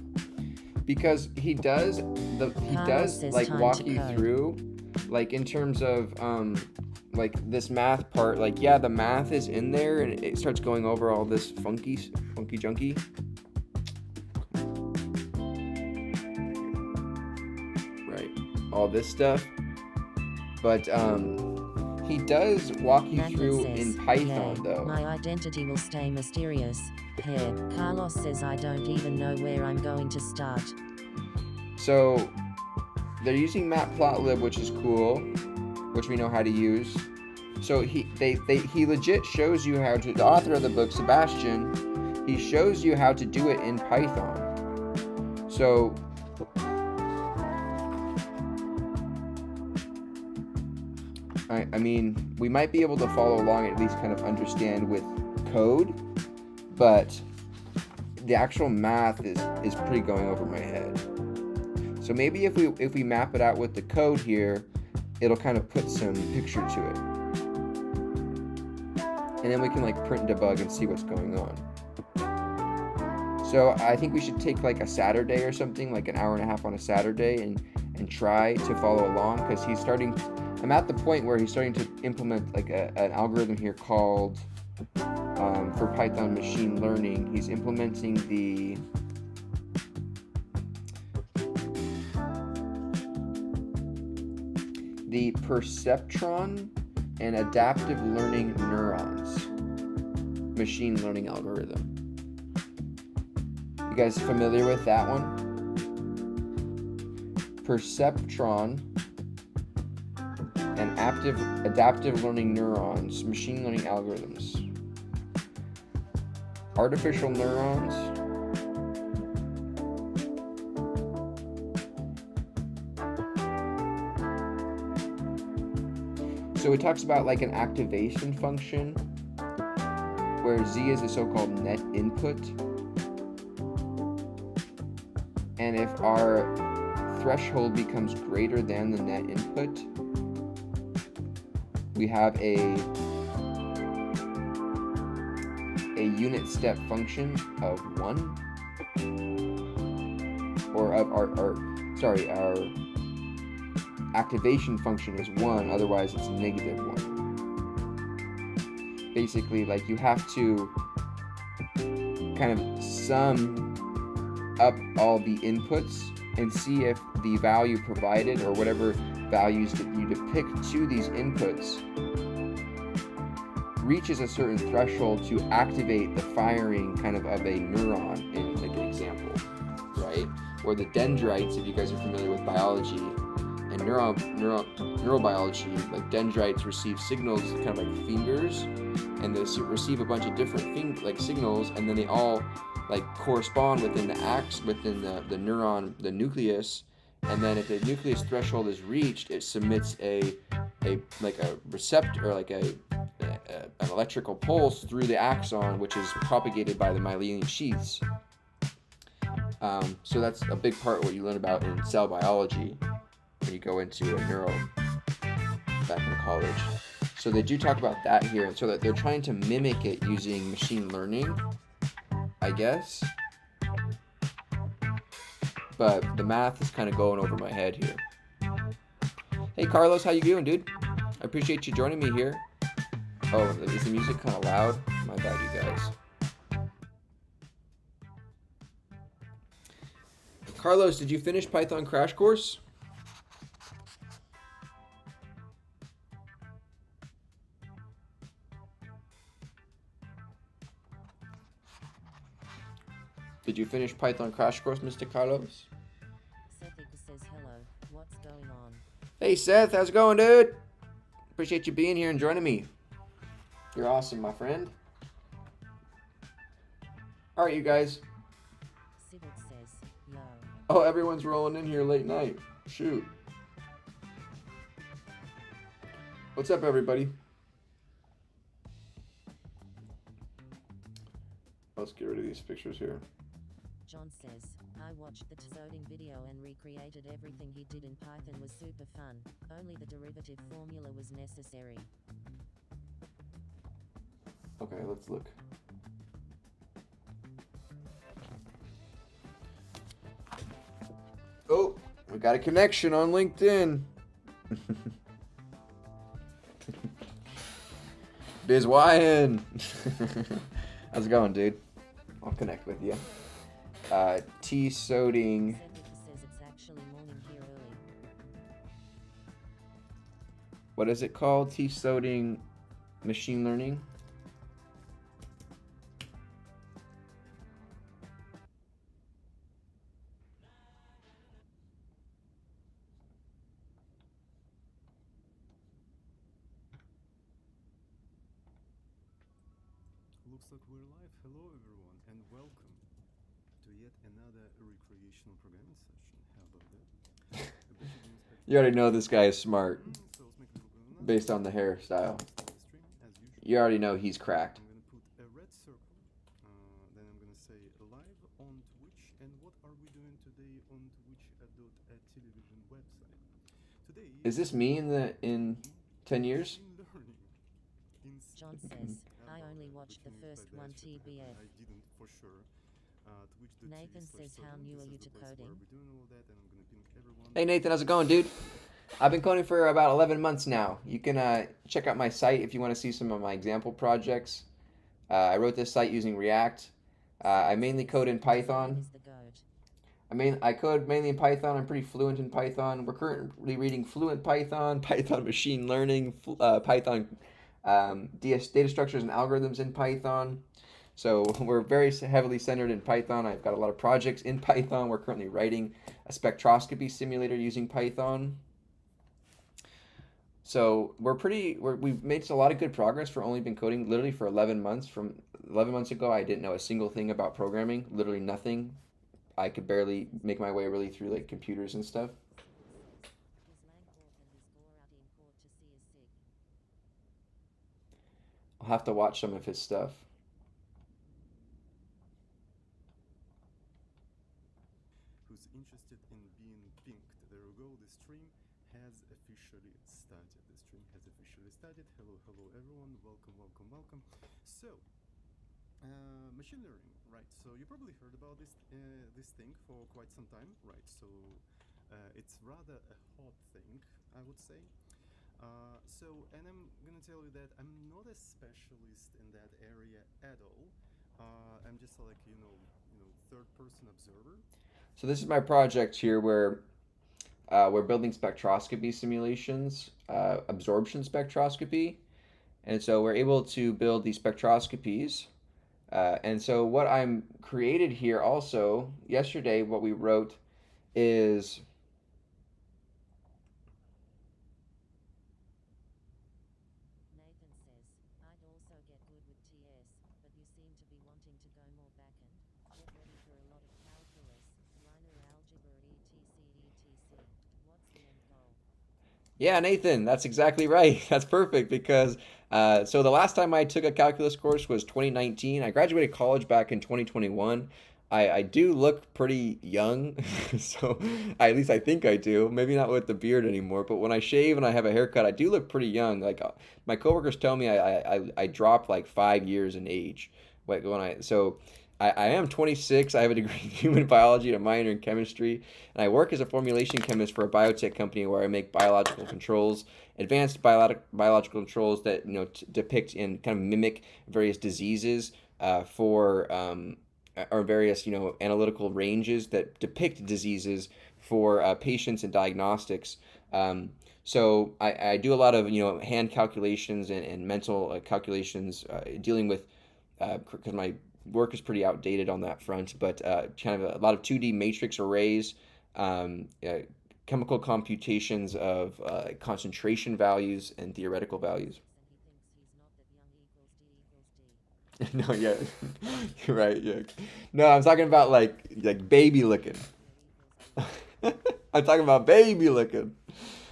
Because he does like walk you through, like in terms of like this math part, like yeah, the math is in there and it starts going over all this funky junky. Right, all this stuff. But he does walk you Magnet through says, in Python, yeah, though. my identity will stay mysterious. Here, Carlos says I don't even know where I'm going to start. So they're using matplotlib, which is cool, which we know how to use. So he legit shows you how to. The author of the book, Sebastian, he shows you how to do it in Python. So I mean, we might be able to follow along, at least kind of understand with code, but the actual math is pretty going over my head. So maybe if we map it out with the code here, it'll kind of put some picture to it. And then we can like print and debug and see what's going on. So I think we should take like a Saturday or something, like an hour and a half on a Saturday, and try to follow along, because I'm at the point where he's starting to implement like an algorithm here called, for Python machine learning, he's implementing the perceptron and adaptive learning neurons machine learning algorithm. You guys familiar with that one? Perceptron and adaptive learning neurons, machine learning algorithms. Artificial neurons. So it talks about like an activation function where Z is a so-called net input. And if our threshold becomes greater than the net input, we have a unit step function of 1, or of our activation function is 1, otherwise it's negative 1. Basically, like, you have to kind of sum up all the inputs and see if the value provided, or whatever values that you depict to these inputs, reaches a certain threshold to activate the firing kind of a neuron in like an example, right? Or the dendrites, if you guys are familiar with biology and neurobiology, like dendrites receive signals kind of like fingers, and they receive a bunch of different signals, and then they all like correspond within the the neuron, the nucleus, and then if the nucleus threshold is reached, it submits a receptor, or like an electrical pulse through the axon, which is propagated by the myelin sheaths. So that's a big part of what you learn about in cell biology when you go into a neuro back in college. So they do talk about that here, so that they're trying to mimic it using machine learning, I guess. But the math is kind of going over my head here. Hey Carlos, how you doing, dude? I appreciate you joining me here. Oh, is the music kind of loud? My bad, you guys. Carlos, did you finish Python Crash Course? Did you finish Python Crash Course, Mr. Carlos? Seth says hello. What's going on? Hey Seth, how's it going, dude? Appreciate you being here and joining me. You're awesome, my friend. All right, you guys. Sybil says, yo. Oh, everyone's rolling in here late night. Shoot. What's up, everybody? Let's get rid of these pictures here. John says, I watched the tzoding video and recreated everything he did in Python. Was super fun. Only the derivative formula was necessary. Okay, let's look. Oh, we got a connection on LinkedIn. BizWyan. How's it going, dude? I'll connect with you. T-soding. Says it's actually morning here early. What is it called? T-soding machine learning. Looks like we're live. Hello everyone and welcome to yet another recreational programming session. How about that? You already know this guy is smart based on the hairstyle. You already know he's cracked. I'm going to put a red circle, then I'm going to say live on Twitch, and what are we doing today on Twitch.television website? Today is this me in 10 years? John says, I only watched the first one TBF. I didn't for sure. Nathan says, how new are you to coding? Hey Nathan, how's it going, dude? I've been coding for about 11 months now. You can check out my site if you want to see some of my example projects. I wrote this site using React. I mainly code in Python. I code mainly in Python. I'm pretty fluent in Python. We're currently reading Fluent Python, Python Machine Learning, Python data structures and algorithms in Python. So we're very heavily centered in Python. I've got a lot of projects in Python. We're currently writing a spectroscopy simulator using Python. So we've made a lot of good progress for only been coding literally for 11 months. From 11 months ago, I didn't know a single thing about programming, literally nothing. I could barely make my way really through like computers and stuff. I'll have to watch some of his stuff. Who's interested in being pinked? There we go. The stream has officially started. Hello, hello, everyone. Welcome, welcome, welcome. So, machine learning, right? So you probably heard about this thing for quite some time, right? So it's rather a hot thing, I would say. And I'm gonna tell you that I'm not a specialist in that area at all. I'm just like third-person observer. So this is my project here where we're building spectroscopy simulations, absorption spectroscopy, and so we're able to build these spectroscopies. And so what I'm created here also yesterday, what we wrote is. Yeah, Nathan, that's exactly right. That's perfect because so the last time I took a calculus course was 2019. I graduated college back in 2021. I do look pretty young, so at least I think I do. Maybe not with the beard anymore, but when I shave and I have a haircut, I do look pretty young. Like my coworkers tell me I dropped like 5 years in age. I am 26. I have a degree in human biology and a minor in chemistry, and I work as a formulation chemist for a biotech company where I make biological controls, advanced biological controls that depict and kind of mimic various diseases or various analytical ranges that depict diseases for patients and diagnostics. So I do a lot of hand calculations and mental calculations dealing with because my work is pretty outdated on that front, but kind of a lot of 2D matrix arrays, chemical computations of concentration values and theoretical values. No, yeah, you're right. Yeah, no, I'm talking about like baby looking. I'm talking about baby looking.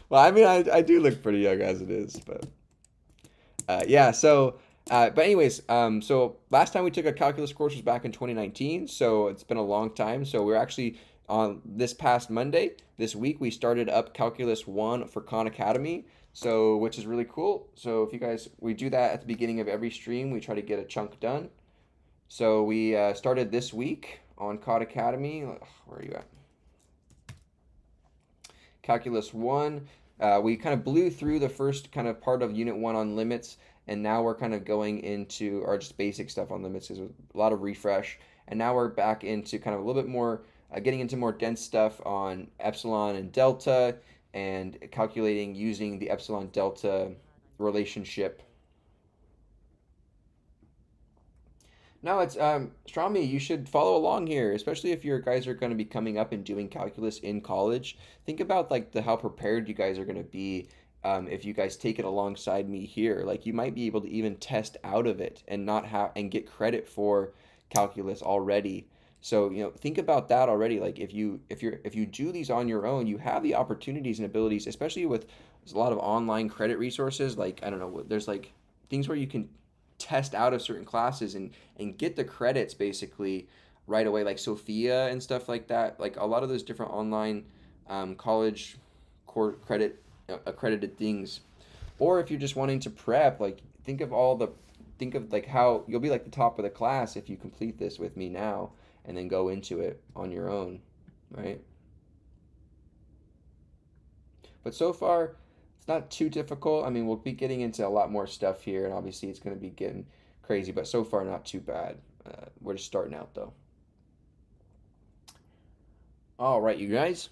Well, I mean, I do look pretty young as it is, but yeah. So. But anyways, so last time we took a calculus course was back in 2019, so it's been a long time. So we're actually on this past Monday, this week, we started up Calculus 1 for Khan Academy, so which is really cool. So if you guys, we do that at the beginning of every stream. We try to get a chunk done. So we started this week on Khan Academy. Where are you at? Calculus 1. We kind of blew through the first kind of part of Unit 1 on limits. And now we're kind of going into our just basic stuff on limits. There's a lot of refresh. And now we're back into kind of a little bit more, getting into more dense stuff on epsilon and delta and calculating using the epsilon-delta relationship. No, it's Strami, you should follow along here, especially if your guys are going to be coming up and doing calculus in college. Think about like how prepared you guys are going to be. If you guys take it alongside me here, like you might be able to even test out of it and not have and get credit for calculus already. So think about that already. Like if you do these on your own, you have the opportunities and abilities, especially with there's a lot of online credit resources. Like I don't know, there's like things where you can test out of certain classes and get the credits basically right away, like Sophia and stuff like that. Like a lot of those different online college core accredited things. Or if you're just wanting to prep, like think of like how you'll be like the top of the class if you complete this with me now and then go into it on your own, right? But so far it's not too difficult. I mean, we'll be getting into a lot more stuff here, and obviously it's going to be getting crazy, but so far not too bad. We're just starting out though. All right, you guys.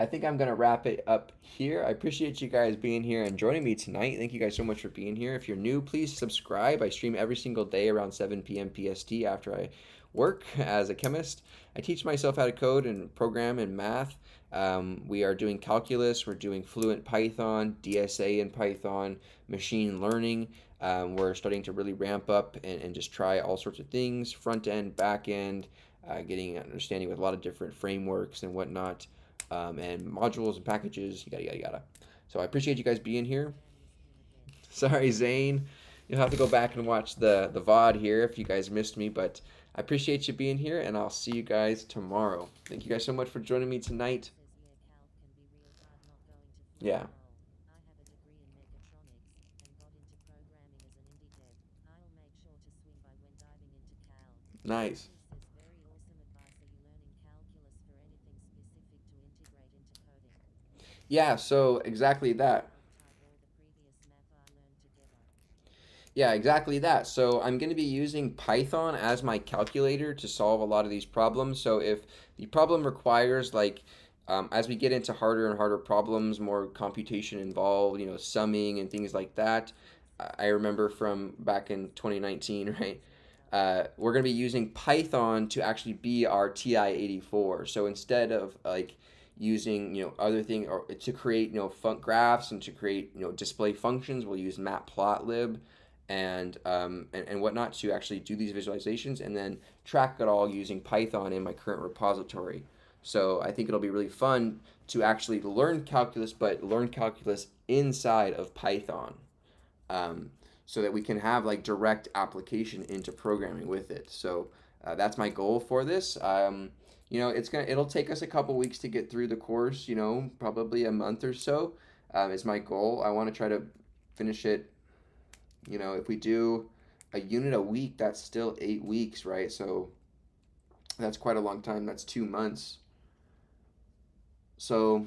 I think I'm going to wrap it up here. I appreciate you guys being here and joining me tonight. Thank you guys so much for being here. If you're new, please subscribe. I stream every single day around 7 p.m. PST after I work as a chemist. I teach myself how to code and program and math. We are doing calculus, we're doing fluent Python, DSA in Python, machine learning. We're starting to really ramp up and just try all sorts of things, front end, back end, getting an understanding with a lot of different frameworks and whatnot, and modules and packages, yada, yada, yada. So I appreciate you guys being here. Sorry, Zane. You'll have to go back and watch the VOD here if you guys missed me, but I appreciate you being here, and I'll see you guys tomorrow. Thank you guys so much for joining me tonight. Yeah. Nice. Yeah, so exactly that. Yeah, exactly that. So I'm going to be using Python as my calculator to solve a lot of these problems. So if the problem requires, like, as we get into harder and harder problems, more computation involved, you know, summing and things like that. I remember from back in 2019, right? We're going to be using Python to actually be our TI-84. So instead of like using, you know, other thing or to create, you know, graphs and to create, you know, display functions, we'll use matplotlib and whatnot to actually do these visualizations and then track it all using Python in my current repository. So I think it'll be really fun to actually learn calculus, but learn calculus inside of Python, so that we can have like direct application into programming with it. So that's my goal for this. You know, it'll take us a couple weeks to get through the course. You know, probably a month or so is my goal. I want to try to finish it. You know, if we do a unit a week, that's still 8 weeks, right? So that's quite a long time. That's 2 months. So,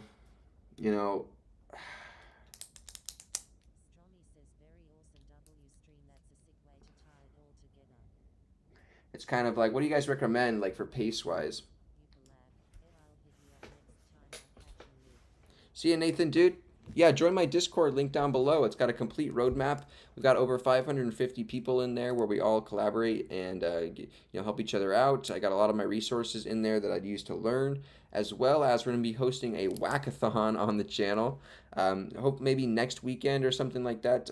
you know, it's kind of like, what do you guys recommend, like, for pace-wise? See you, Nathan, dude. Yeah, join my Discord link down below. It's got a complete roadmap. We've got over 550 people in there where we all collaborate and you know, help each other out. I got a lot of my resources in there that I'd use to learn, as well as we're going to be hosting a whackathon on the channel. Hope maybe next weekend or something like that,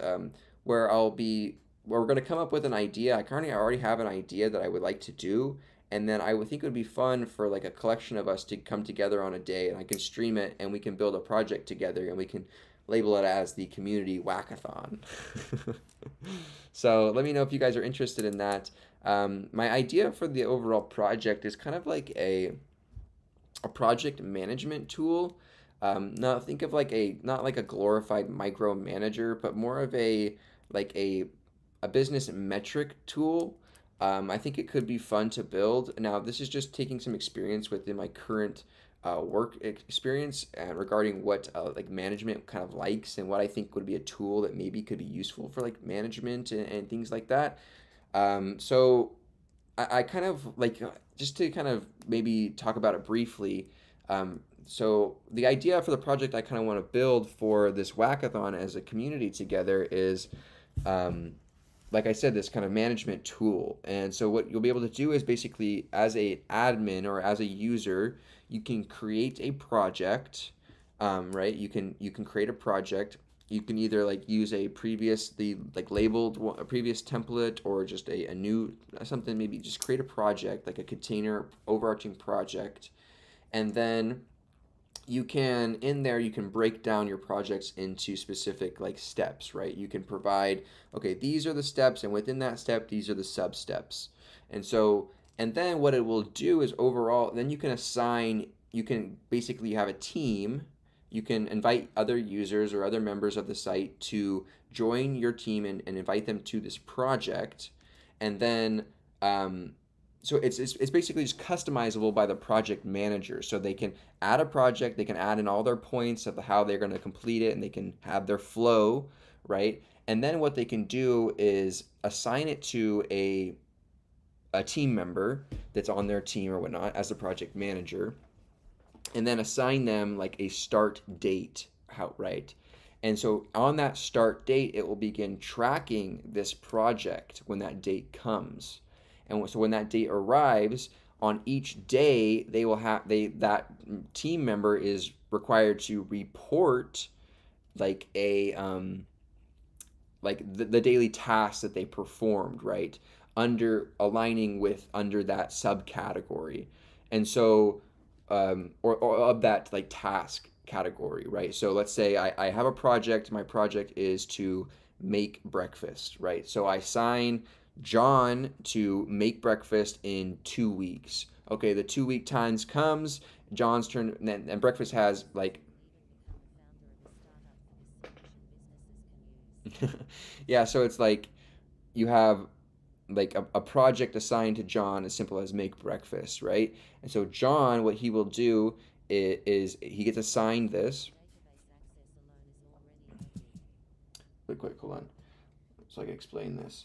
where we're going to come up with an idea. I already have an idea that I would like to do. And then I would think it would be fun for like a collection of us to come together on a day, and I can stream it and we can build a project together and we can label it as the community whackathon. So let me know if you guys are interested in that. My idea for the overall project is kind of like a project management tool. Now think of like not like a glorified micromanager, but more of a business metric tool. I think it could be fun to build. Now, this is just taking some experience within my current work experience regarding what like management kind of likes and what I think would be a tool that maybe could be useful for like management and things like that. So I kind of like, just to kind of maybe talk about it briefly. So the idea for the project I kind of want to build for this whackathon as a community together is, like I said, this kind of management tool. And so what you'll be able to do is basically, as a admin or as a user, you can create a project, right? You can create a project. You can either like use a previous template, or just a new something. Maybe just create a project, like a container overarching project, and then you can break down your projects into specific like steps, right? You can provide, okay, these are the steps, and within that step, these are the sub steps. And then what it will do is overall, then you can basically have a team. You can invite other users or other members of the site to join your team and invite them to this project. And then, so it's basically just customizable by the project manager. So they can add a project, they can add in all their points of how they're going to complete it, and they can have their flow, right? And then what they can do is assign it to a team member that's on their team or whatnot as the project manager. and then assign them like a start date outright. And so on that start date, it will begin tracking this project when that date comes. And so when that date arrives, on each day, they will have that team member is required to report like a like the daily tasks that they performed, right? Aligning with under that subcategory. And so or of that like task category, right? So let's say I have a project. My project is to make breakfast, right? So I assign John to make breakfast in 2 weeks. Okay, the 2-week times comes, John's turn, and breakfast has like yeah, so it's like you have like a project assigned to John as simple as make breakfast, right? And so John, what he will do is he gets assigned this. Quick, hold on, so I can explain this.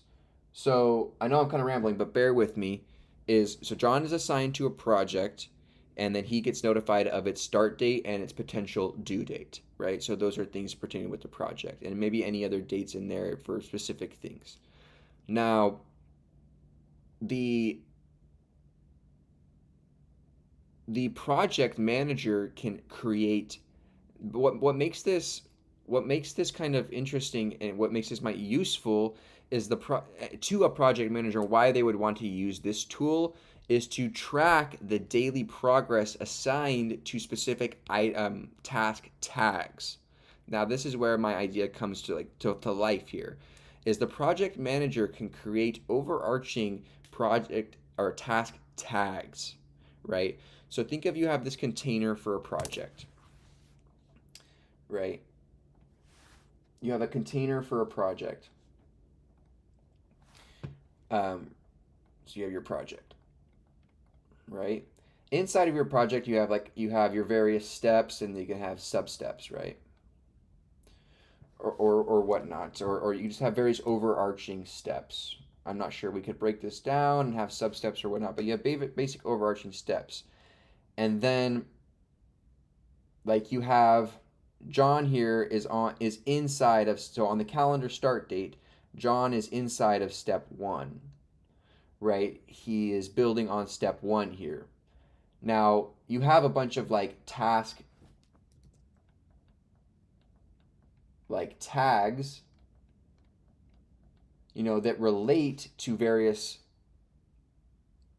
So I know I'm kind of rambling, but bear with me. So John is assigned to a project, and then he gets notified of its start date and its potential due date, right? So those are things pertaining with the project, and maybe any other dates in there for specific things. Now, the project manager can create what makes this kind of interesting, and what makes this might useful is to a project manager, why they would want to use this tool is to track the daily progress assigned to specific task tags. Now this is where my idea comes to life here, is the project manager can create overarching project or task tags, right? So think of, you have this container for a project, right? You have a container for a project. So you have your project, right? Inside of your project, you have your various steps, and you can have sub-steps, right? Or whatnot, or you just have various overarching steps. I'm not sure, we could break this down and have sub-steps or whatnot, but you have basic overarching steps. And then like you have John here is inside of, so on the calendar start date, John is inside of step 1, right? He is building on step 1 here. Now you have a bunch of like tags, you know, that relate to various,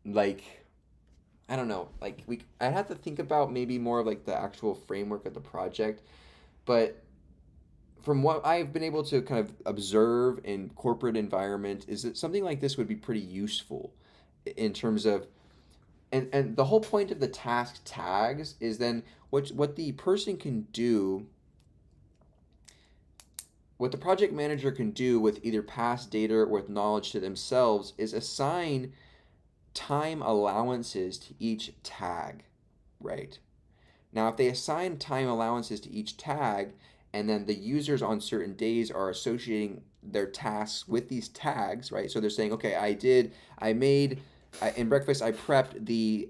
like, I don't know, like I'd have to think about maybe more of like the actual framework of the project, but from what I've been able to kind of observe in corporate environment is that something like this would be pretty useful in terms of, and the whole point of the task tags is then what the person can do, what the project manager can do with either past data or with knowledge to themselves is assign time allowances to each tag, right? Now, if they assign time allowances to each tag, and then the users on certain days are associating their tasks with these tags, right? So they're saying, okay, in breakfast, I prepped the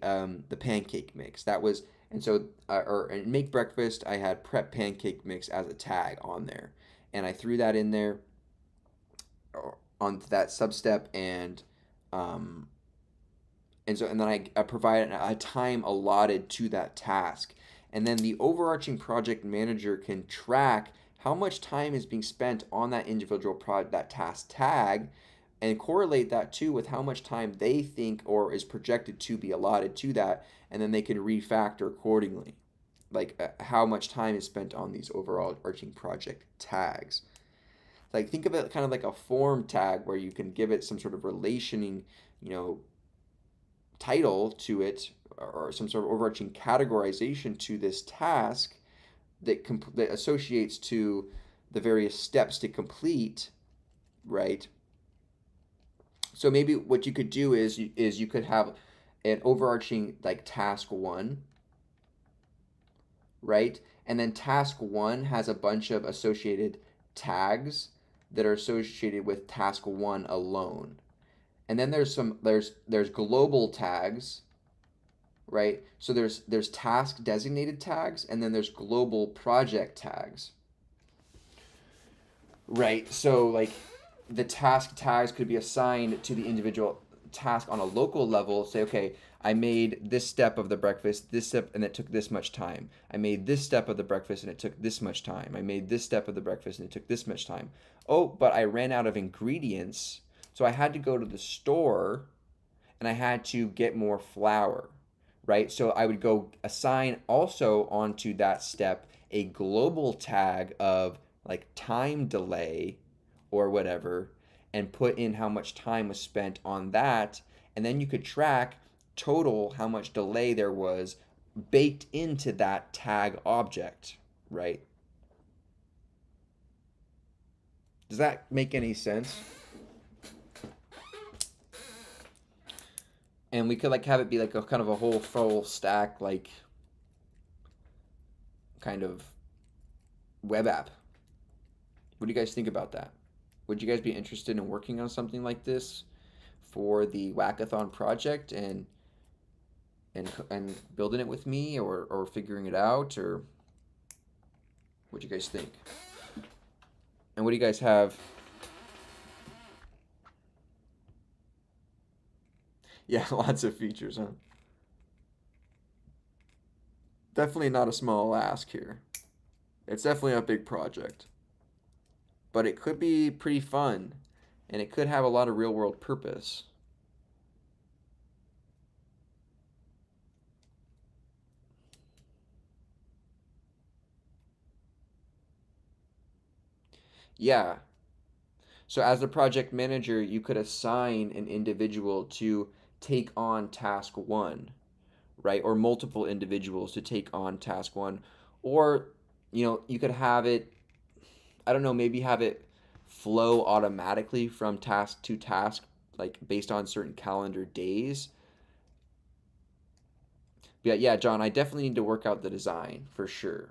pancake mix. That was, and so, or in make breakfast, I had prep pancake mix as a tag on there. And I threw that in there on that sub-step, and then I provide a time allotted to that task. And then the overarching project manager can track how much time is being spent on that individual that task tag, and correlate that too with how much time they think or is projected to be allotted to that, and then they can refactor accordingly, like how much time is spent on these overarching project tags. Like think of it kind of like a form tag where you can give it some sort of relationing, you know, title to it, or some sort of overarching categorization to this task that associates to the various steps to complete, right? So maybe what you could do is you could have an overarching like task 1, right? And then task 1 has a bunch of associated tags that are associated with task 1 alone. And then there's global tags right? So there's task designated tags, and then there's global project tags, right? So like the task tags could be assigned to the individual task on a local level. Say, okay, I made this step of the breakfast, this step, and it took this much time. I made this step of the breakfast and it took this much time. I made this step of the breakfast and it took this much time. Oh, but I ran out of ingredients, so I had to go to the store and I had to get more flour, right? So I would go assign also onto that step a global tag of like time delay or whatever, and put in how much time was spent on that, and then you could track total how much delay there was baked into that tag object, right? Does that make any sense? And we could like have it be like a kind of a whole full stack like kind of web app. What do you guys think about that? Would you guys be interested in working on something like this for the Wackathon project and building it with me, or figuring it out, or what do you guys think? And what do you guys have? Yeah, lots of features, huh? Definitely not a small ask here. It's definitely a big project. But it could be pretty fun, and it could have a lot of real-world purpose. Yeah. So as the project manager, you could assign an individual to take on task 1, right? Or multiple individuals to take on task 1. Or, you could have it, I don't know, maybe have it flow automatically from task to task, like based on certain calendar days. But yeah, John, I definitely need to work out the design for sure.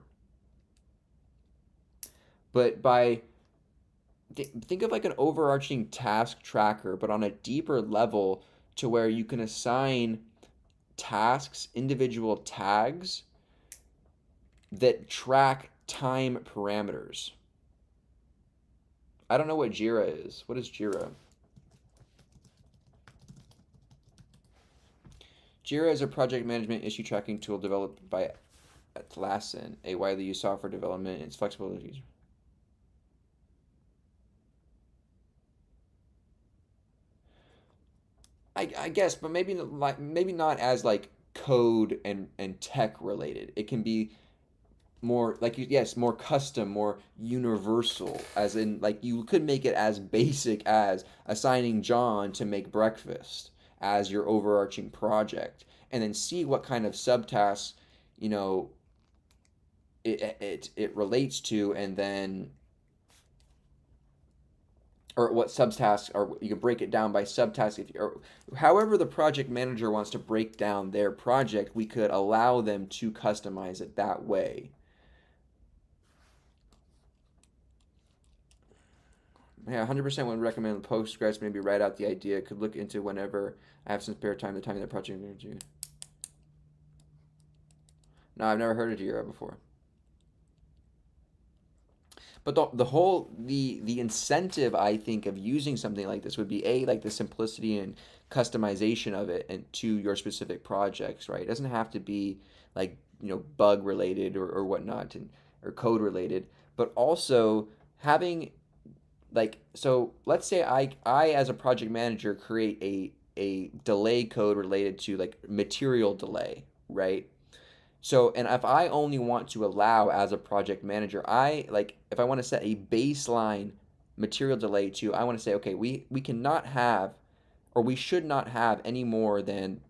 But think of like an overarching task tracker, but on a deeper level, to where you can assign tasks, individual tags that track time parameters. I don't know what Jira is. What is Jira? Jira is a project management issue tracking tool developed by Atlassian, a widely used software development. It's flexible to use. I guess, but maybe not as like code and tech related. It can be more like, yes, more custom, more universal, as in like you could make it as basic as assigning John to make breakfast as your overarching project, and then see what kind of subtasks it relates to, and then, or what subtasks, or you can break it down by subtasks, or however the project manager wants to break down their project. We could allow them to customize it that way. Yeah, 100% would recommend Postgres. Maybe write out the idea. Could look into whenever I have some spare time. The timing of the project manager. No, I've never heard of Jira before. But the incentive, I think, of using something like this would be like the simplicity and customization of it and to your specific projects, right? It doesn't have to be like bug related or whatnot, or code related, but also having like, so let's say I as a project manager create a delay code related to like material delay, right? So, and if I only want to allow as a project manager, if I want to set a baseline material delay to, I want to say, okay, we cannot have, or we should not have any more than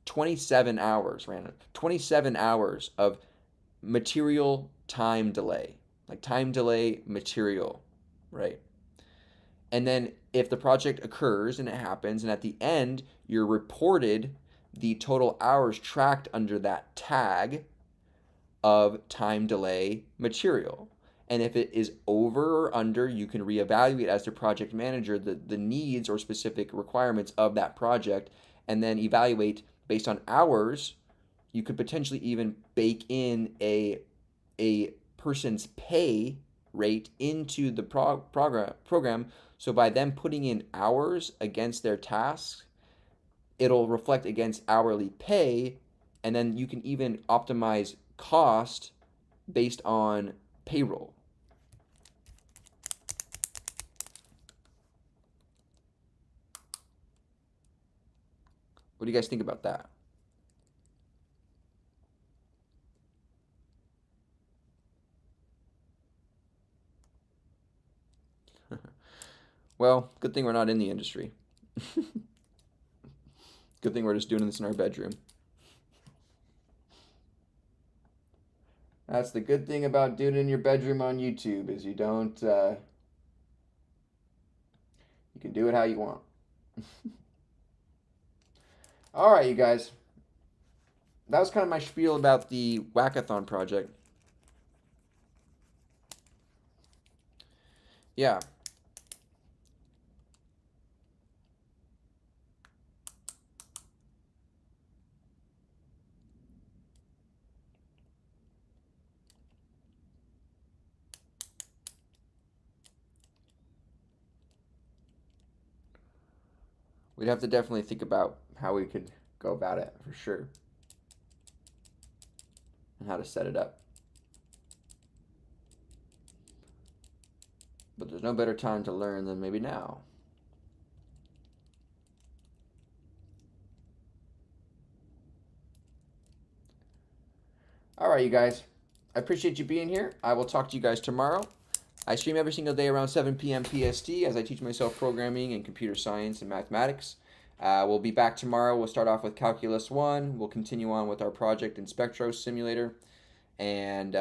27 hours, random, 27 hours of material time delay, like time delay material, right? And then if the project occurs and it happens, and at the end, you're reported the total hours tracked under that tag of time delay material. And if it is over or under, you can reevaluate as the project manager the needs or specific requirements of that project, and then evaluate based on hours you could potentially even bake in a person's pay rate into the program. So by them putting in hours against their tasks, it'll reflect against hourly pay, and then you can even optimize cost based on payroll. What do you guys think about that? Well, good thing we're not in the industry. Good thing we're just doing this in our bedroom. That's the good thing about doing it in your bedroom on YouTube, is you don't, you can do it how you want. All right, you guys. That was kind of my spiel about the Whackathon project. Yeah. We'd have to definitely think about how we could go about it, for sure. And how to set it up. But there's no better time to learn than maybe now. All right, you guys. I appreciate you being here. I will talk to you guys tomorrow. I stream every single day around 7 p.m. PST as I teach myself programming and computer science and mathematics. We'll be back tomorrow. We'll start off with Calculus 1. We'll continue on with our project in SpectroSimulator. And